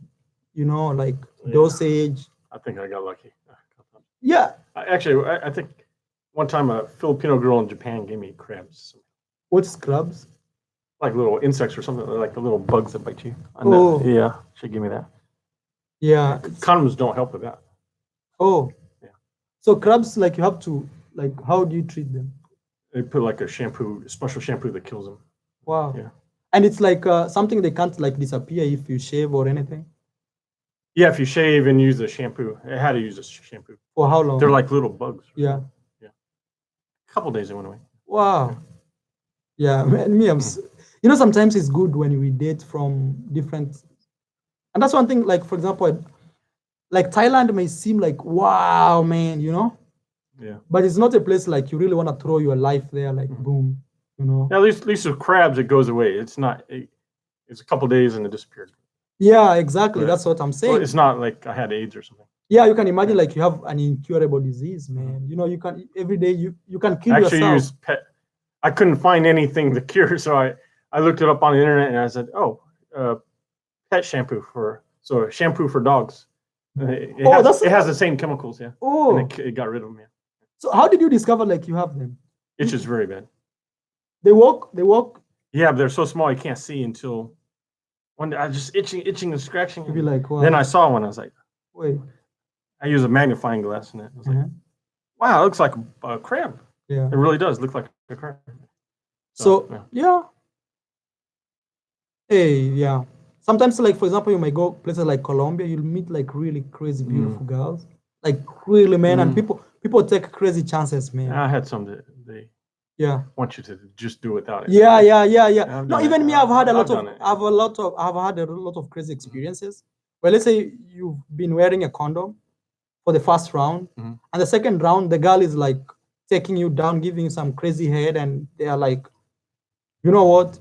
like dosage. I think I got lucky. Yeah. I think one time a Filipino girl in Japan gave me crabs. What's crabs? Like little insects or something, like the little bugs that bite you. Yeah, she gave me that. Yeah. Condoms don't help with that. Oh. Yeah. So crabs, like you have to, like, how do you treat them? They put like a special shampoo that kills them. Wow. Yeah. And it's like something they can't like disappear if you shave or anything? Yeah, if you shave and use the shampoo. I had to use this shampoo. For how long? They're like little bugs. Yeah. Yeah. A couple days they went away. Wow. Yeah, me, sometimes it's good when we date from different, and that's one thing, like, for example, like Thailand may seem like, wow, man, Yeah. But it's not a place like you really want to throw your life there, like, boom, Yeah, at least with crabs, it goes away. It's not, it's a couple days and it disappeared. Yeah, exactly. That's what I'm saying. Well, it's not like I had AIDS or something. Yeah, you can imagine like you have an incurable disease, man. You can, every day you can kill yourself. Actually use I couldn't find anything to cure, so I looked it up on the internet and I said, pet shampoo shampoo for dogs. It has the same chemicals, yeah. Oh, and it got rid of them, yeah. So how did you discover like you have them? It's just very bad. They walk. Yeah, but they're so small you can't see until one day I was just itching and scratching. You'd be like, wow. Then I saw one. I was like, wait. I use a magnifying glass in it. I was like, wow, it looks like a crab. Yeah, it really does look like a crab. So yeah. Hey, yeah. Sometimes, like for example, you might go places like Colombia. You'll meet like really crazy, beautiful girls, like really, man. And people take crazy chances, man. I had some that they want you to just do without it. Yeah. No, even me, I've had a lot of crazy experiences. Well, let's say you've been wearing a condom for the first round, and the second round, the girl is like taking you down, giving you some crazy head, and they are like, you know what?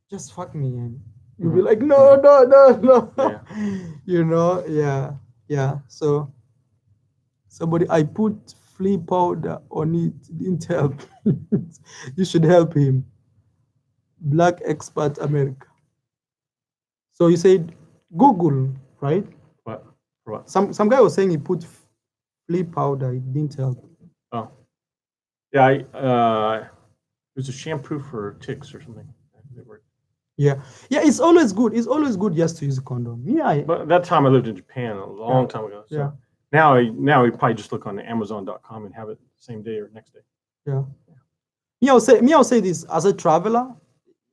Just fuck me, and you'll be like, no. Yeah. Yeah. So somebody, I put flea powder on it, didn't help. You should help him. Black expert America. So you said Google, right? What? For what? Some guy was saying he put flea powder. It didn't help. Oh, yeah. It was a shampoo for ticks or something. Yeah, it's always good. It's always good just to use a condom. Yeah. But that time I lived in Japan a long time ago. So now we probably just look on Amazon.com and have it the same day or next day. Yeah. I'll say this as a traveler,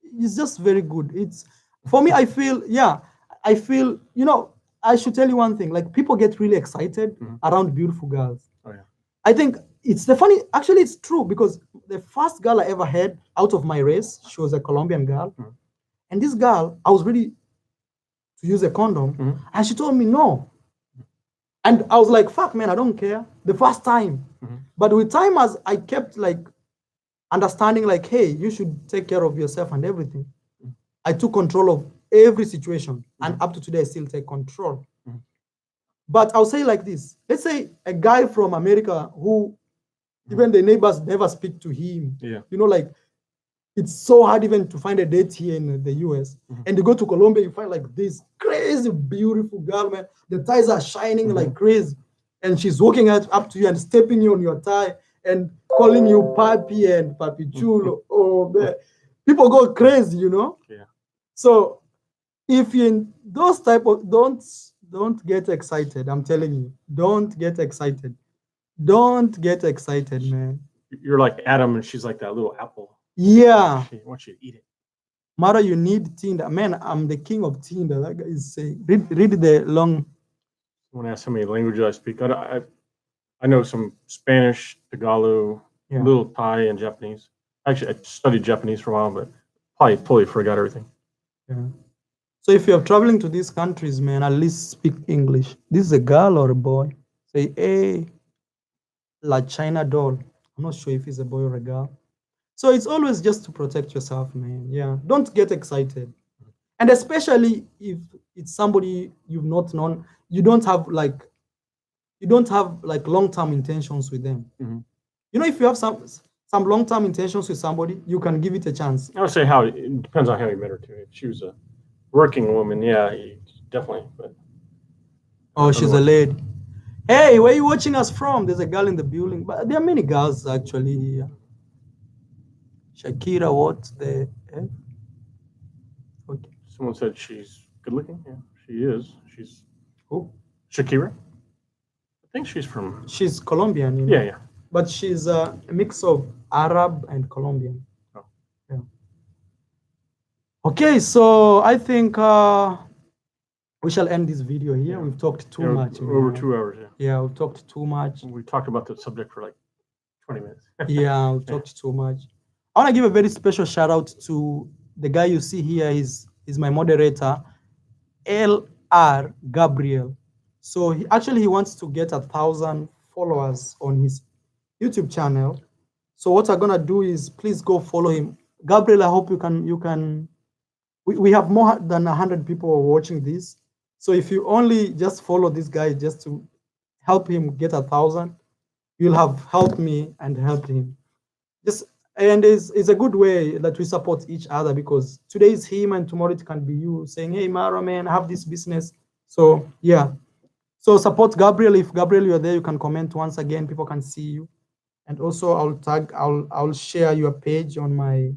it's just very good. It's for me. I feel I should tell you one thing. Like people get really excited around beautiful girls. Oh yeah. I think it's the funny. Actually, it's true because the first girl I ever had out of my race, she was a Colombian girl, and this girl, I was ready to use a condom, and she told me no. And I was like, "Fuck, man, I don't care." The first time, but with time, as I kept like understanding, like, hey, you should take care of yourself and everything. I took control of every situation, and up to today, I still take control. But I'll say like this: let's say a guy from America who even the neighbors never speak to him. Yeah. Like it's so hard even to find a date here in the US. And you go to Colombia, you find like this crazy, beautiful girl, man. The thighs are shining like crazy. And she's walking up to you and stepping you on your thigh and calling you papi and papi chulo. Oh, man. People go crazy, Yeah. So if you're in those type of, don't get excited. I'm telling you, don't get excited. Don't get excited, man. You're like Adam and she's like that little apple. Yeah. She wants you to eat it. Mara, you need Tinder. Man, I'm the king of Tinder. That guy is saying. Read the long. When I ask how many languages I speak, I know some Spanish, Tagalog, little Thai, and Japanese. Actually, I studied Japanese for a while, but probably totally forgot everything. Yeah. So if you're traveling to these countries, man, at least speak English. This is a girl or a boy. Say, hey, La China doll. I'm not sure if it's a boy or a girl. So it's always just to protect yourself, man. Yeah. Don't get excited. And especially if it's somebody you've not known, you don't have like long-term intentions with them. If you have some long-term intentions with somebody, you can give it a chance. I would say it depends on how you met her too. If she was a working woman, yeah, definitely. But she's a lady. Hey, where are you watching us from? There's a girl in the building, but there are many girls actually here. Shakira, what the F? Okay. Someone said she's good looking. Yeah, she is. She's who? Shakira. I think she's Colombian. Yeah. But she's a mix of Arab and Colombian. Oh. Yeah. Okay, so I think we shall end this video here. We've talked too much. Over 2 hours, yeah. Yeah, we've talked too much. We talked about the subject for like 20 minutes. Yeah, we've talked too much. I want to give a very special shout out to the guy you see here. Is my moderator, L.R. Gabriel. So he wants to get 1,000 followers on his YouTube channel. So what I'm gonna do is please go follow him. Gabriel, I hope you can. We have more than 100 people watching this. So if you only just follow this guy just to help him get 1,000, you'll have helped me and helped him. And it's a good way that we support each other, because today is him and tomorrow it can be you saying, hey, Mara, man, I have this business. So yeah. So support Gabriel. If Gabriel, you're there, you can comment once again. People can see you. And also I'll share your page on my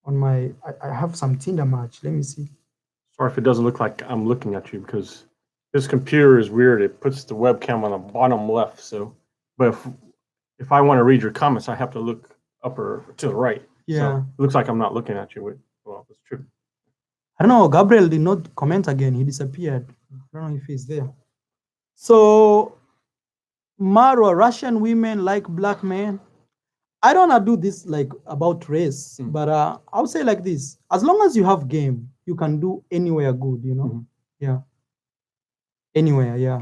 I have some Tinder match. Let me see. Sorry if it doesn't look like I'm looking at you, because this computer is weird. It puts the webcam on the bottom left. So, but if I want to read your comments, I have to look up or to the right. Yeah. So it looks like I'm not looking at you. Well, it's true. I don't know. Gabriel did not comment again. He disappeared. I don't know if he's there. So, Marwa, Russian women like black men. I don't want to do this like about race, but I'll say like this: as long as you have game, you can do anywhere good. Yeah. Anywhere, yeah.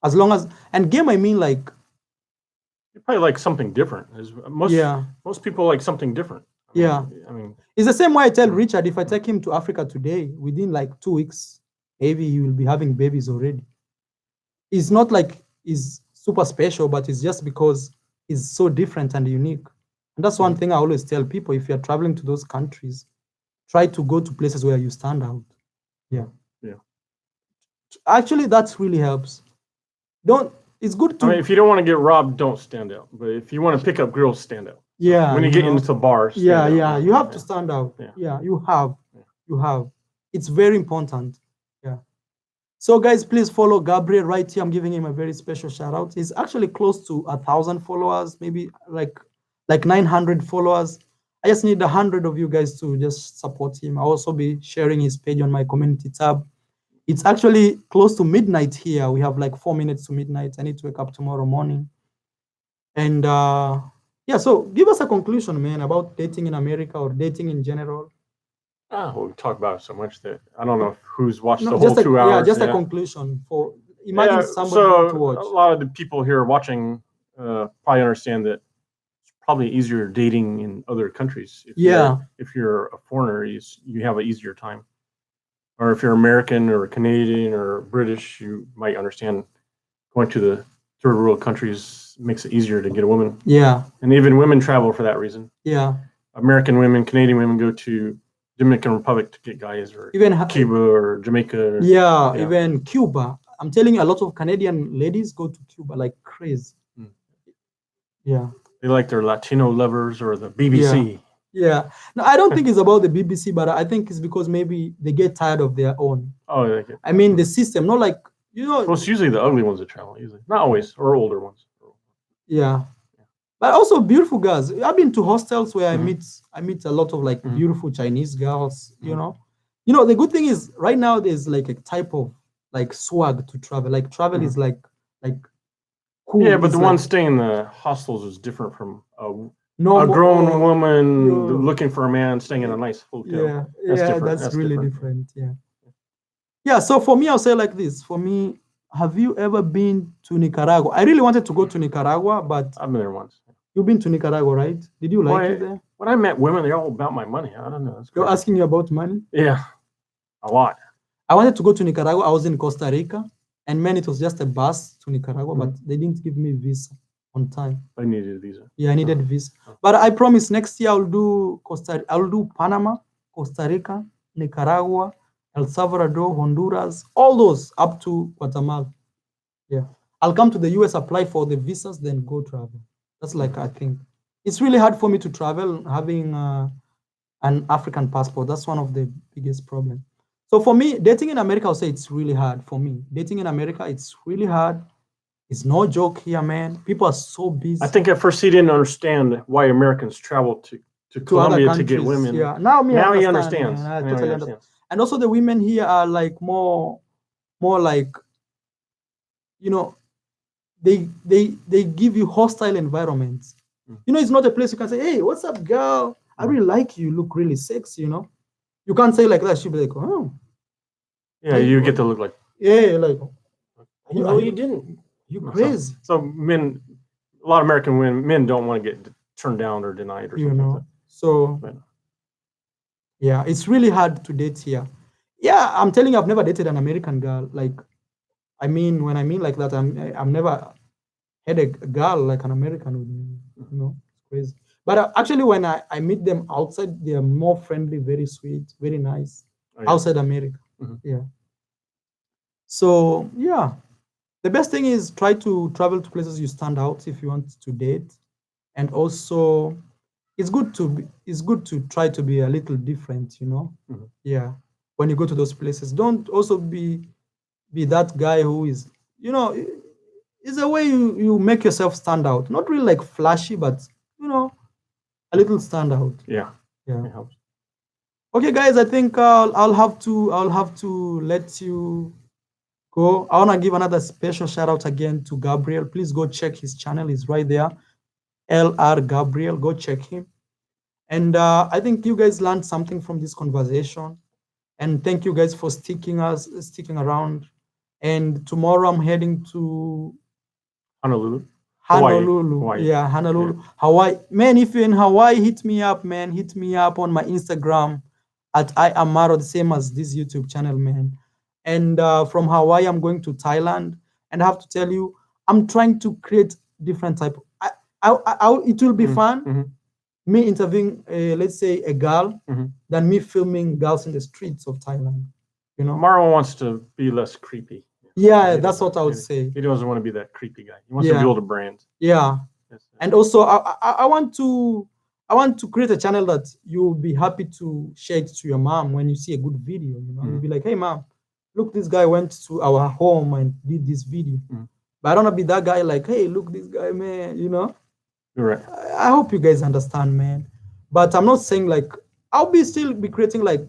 As long as, and game, I mean like. You probably like something different. Most people like something different. I mean, it's the same way I tell Richard, if I take him to Africa today, within like 2 weeks, maybe he will be having babies already. It's not like he's super special, but it's just because he's so different and unique. And that's one thing I always tell people: if you're traveling to those countries, try to go to places where you stand out. Yeah. Yeah. Actually, that really helps. It's good to. I mean, if you don't want to get robbed, don't stand out. But if you want to pick up girls, stand out. So Yeah. when you get into bars, yeah, you have to stand out. Yeah. Yeah, you have. It's very important. Yeah. So guys, please follow Gabriel right here. I'm giving him a very special shout out. He's actually close to 1,000 followers, maybe like 900 followers. I just need 100 of you guys to just support him. I'll also be sharing his page on my community tab. It's actually close to midnight here. We have like 4 minutes to midnight. I need to wake up tomorrow morning. And yeah, so give us a conclusion, man, about dating in America or dating in general. Well, we talk about it so much that I don't know who's watched the whole 2 hours. Yeah, just a conclusion for imagine somebody to watch. A lot of the people here watching probably understand that it's probably easier dating in other countries. If you're a foreigner, you have an easier time. Or if you're American or Canadian or British, you might understand going to the third world countries makes it easier to get a woman. Yeah. And even women travel for that reason. Yeah. American women, Canadian women go to Dominican Republic to get guys, or even Cuba or Jamaica. Even Cuba. I'm telling you, a lot of Canadian ladies go to Cuba like crazy. Yeah. They like their Latino lovers or the BBC. Yeah. No, I don't think it's about the BBC, but I think it's because maybe they get tired of their own. Oh, I mean, the system, not like, Well, it's usually the ugly ones that travel, usually. Not always, or older ones. Yeah. But also beautiful girls. I've been to hostels where I meet a lot of like beautiful Chinese girls, you know. The good thing is right now there's like a type of like swag to travel. Like travel is like cool. Yeah, but the one staying in the hostels is different from a grown woman looking for a man staying in a nice hotel. That's really different. Yeah, so for me, I'll say like this. For me, have you ever been to Nicaragua? I really wanted to go to Nicaragua, but I've been there once. You've been to Nicaragua, right? Did you like it there? When I met women, they're all about my money. I don't know. They're asking you about money? Yeah, a lot. I wanted to go to Nicaragua. I was in Costa Rica, and man, it was just a bus to Nicaragua, but they didn't give me visa on time. I needed a visa. Yeah, I needed a visa. But I promise next year I'll do Panama, Costa Rica, Nicaragua, El Salvador, Honduras, all those up to Guatemala. Yeah. I'll come to the US, apply for the visas, then go travel. That's like, I think. It's really hard for me to travel having an African passport. That's one of the biggest problems. So for me, dating in America, I'll say it's really hard for me. Dating in America, it's really hard. It's no joke here, man. People are so busy. I think at first he didn't understand why Americans travel to Colombia to get women. Yeah, now he understands. I totally understand. And also the women here are like more like, they give you hostile environments. It's not a place you can say, hey, what's up, girl? I really like you. You look really sexy, You can't say like that. She'll be like, oh. Yeah, you get to look like. Yeah, like. You didn't. You crazy. So men, a lot of American men don't want to get turned down or denied or something like that. So, yeah, it's really hard to date here. Yeah, I'm telling you, I've never dated an American girl. Like, when I mean like that, I've never had a girl like an American with me. It's crazy. But actually, when I meet them outside, they are more friendly, very sweet, very nice. Outside America. Yeah. So, yeah. The best thing is try to travel to places you stand out if you want to date. And also, it's good to try to be a little different, Yeah. When you go to those places, don't also be that guy who is, it's a way you make yourself stand out. Not really like flashy, but a little stand out. Yeah. Yeah. It helps. Okay, guys, I think I'll have to let you go. I want to give another special shout out again to Gabriel. Please go check his channel. It's right there. LR Gabriel. Go check him. And I think you guys learned something from this conversation. And thank you guys for sticking around. And tomorrow I'm heading to Honolulu. Hawaii. Yeah, Honolulu. Yeah. Hawaii. Man, if you're in Hawaii, hit me up, man. Hit me up on my Instagram at iamaro, the same as this YouTube channel, man. And from Hawaii, I'm going to Thailand. And I have to tell you, I'm trying to create different type. It will be fun. me interviewing, let's say, a girl than me filming girls in the streets of Thailand. You know, Marlon wants to be less creepy. Yeah, that's what I would say. He doesn't want to be that creepy guy. He wants to build a brand. Yeah, and also I want to create a channel that you'll be happy to share it to your mom when you see a good video. You know, you'll be like, hey mom, look, this guy went to our home and did this video. But I don't want to be that guy like, hey, look, this guy, man. You know. You're right. I hope you guys understand, man. But I'm not saying like I'll still be creating like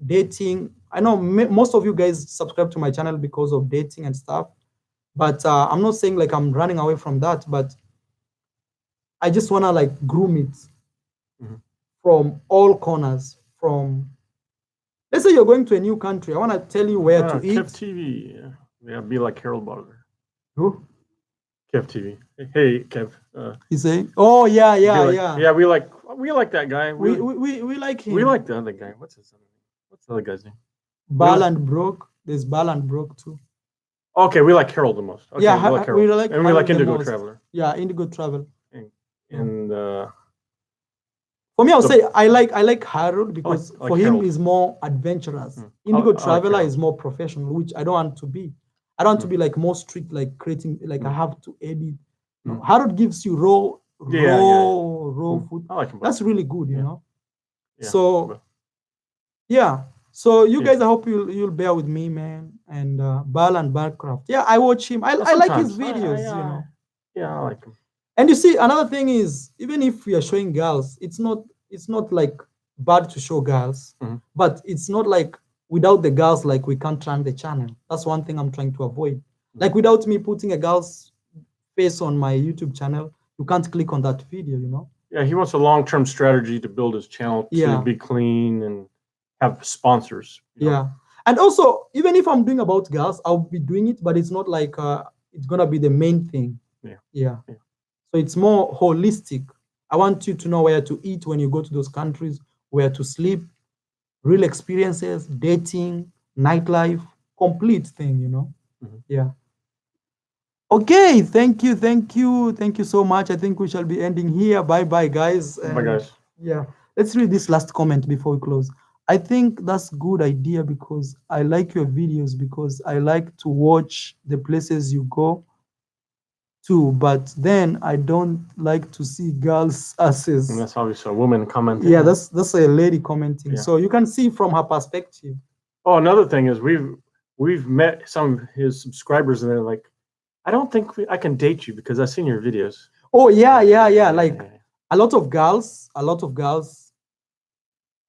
dating. I know most of you guys subscribe to my channel because of dating and stuff, but I'm not saying like I'm running away from that. But I just wanna like groom it from all corners. From, let's say you're going to a new country, I wanna tell you where to eat. Kev TV, yeah, be like Harold Butler. Who? Kev TV. Hey, Kev. You say? Oh yeah. Yeah, we like that guy. We like him. We like the other guy. What's his name? What's the other guy's name? Balland Broke. There's Balland Broke too. Okay, we like Harold the most. Okay, yeah, we like Harold. And we like Indigo Traveler. Yeah, Indigo Travel. And for me, I would say I like Harold because for him is more adventurous. Indigo Traveler is more professional, which I don't want to be. I don't want to be like more strict, like creating, like I have to edit. No, Harold gives you raw food. I like him. That's really good, you know. Yeah. So yeah. So you guys, I hope you'll bear with me, man. And Bal and Barcraft. Yeah, I watch him. I like his videos, you know. Yeah, I like him. And you see, another thing is, even if we are showing girls, it's not like bad to show girls, but it's not like without the girls, like we can't run the channel. That's one thing I'm trying to avoid. Like without me putting a girl's face on my YouTube channel, you can't click on that video, you know? Yeah, he wants a long-term strategy to build his channel to be clean and have sponsors. Yeah. And also, even if I'm doing about girls, I'll be doing it, but it's not like it's gonna be the main thing. Yeah. So it's more holistic. I want you to know where to eat when you go to those countries, where to sleep, real experiences, dating, nightlife, complete thing, you know? Yeah. Okay, thank you so much. I think we shall be ending here. Bye, guys. Bye, guys. Yeah. Let's read this last comment before we close. I think that's a good idea because I like your videos because I like to watch the places you go to, but then I don't like to see girls' asses. And that's obviously a woman commenting. Yeah, that's a lady commenting. Yeah. So you can see from her perspective. Oh, another thing is we've met some of his subscribers and they're like, I don't think I can date you because I've seen your videos. Oh yeah. Like a lot of girls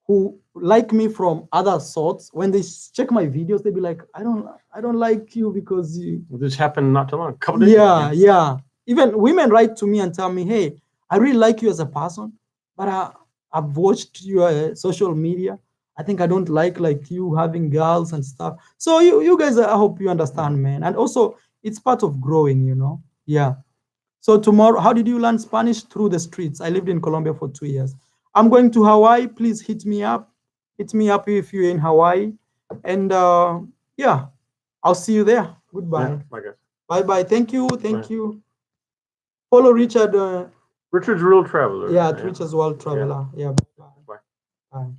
who like me from other sorts, when they check my videos, they be like, I don't like you because you. This happened not too long, a couple days ago. Yeah. Even women write to me and tell me, hey, I really like you as a person, but I've watched your social media. I think I don't like you having girls and stuff. So you guys, I hope you understand, man. And also, it's part of growing, you know. Yeah. So tomorrow, how did you learn Spanish? Through the streets. I lived in Colombia for 2 years. I'm going to Hawaii. Please hit me up. Hit me up if you're in Hawaii. And yeah, I'll see you there. Goodbye. Yeah, bye, guys. Bye. Thank you. You. Follow Richard. Richard's Real Traveler. Yeah, Richard's World Traveler. Yeah. Bye.